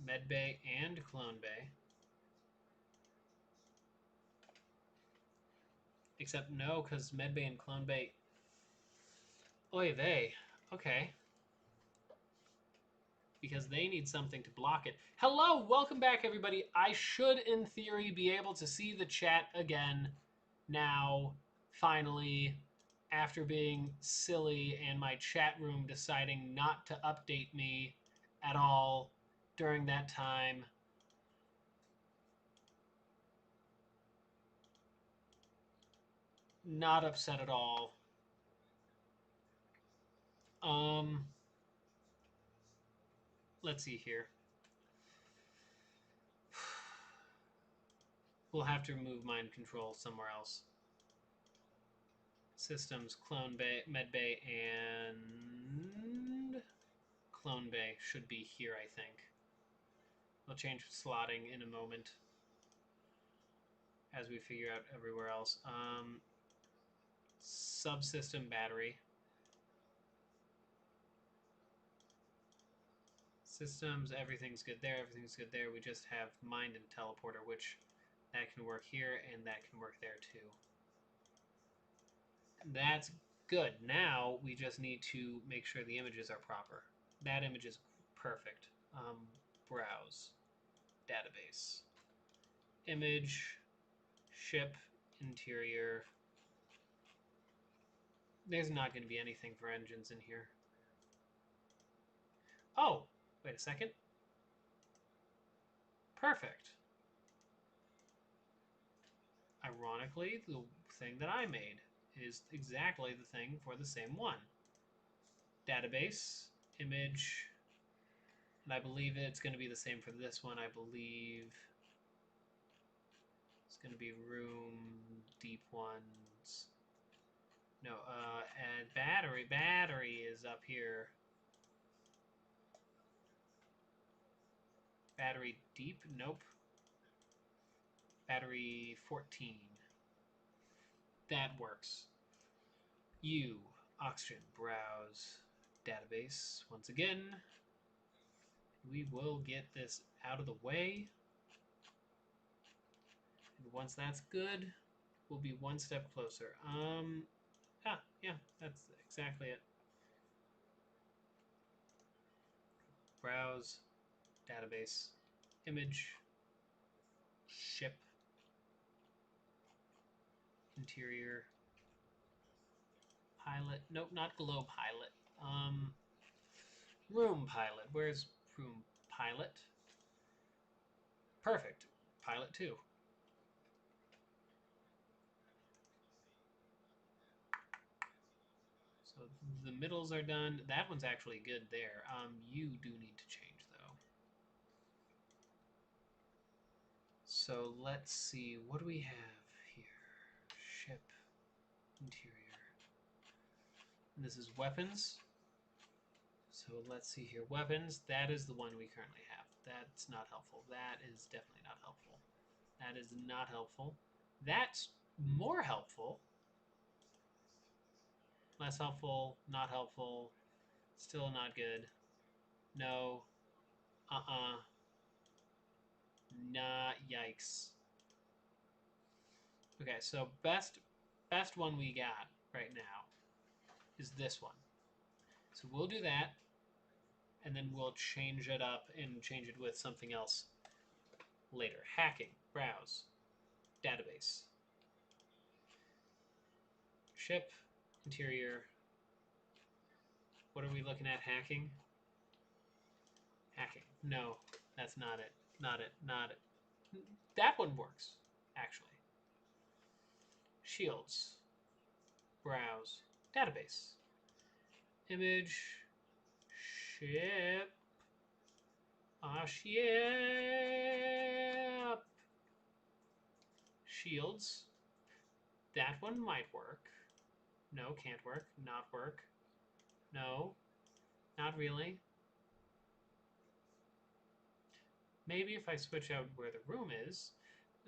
Medbay and clone bay. Except no, because medbay and clone bay. Oy vey. Okay. Because they need something to block it. Hello, welcome back, everybody. I should, in theory, be able to see the chat again now, finally, after being silly and my chat room deciding not to update me at all during that time. Not upset at all. Let's see here. We'll have to move mind control somewhere else. Systems, clone bay, med bay, and clone bay should be here, I think. We'll change slotting in a moment as we figure out everywhere else. Subsystem battery. Systems, everything's good there, everything's good there. We just have mind and teleporter, which that can work here and that can work there too. That's good. Now we just need to make sure the images are proper. That image is perfect. Browse. Database. Image. Ship. Interior. There's not going to be anything for engines in here. Oh, wait a second. Perfect. Ironically, the thing that I made is exactly the thing for the same one. Database, image, and I believe it's going to be the same for this one. I believe it's going to be room, deep ones. No, and battery is up here. Battery deep, nope. Battery 14. That works. U, oxygen, browse, database. Once again, we will get this out of the way. And once that's good, we'll be one step closer. Ah, yeah, that's exactly it. Browse, database, image, ship, interior, pilot. Nope, not glow pilot. Room pilot. Where's room pilot? Perfect. Pilot 2. So the middles are done. That one's actually good there. You do need to change, though. So let's see. What do we have here? Ship. Interior. And this is weapons. So let's see here. Weapons. That is the one we currently have. That's not helpful. That is definitely not helpful. That is not helpful. That's more helpful. Less helpful. Not helpful. Still not good. No. Nah. Yikes. Okay, so best one we got right now is this one. So we'll do that, and then we'll change it up and change it with something else later. Hacking, browse, database, ship, interior. What are we looking at? Hacking? Hacking. No, that's not it. Not it. Not it. That one works, actually. Shields, browse, database, image, ship. Ship. Shields. That one might work. No, can't work. Not work. No, not really. Maybe if I switch out where the room is,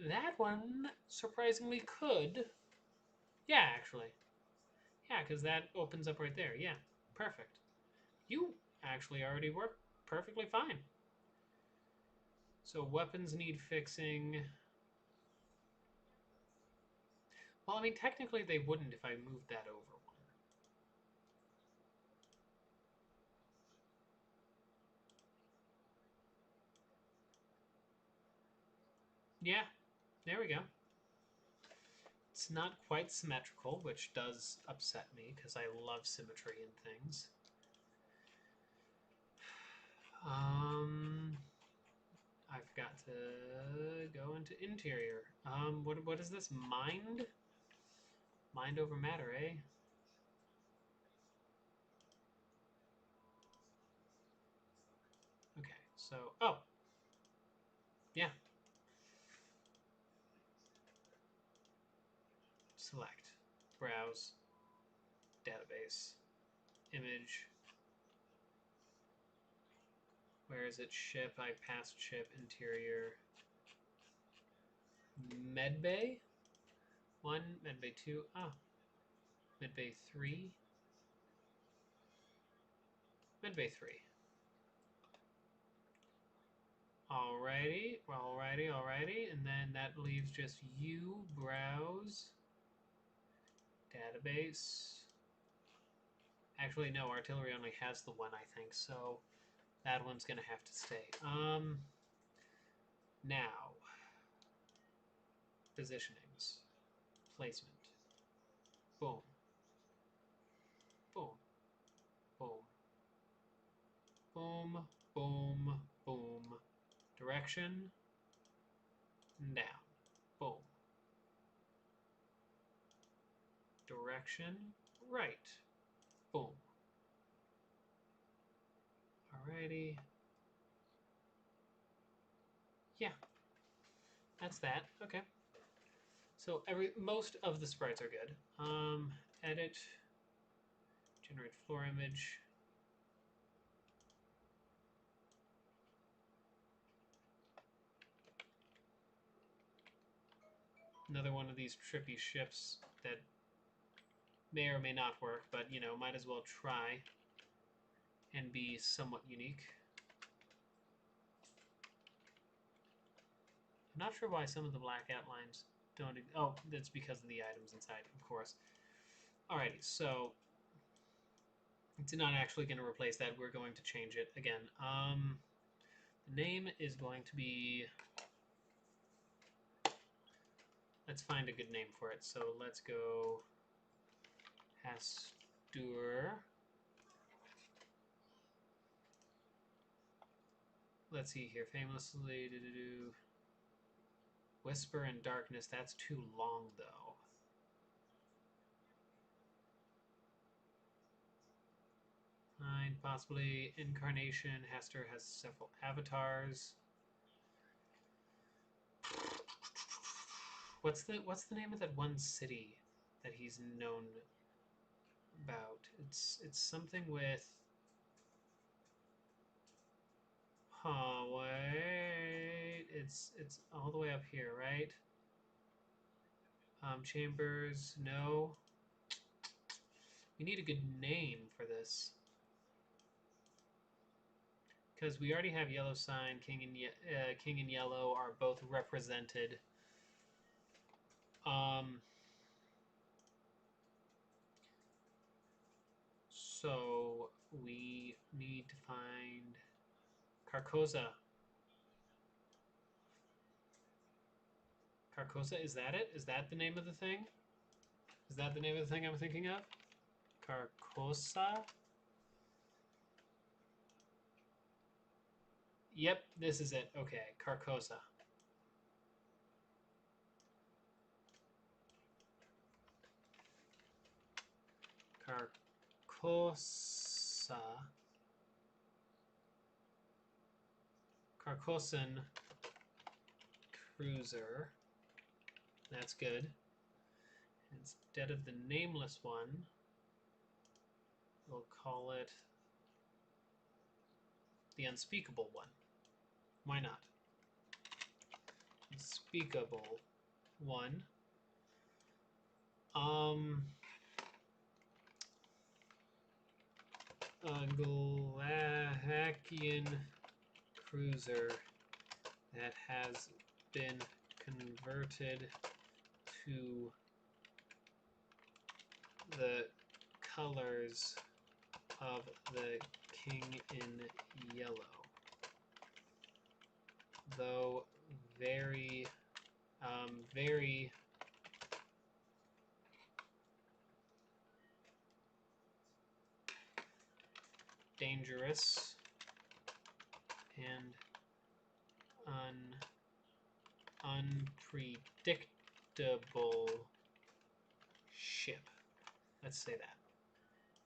that one surprisingly could. Yeah, actually. Yeah, because that opens up right there. Yeah, perfect. You actually already work perfectly fine. So weapons need fixing. Well, I mean, technically they wouldn't if I moved that over one. Yeah, there we go. It's not quite symmetrical, which does upset me because I love symmetry in things. I forgot to go into interior. What is this? Mind? Mind over matter, eh? Okay, so, oh. Yeah. Select. Browse. Database. Image. Where is it? Ship. I passed ship. Interior. Medbay? 1. Medbay 2. Ah. Medbay 3. Medbay 3. Alrighty, alrighty. And then that leaves just you, browse, database. Actually, no, artillery only has the one, I think, so that one's going to have to stay. Now, positionings, placement, boom, boom, boom, boom, boom, boom, direction, down, boom, direction, right, boom. Alrighty. Yeah, that's that. Okay. So most of the sprites are good. Edit, generate floor image. Another one of these trippy ships that may or may not work, but you know, might as well try and be somewhat unique. I'm not sure why some of the black outlines don't. Oh, that's because of the items inside, of course. Alrighty, so it's not actually going to replace that. We're going to change it again. The name is going to be... Let's find a good name for it. So let's go Hastur. Let's see here. Famously, Whisper in Darkness. That's too long, though. Fine, possibly Incarnation. Hester has several avatars. What's the name of that one city that he's known about? It's something with... wait. It's all the way up here, right? Chambers, no. We need a good name for this. Because we already have Yellow Sign, King and Yellow are both represented. So we need to find Carcosa. Carcosa, is that it? Is that the name of the thing? Is that the name of the thing I'm thinking of? Carcosa? Yep, this is it. Okay, Carcosa. Carcosa. Carcosan Cruiser. That's good. Instead of the nameless one, we'll call it the Unspeakable one. Why not? Unspeakable one. A Galakian cruiser that has been converted to the colors of the King in Yellow, though very, very dangerous and unpredictable ship. Let's say that.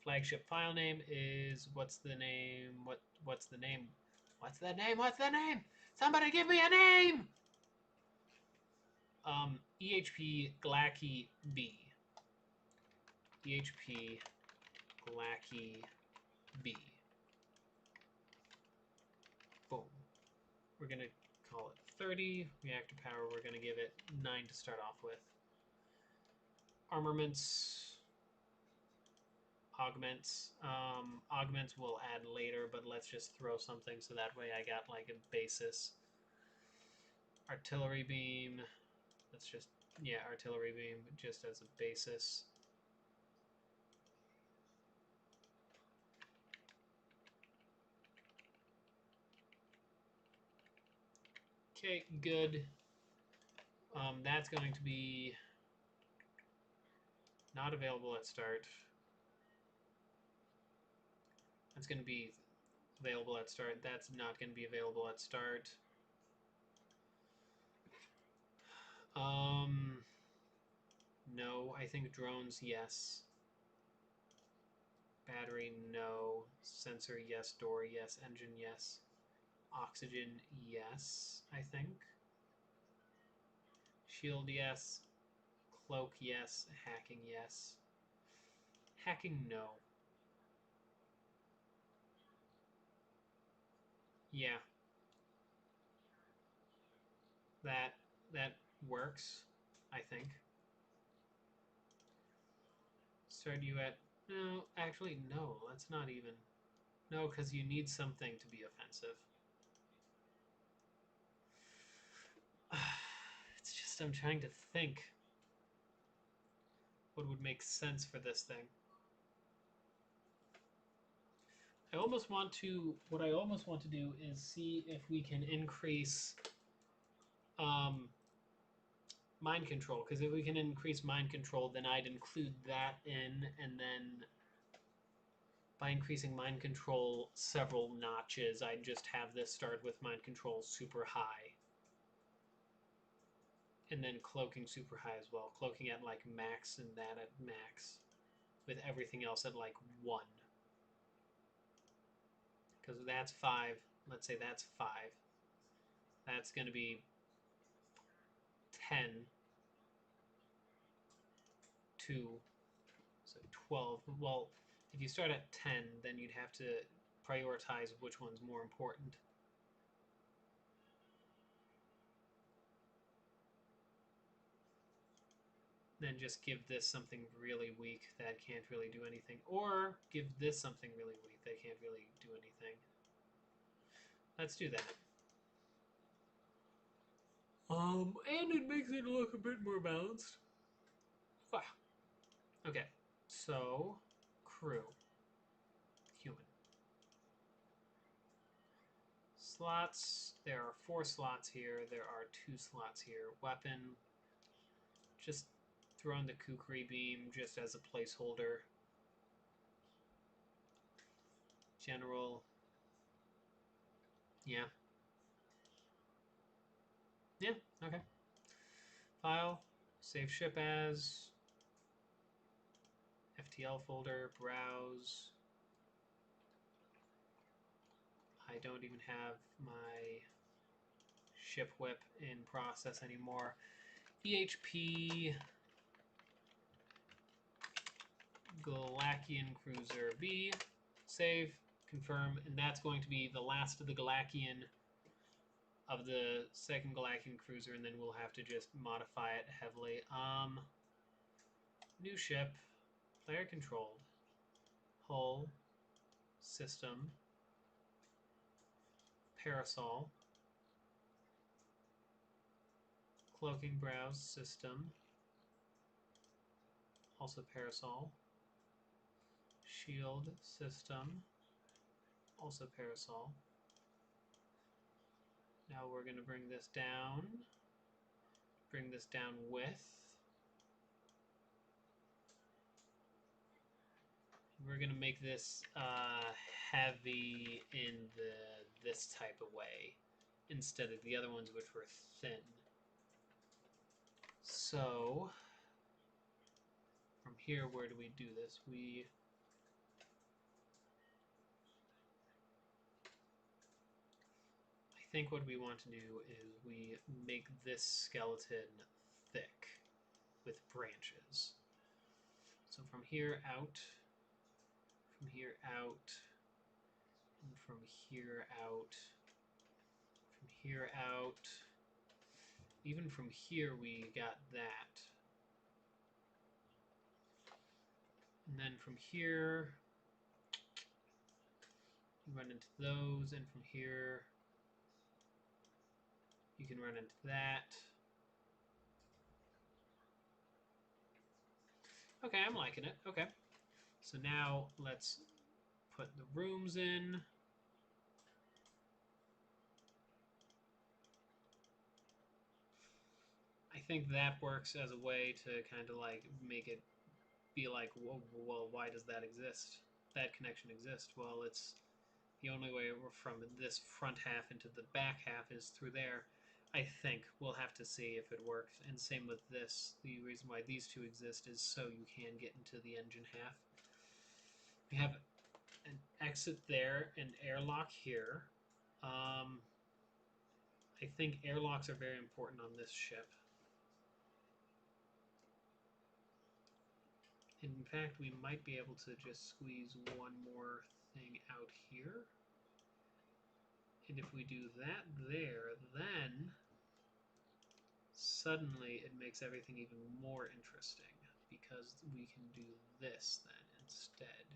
Flagship file name is, what's the name? What's the name? What's the name? What's the name? Somebody give me a name! EHP Glacky B. EHP Glacky B. Boom. We're going to call it 30. Reactor power, we're going to give it 9 to start off with. Armaments, augments. Augments we'll add later, but let's just throw something so that way I got like a basis. Artillery beam. Let's just, yeah, artillery beam just as a basis. Okay, good. That's going to be not available at start. That's going to be available at start. That's not going to be available at start. No, I think drones, yes. Battery, no. Sensor, yes. Door, yes. Engine, yes. Oxygen, yes, I think. Shield, yes. Cloak, yes. Hacking, yes. Hacking, no. Yeah. That works, I think. Start you at... No, actually, no. Let's not even... No, because you need something to be offensive. It's just I'm trying to think. what would make sense for this thing. What I almost want to do is see if we can increase mind control, because if we can increase mind control, then I'd include that in, and then by increasing mind control several notches, I'd just have this start with mind control super high. And then cloaking super high as well. Cloaking at like max and that at max. With everything else at like 1. Because that's 5. Let's say that's 5. That's going to be 10. 2. So 12. Well, if you start at 10, then you'd have to prioritize which one's more important. Then just give this something really weak that can't really do anything. Or give this something really weak that can't really do anything. Let's do that. And it makes it look a bit more balanced. Wow. Okay, so crew. Human. Slots. There are 4 slots here. There are 2 slots here. Weapon. Just throw in the kukri beam just as a placeholder. General. Yeah. Yeah, okay. File. Save ship as. FTL folder. Browse. I don't even have my ship whip in process anymore. EHP Galakian Cruiser B. Save, confirm, and that's going to be the last of the Galakian of the second Galakian cruiser, and then we'll have to just modify it heavily. New ship, player controlled, hull, system, parasol, cloaking browse system, also parasol, shield system, also parasol. Now we're going to bring this down with. We're going to make this heavy in this type of way instead of the other ones which were thin. So from here, where do we do this? I think what we want to do is we make this skeleton thick with branches. So from here out, and from here out, from here out, even from here we got that. And then from here, you run into those, and from here, you can run into that. Okay, I'm liking it. Okay. So now let's put the rooms in. I think that works as a way to kind of like make it be like, well, why does that exist? That connection exist? Well, it's the only way from this front half into the back half is through there. I think we'll have to see if it works. And same with this. The reason why these two exist is so you can get into the engine half. We have an exit there, an airlock here. I think airlocks are very important on this ship. In fact, we might be able to just squeeze one more thing out here. And if we do that there, then suddenly it makes everything even more interesting because we can do this then instead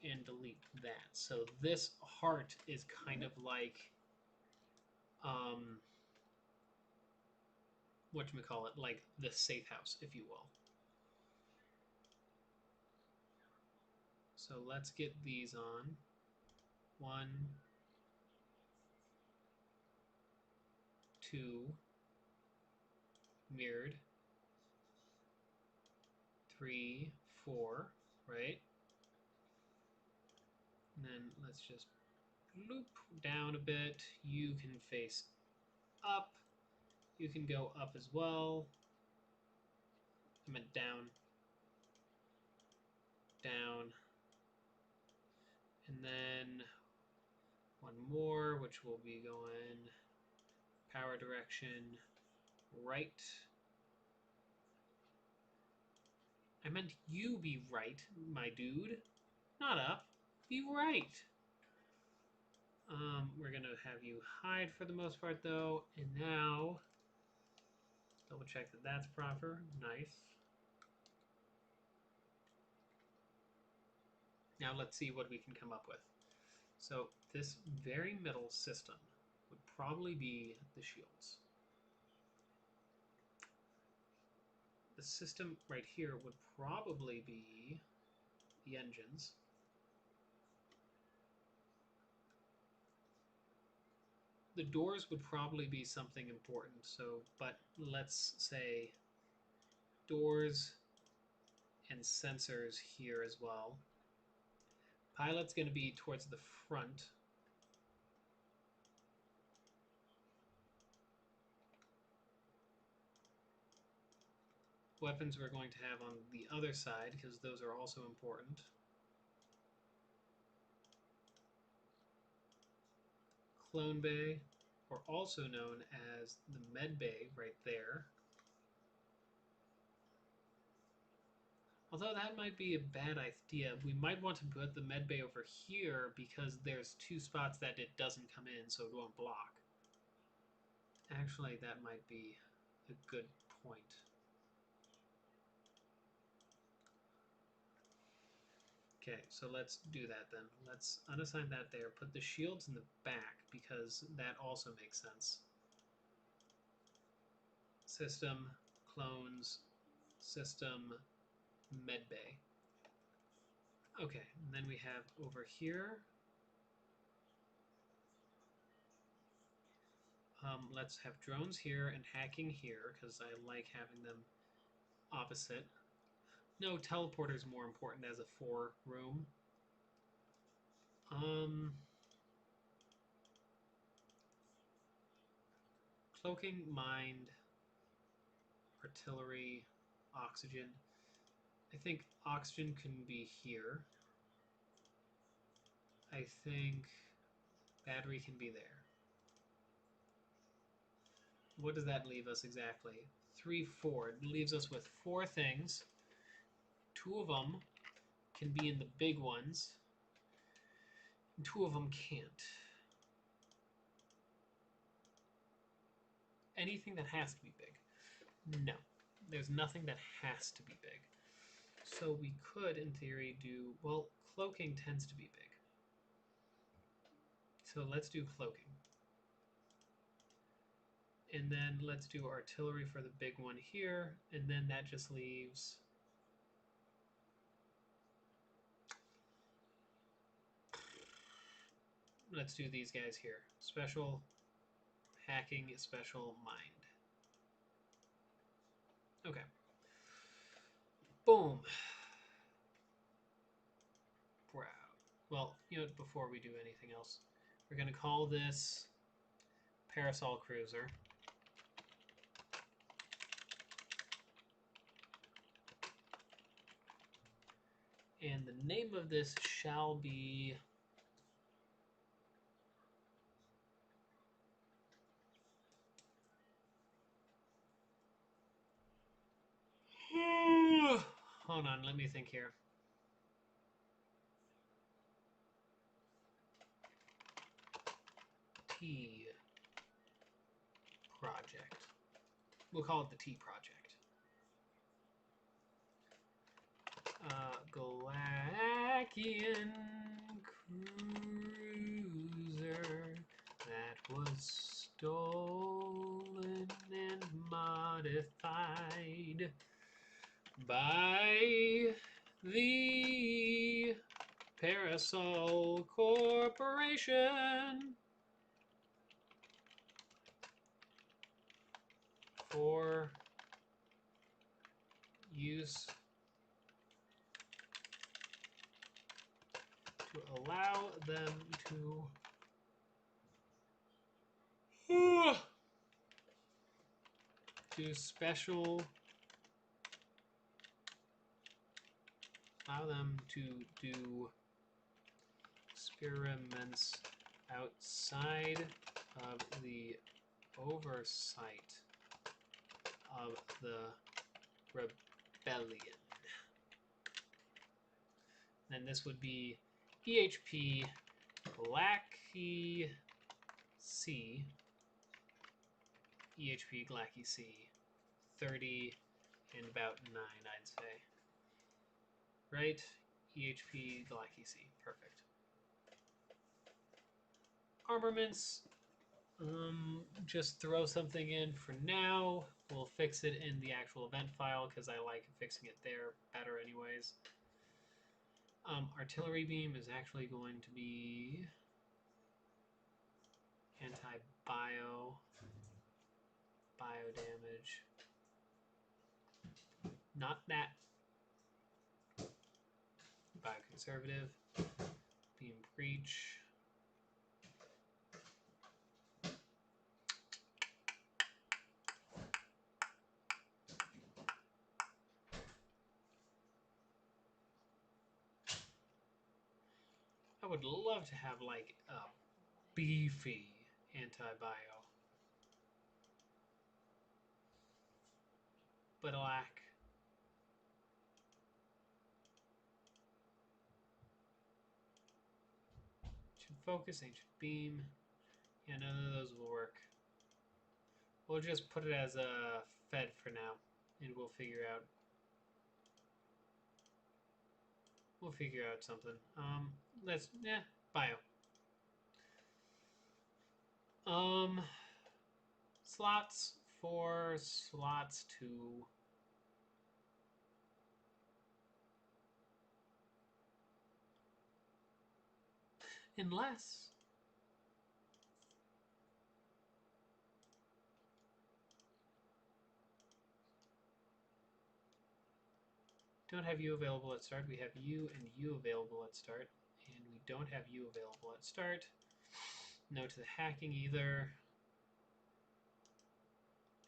and delete that. So this heart is kind of like whatchamacallit, like the safe house, if you will. So let's get these on. 1, 2, mirrored. 3, 4, right? And then let's just loop down a bit. You can face up. You can go up as well. I meant down. Down. And then one more, which will be going power direction right. I meant you be right, my dude. Not up. Be right. We're going to have you hide for the most part, though. And now, double check that that's proper. Nice. Now let's see what we can come up with. So this very middle system would probably be the shields. The system right here would probably be the engines. The doors would probably be something important, so, but let's say doors and sensors here as well. Pilot's going to be towards the front. Weapons we're going to have on the other side, because those are also important. Clone Bay, or also known as the Med Bay right there. Although that might be a bad idea. We might want to put the Med Bay over here because there's 2 spots that it doesn't come in, so it won't block. Actually, that might be a good point. Okay, so let's do that then. Let's unassign that there. Put the shields in the back because that also makes sense. System, clones, system, medbay. Okay, and then we have over here. Let's have drones here and hacking here because I like having them opposite. No, teleporter's more important as a 4 room. Cloaking, mind, artillery, oxygen. I think oxygen can be here. I think battery can be there. What does that leave us exactly? 3, 4. It leaves us with 4 things. 2 of them can be in the big ones. And 2 of them can't. Anything that has to be big? No. There's nothing that has to be big. So we could, in theory, do... Well, cloaking tends to be big. So let's do cloaking. And then let's do artillery for the big one here. And then that just leaves... Let's do these guys here. Special, hacking, special, mind. Okay. Boom. Wow. Well, you know what, before we do anything else, we're going to call this Parasol Cruiser. And the name of this shall be... Hold on, let me think here. T Project. We'll call it the T Project. Galakian cruiser that was stolen and modified by the Parasol Corporation for use to allow them to do special, allow them to do experiments outside of the oversight of the rebellion. Then this would be EHP Glacky C, EHP Glacky C, 30 and about 9, I'd say. Right? EHP Glacky C, perfect. Armaments, just throw something in for now. We'll fix it in the actual event file because I like fixing it there better anyways. Artillery beam is actually going to be anti-bio, bio damage. Not that. Bioconservative, beam breach. I would love to have like a beefy anti-bio, but I lack. Ancient focus, ancient beam. Yeah, none of those will work. We'll just put it as a fed for now, and we'll figure out. We'll figure out something. Bio. Slots for slots 2. Unless don't have you available at start. We have you and you available at start, and we don't have you available at start. No to the hacking either.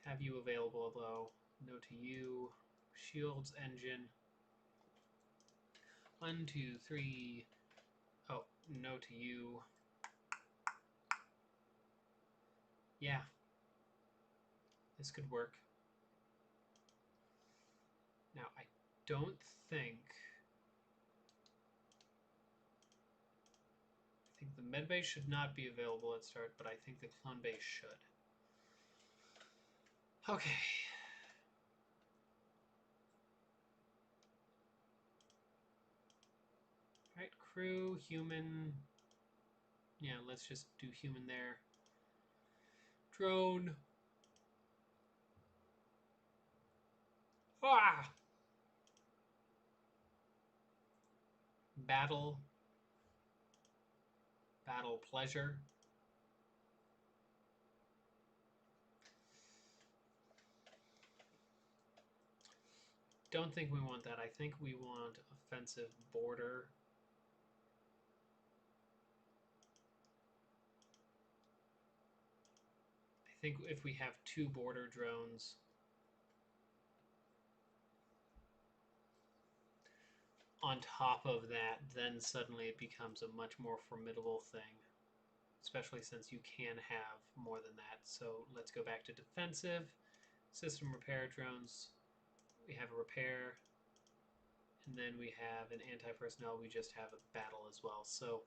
Have you available though. No to you. Shields engine. 1, 2, 3. Oh, no to you. Yeah. This could work. Now, I don't think... I think the medbay should not be available at start, but I think the clone base should. Okay. Alright, crew, human... Yeah, let's just do human there. Drone. Ah! Battle. Battle pleasure. Don't think we want that. I think we want offensive border. I think if we have 2 border drones, on top of that, then suddenly it becomes a much more formidable thing, especially since you can have more than that. So let's go back to defensive. System repair drones. We have a repair, and then we have an anti-personnel. We just have a battle as well. So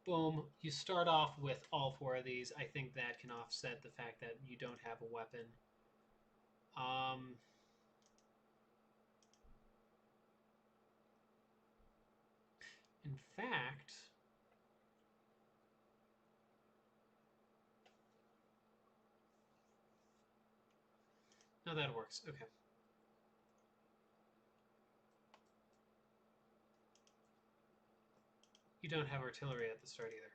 boom, you start off with all 4 of these. I think that can offset the fact that you don't have a weapon. In fact, no, that works. Okay. You don't have artillery at the start either.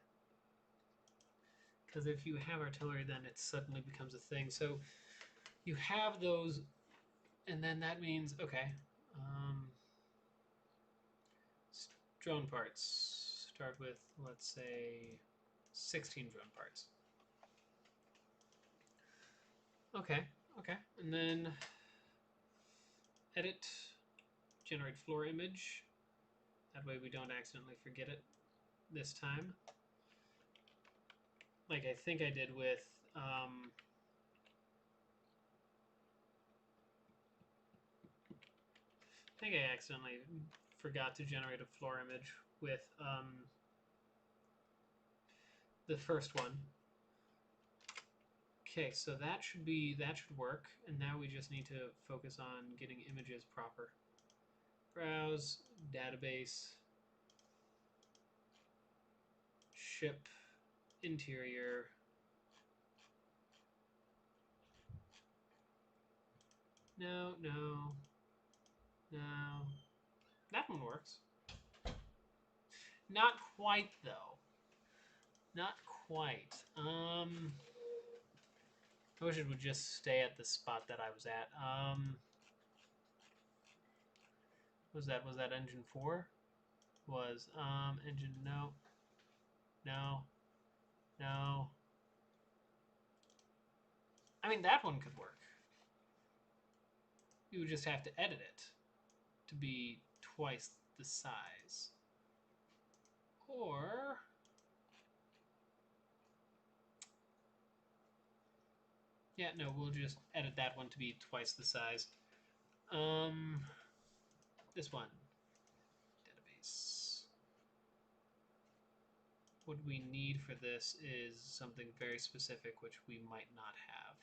Because if you have artillery, then it suddenly becomes a thing. So you have those, and then that means, okay, drone parts. Start with, let's say, 16 drone parts. Okay, okay. And then edit, generate floor image. That way we don't accidentally forget it this time. Like I think I did with I think I accidentally forgot to generate a floor image with the first one. Okay, so that should work, and now we just need to focus on getting images proper. Browse, database, ship, interior. No, no, no. That one works. Not quite, though. Not quite. I wish it would just stay at the spot that I was at. Was that engine 4? Was engine no. I mean, that one could work. You would just have to edit it to be twice the size. Or yeah, no, we'll just edit that one to be twice the size. This one. Database. What we need for this is something very specific, which we might not have.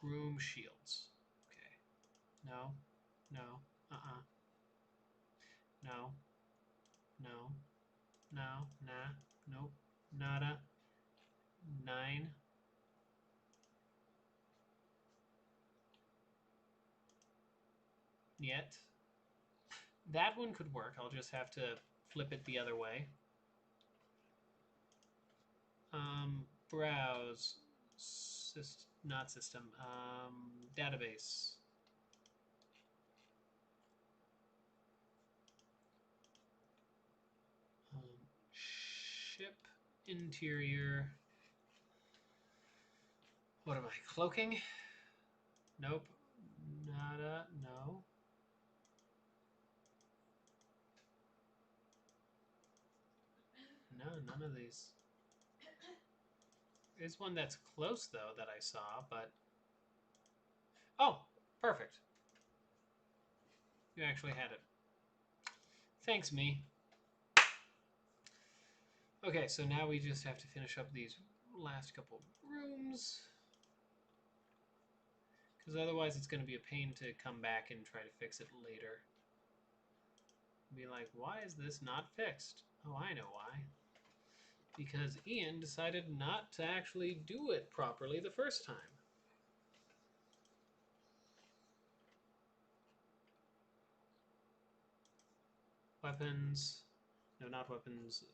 Room shields. Okay. No. No. No. No. No. Nah. Nope. Nada. 9. Yet. That one could work. I'll just have to flip it the other way. Browse. Not system. Database. Ship. Interior. What am I? Cloaking? Nope. Nada. No. No, none of these. There's one that's close, though, that I saw, but... Oh, perfect. You actually had it. Thanks, me. Okay, so now we just have to finish up these last couple rooms. Because otherwise it's going to be a pain to come back and try to fix it later. Be like, why is this not fixed? Oh, I know why. Because Ian decided not to actually do it properly the first time. Weapons. No, not weapons.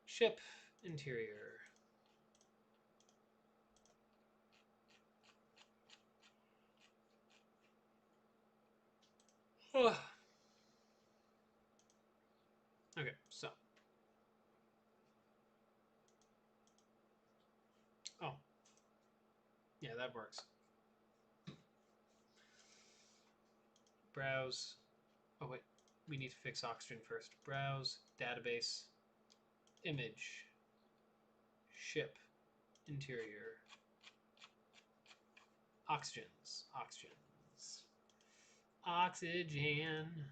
Ship. Interior. Oh. Okay, so. Oh. Yeah, that works. Browse. Oh, wait. We need to fix oxygen first. Browse. Database. Image. Ship. Interior. Oxygens. Oxygens. Oxygen.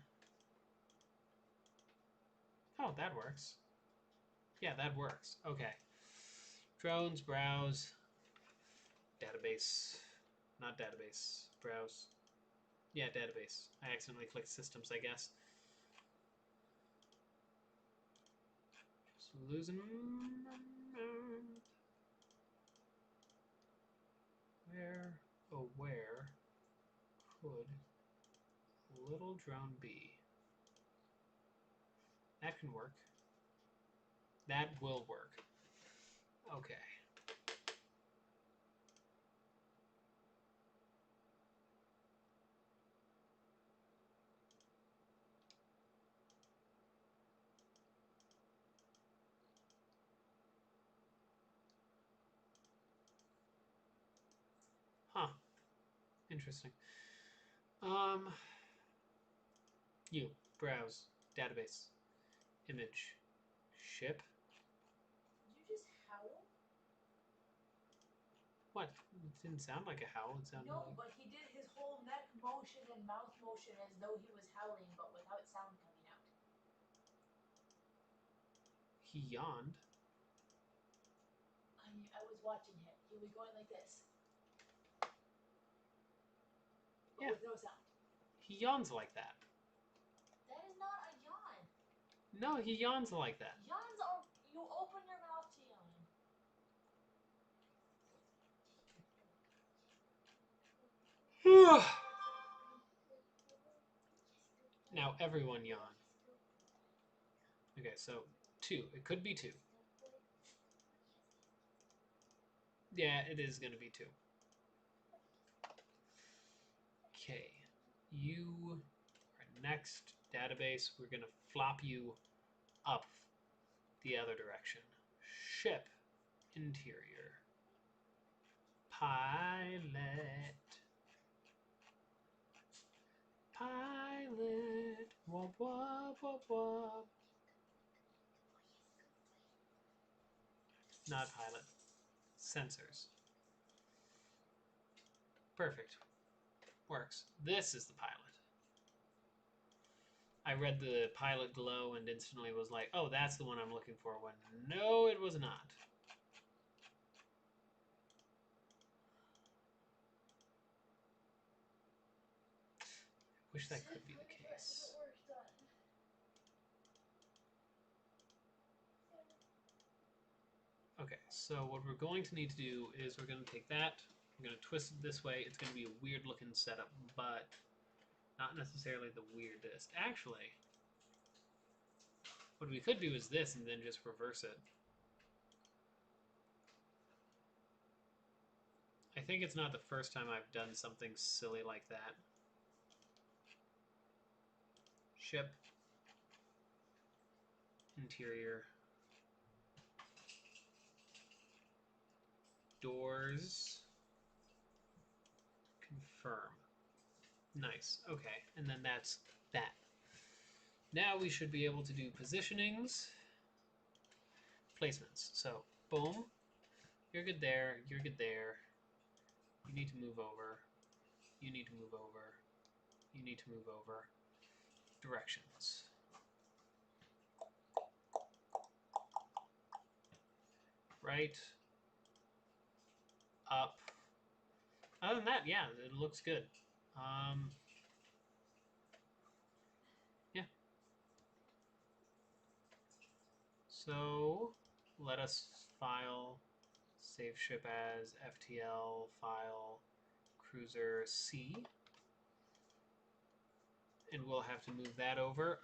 Oh, that works. Yeah, that works. Okay. Drones, browse. Database. Not database. Browse. Yeah, database. I accidentally clicked systems, I guess. Just losing my mind. Where, oh, where could Orbital drone B. That can work. That will work. Okay. Huh. Interesting. You browse database image ship.
Did you just howl?
What? It didn't sound like a howl. It sounded
No,
like
but he did his whole neck motion and mouth motion as though he was howling, but without sound coming out.
he yawned.
I was watching him. He was going like this. But
Yeah.
with no sound.
He yawns like that.
That is not a yawn.
No, he yawns like that.
Yawns are you open your mouth to yawn.
Now everyone yawn. Okay, so 2. It could be 2. Yeah, it is going to be 2. Okay. You are next. Database. We're going to flop you up the other direction. Ship. Interior. Pilot. Pilot. Wop, wop, wop, wop. Not pilot. Sensors. Perfect. Works. This is the pilot. I read the pilot glow and instantly was like, oh, that's the one I'm looking for, when no, it was not. Wish that could be the case. Okay, so what we're going to need to do is we're going to take that, we're going to twist it this way. It's going to be a weird looking setup, but not necessarily the weirdest. Actually, what we could do is this and then just reverse it. I think it's not the first time I've done something silly like that. Ship. Interior. Doors. Confirm. Nice. Okay, and then that's that. Now we should be able to do positionings, placements. So, boom. You're good there. You're good there. You need to move over. You need to move over. You need to move over. Directions. Right. Up. Other than that, yeah, it looks good. Yeah. So, let us file save ship as FTL file cruiser C. And we'll have to move that over.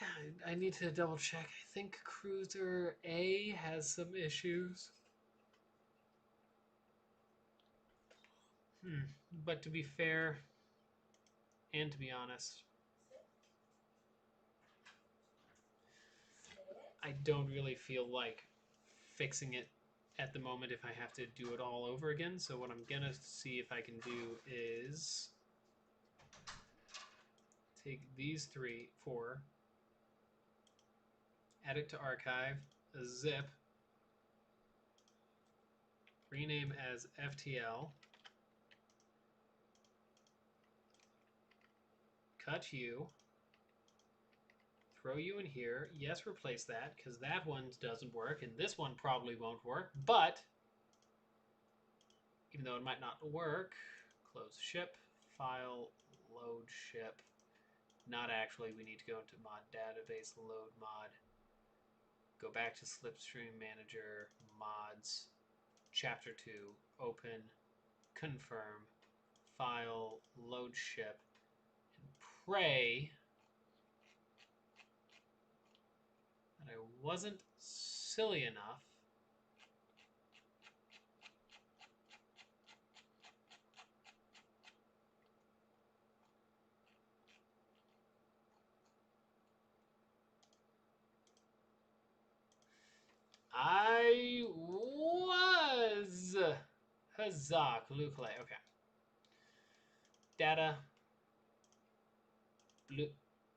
Yeah, I need to double check. I think Cruiser A has some issues. But to be fair, and to be honest, I don't really feel like fixing it at the moment if I have to do it all over again. So what I'm gonna see if I can do is take these 4, add it to archive, a zip, rename as FTL, cut you, throw you in here. Yes, replace that, because that one doesn't work, and this one probably won't work, but even though it might not work, close ship, file, load ship. Not actually, we need to go into mod database, load mod, go back to Slipstream Manager, mods, chapter 2, open, confirm, file, load ship, and pray that I wasn't silly enough I was. Huzzah, Kalukale. Okay. Data. Blue.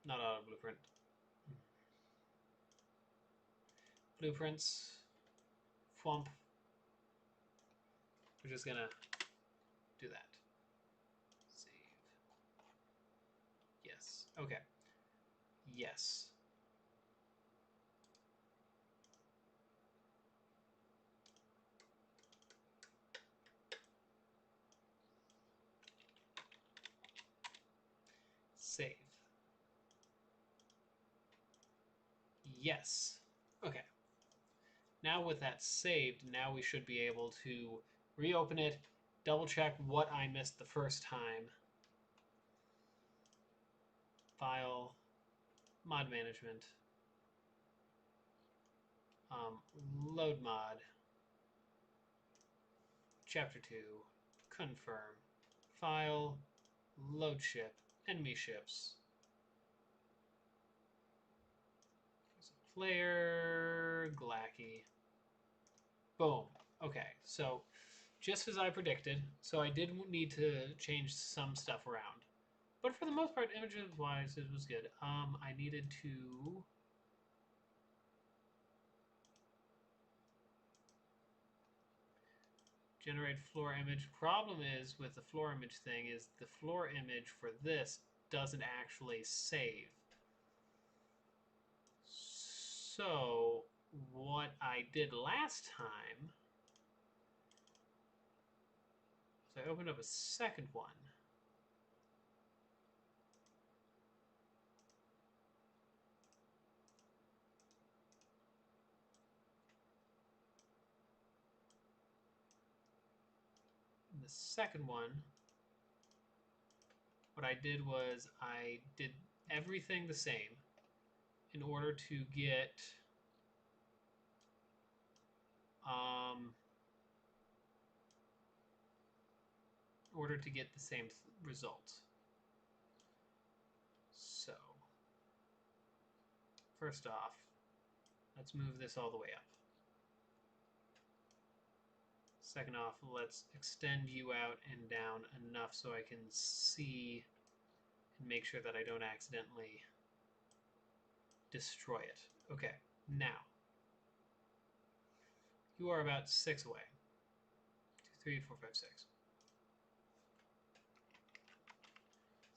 Not auto blueprint. Blueprints. Flump. We're just gonna do that. Save. Yes. Okay. Yes. Save. Yes. Okay. Now with that saved, now we should be able to reopen it, double check what I missed the first time. File, mod management, load mod, chapter 2, confirm, file, load ship, enemy ships. Player, Glacky. Boom. Okay, so just as I predicted, so I did need to change some stuff around. But for the most part, images-wise, it was good. I needed to... generate floor image. Problem is, with the floor image thing, is the floor image for this doesn't actually save. So, what I did last time... so I opened up a second one. In the second one, what I did was I did everything the same in order to get the same result. So, first off, let's move this all the way up. Second off, let's extend you out and down enough so I can see and make sure that I don't accidentally destroy it. Okay, now, you are about 6 away. 2, 3, 4, 5, 6.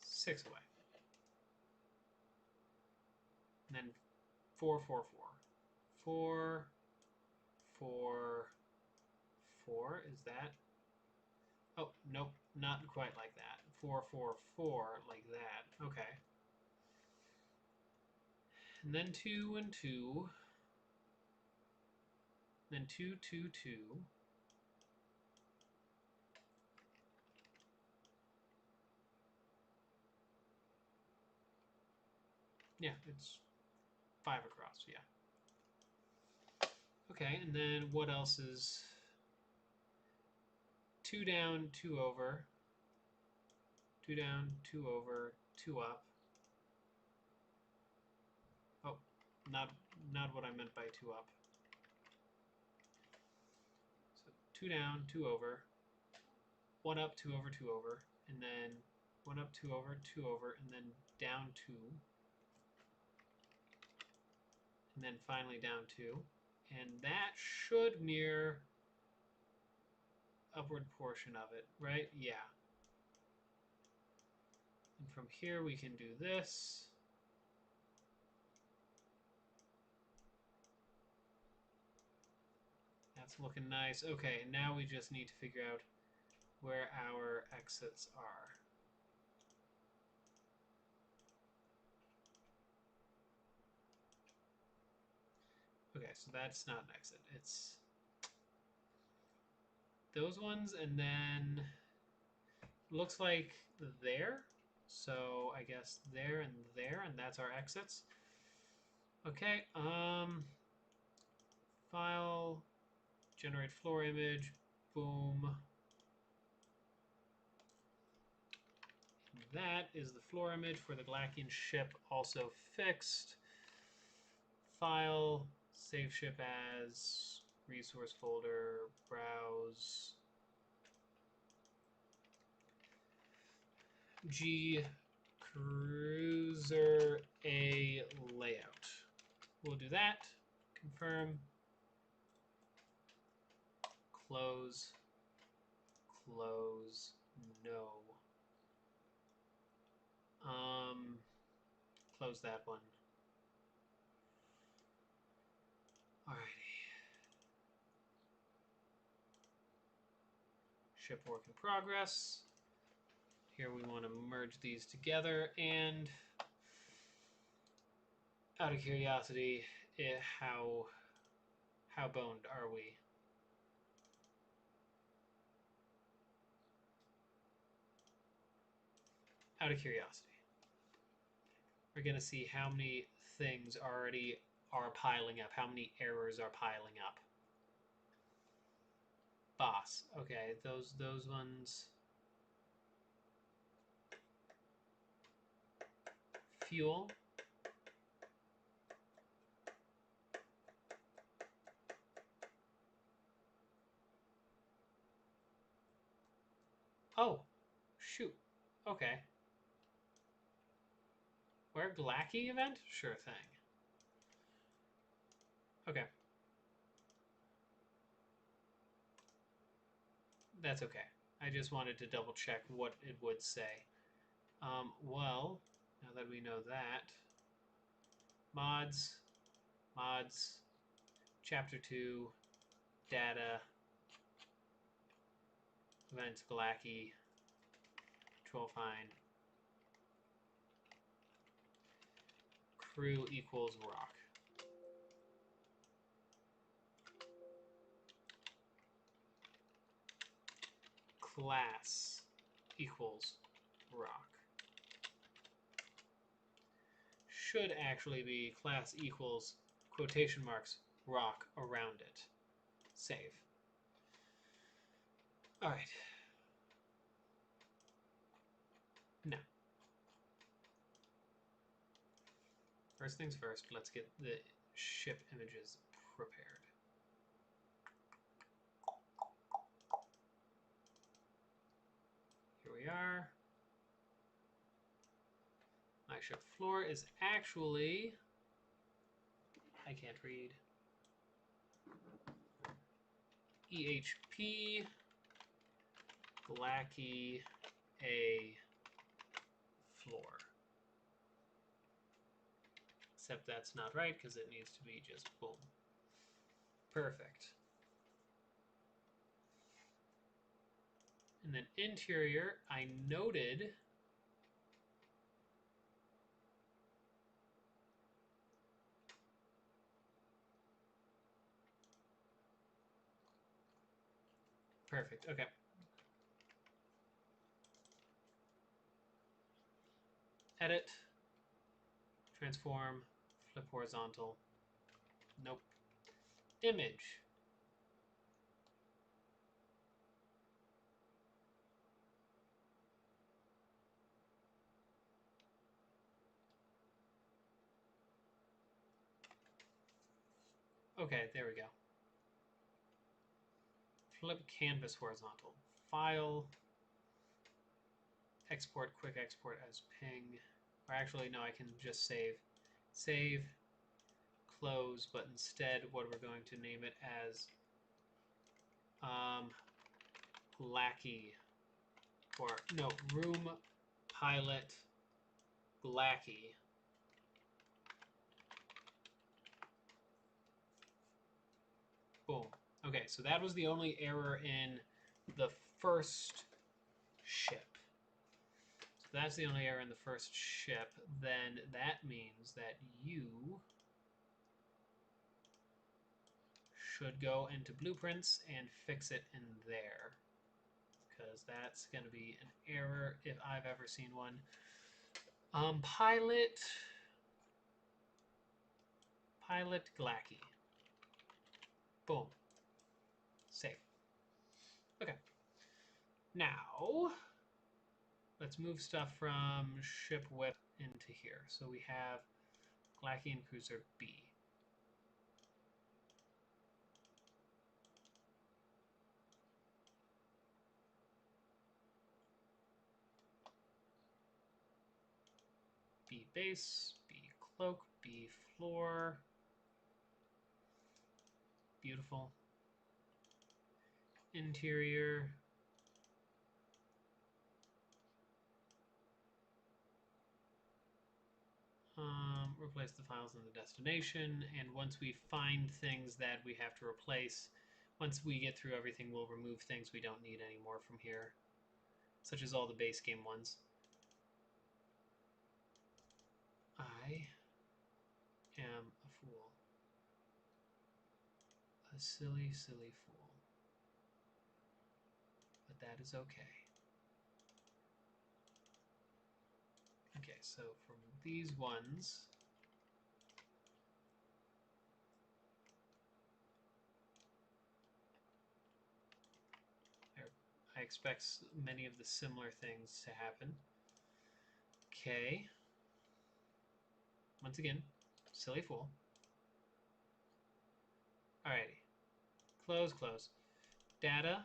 6 away. And then 4, 4, 4. 4, 4, 4. Is that? Oh, nope, not quite like that. 4, 4, 4, like that. Okay. And then 2 and 2. Then 2, 2, 2. Yeah, it's 5 across, yeah. Okay, and then what else is 2 down, 2 over, 2 down, 2 over, 2 up. Oh, not what I meant by 2 up. So 2 down, 2 over, 1 up, 2 over, 2 over, and then 1 up, 2 over, 2 over, and then down 2. And then finally down 2. And that should mirror upward portion of it, right? Yeah. And from here we can do this. That's looking nice. Okay, now we just need to figure out where our exits are. Okay, so that's not an exit. It's those ones, and then looks like there. So I guess there, and that's our exits. Okay, file, generate floor image, boom. That is the floor image for the Glacian ship, also fixed. File, save ship as, resource folder, browse, G cruiser A layout. We'll do that. Confirm. Close. Close. No. Close that one. Alrighty. Ship work in progress. Here we want to merge these together, and out of curiosity, how boned are we? Out of curiosity. We're going to see how many things already are piling up, how many errors are piling up. Boss. Okay, those ones. Fuel. Oh, shoot. Okay. Where Glacky event? Sure thing. Okay. That's okay. I just wanted to double check what it would say. Well, now that we know that, mods, chapter 2, data, events Glacky, control find, crew equals rock. Class equals rock. Should actually be class equals quotation marks rock around it. Save. All right. Now, first things first, let's get the ship images prepared. Here we are. My ship floor is actually, I can't read, EHP Glacky A floor. Except that's not right because it needs to be just boom. Perfect. And then interior, I noted perfect. Okay. Edit, transform, flip horizontal. Nope. Image. Okay, there we go. Flip canvas horizontal. File. Export, quick export as ping. Or actually, no, I can just save. Save, close, but instead what we're going to name it as Glacky. Or, no, room pilot Glacky. Boom. Okay, so that was the only error in the first ship. So that's the only error in the first ship. Then that means that you should go into blueprints and fix it in there. because that's going to be an error if I've ever seen one. Pilot Glacky. Boom. Save. Okay. Now, let's move stuff from ship whip into here. So we have Glacky and Cruiser B. B base, B cloak, B floor. Beautiful. Interior. Replace the files in the destination, and once we find things that we have to replace, once we get through everything, we'll remove things we don't need anymore from here, such as all the base game ones. I am a fool. A silly, silly fool. But that is okay. Okay, so from these ones, I expect many of the similar things to happen. Okay. Once again, silly fool. Alrighty. Close, close. Data.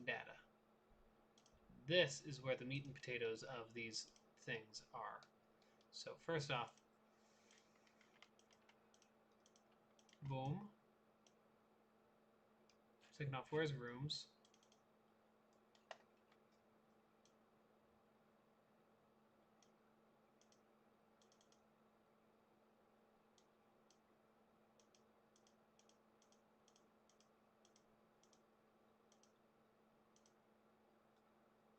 Data. This is where the meat and potatoes of these things are. So first off, boom. Taking off where's rooms.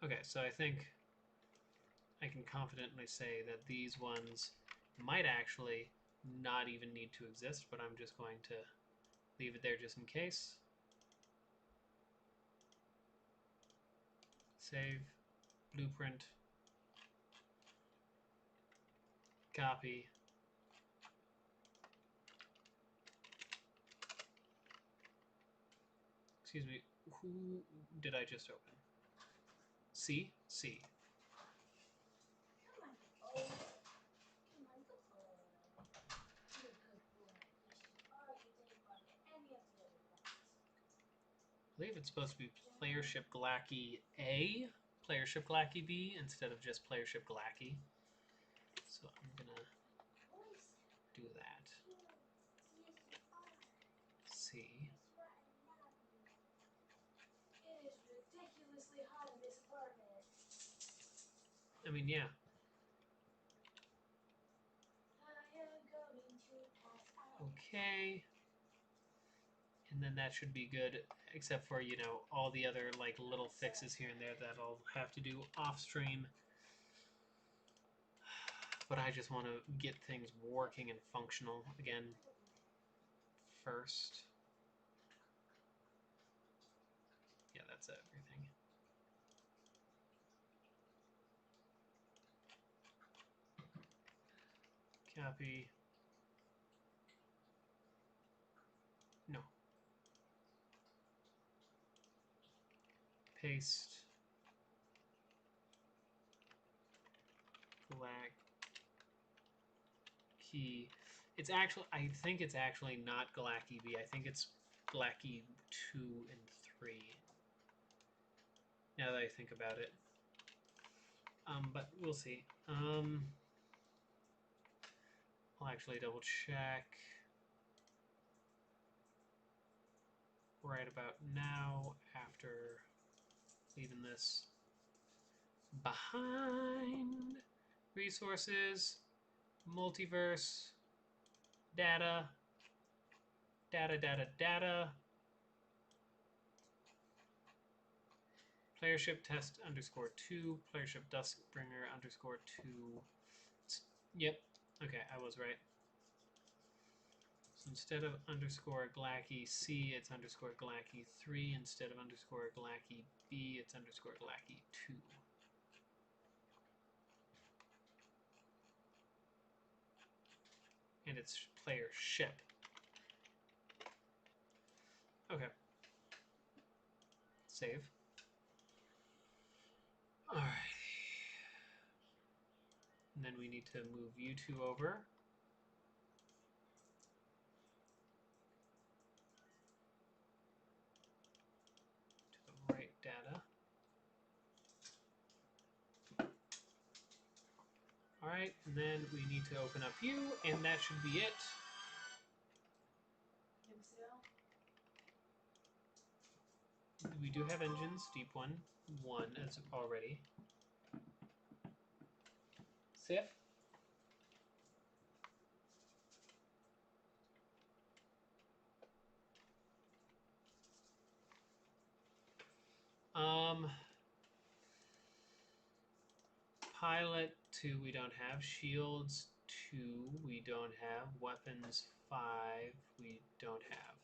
Okay, so I think I can confidently say that these ones might actually not even need to exist, but I'm just going to leave it there just in case. Save, blueprint, copy. Excuse me, who did I just open? C? C.
Come on. Oh. Come on, good boy. You're a good boy. Yes, you are. You didn't forget any of the other ones.
I believe it's supposed to be Playership Glacky A, Playership Glacky B, instead of just Playership Glacky. So I'm gonna do that. C.
It is ridiculously hot in this apartment.
I mean, yeah.
I am going to pass out.
Okay. And then that should be good, except for, you know, all the other, like, little fixes here and there that I'll have to do off-stream. But I just want to get things working and functional again first. Yeah, that's everything. Copy. No. Paste. Black key. It's actually, I think it's actually not Glacky B. I think it's Glacky 2 and 3. Now that I think about it. But we'll see. I'll actually double check right about now after leaving this behind. Resources, multiverse, data, data. Playership test _2, playership duskbringer _2. Yep, okay, I was right. instead of underscore Glacky C, it's underscore Glacky 3. Instead of underscore Glacky B, it's underscore Glacky 2. And it's player ship. Okay. Save. Alright. And then we need to move you two over. To the right data. Alright, and then we need to open up you, and that should be it. We do have engines, deep one as already. Sif? Pilot 2 we don't have. Shields 2 we don't have. Weapons 5 we don't have.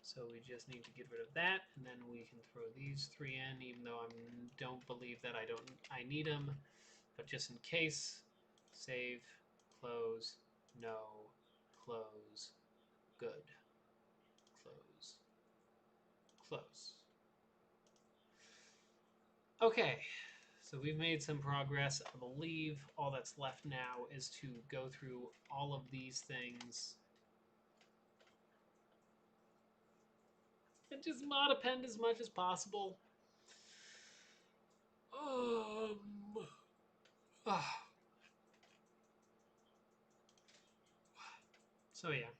So we just need to get rid of that, and then we can throw these 3 in, even though I don't believe that I need them. But just in case, save, close, no, close, good, close, close. Okay, so we've made some progress. I believe all that's left now is to go through all of these things and just mod append as much as possible. So yeah,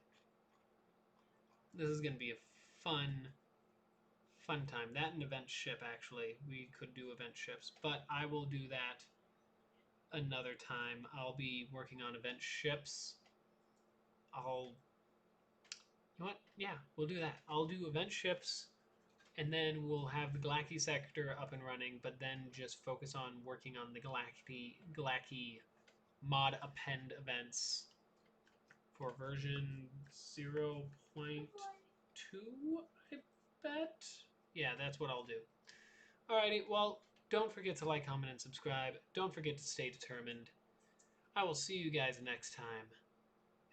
this is going to be a fun time. That and event ship, actually. We could do event ships, but I will do that another time. I'll be working on event ships. You know what? Yeah, we'll do that. I'll do event ships, and then we'll have the Glacky sector up and running, but then just focus on working on the Glacky mod append events for version 0.2, I bet? Yeah, that's what I'll do. Alrighty, well, don't forget to like, comment, and subscribe. Don't forget to stay determined. I will see you guys next time.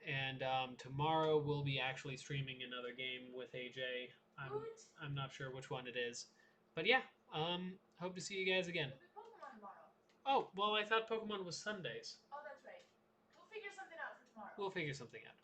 And tomorrow we'll be actually streaming another game with AJ. I'm not sure which one it is. But yeah, hope to see you guys again.
It'll be Pokemon tomorrow.
Oh, well, I thought Pokemon was Sundays.
Oh, that's right. We'll figure something out for tomorrow.
We'll figure something out.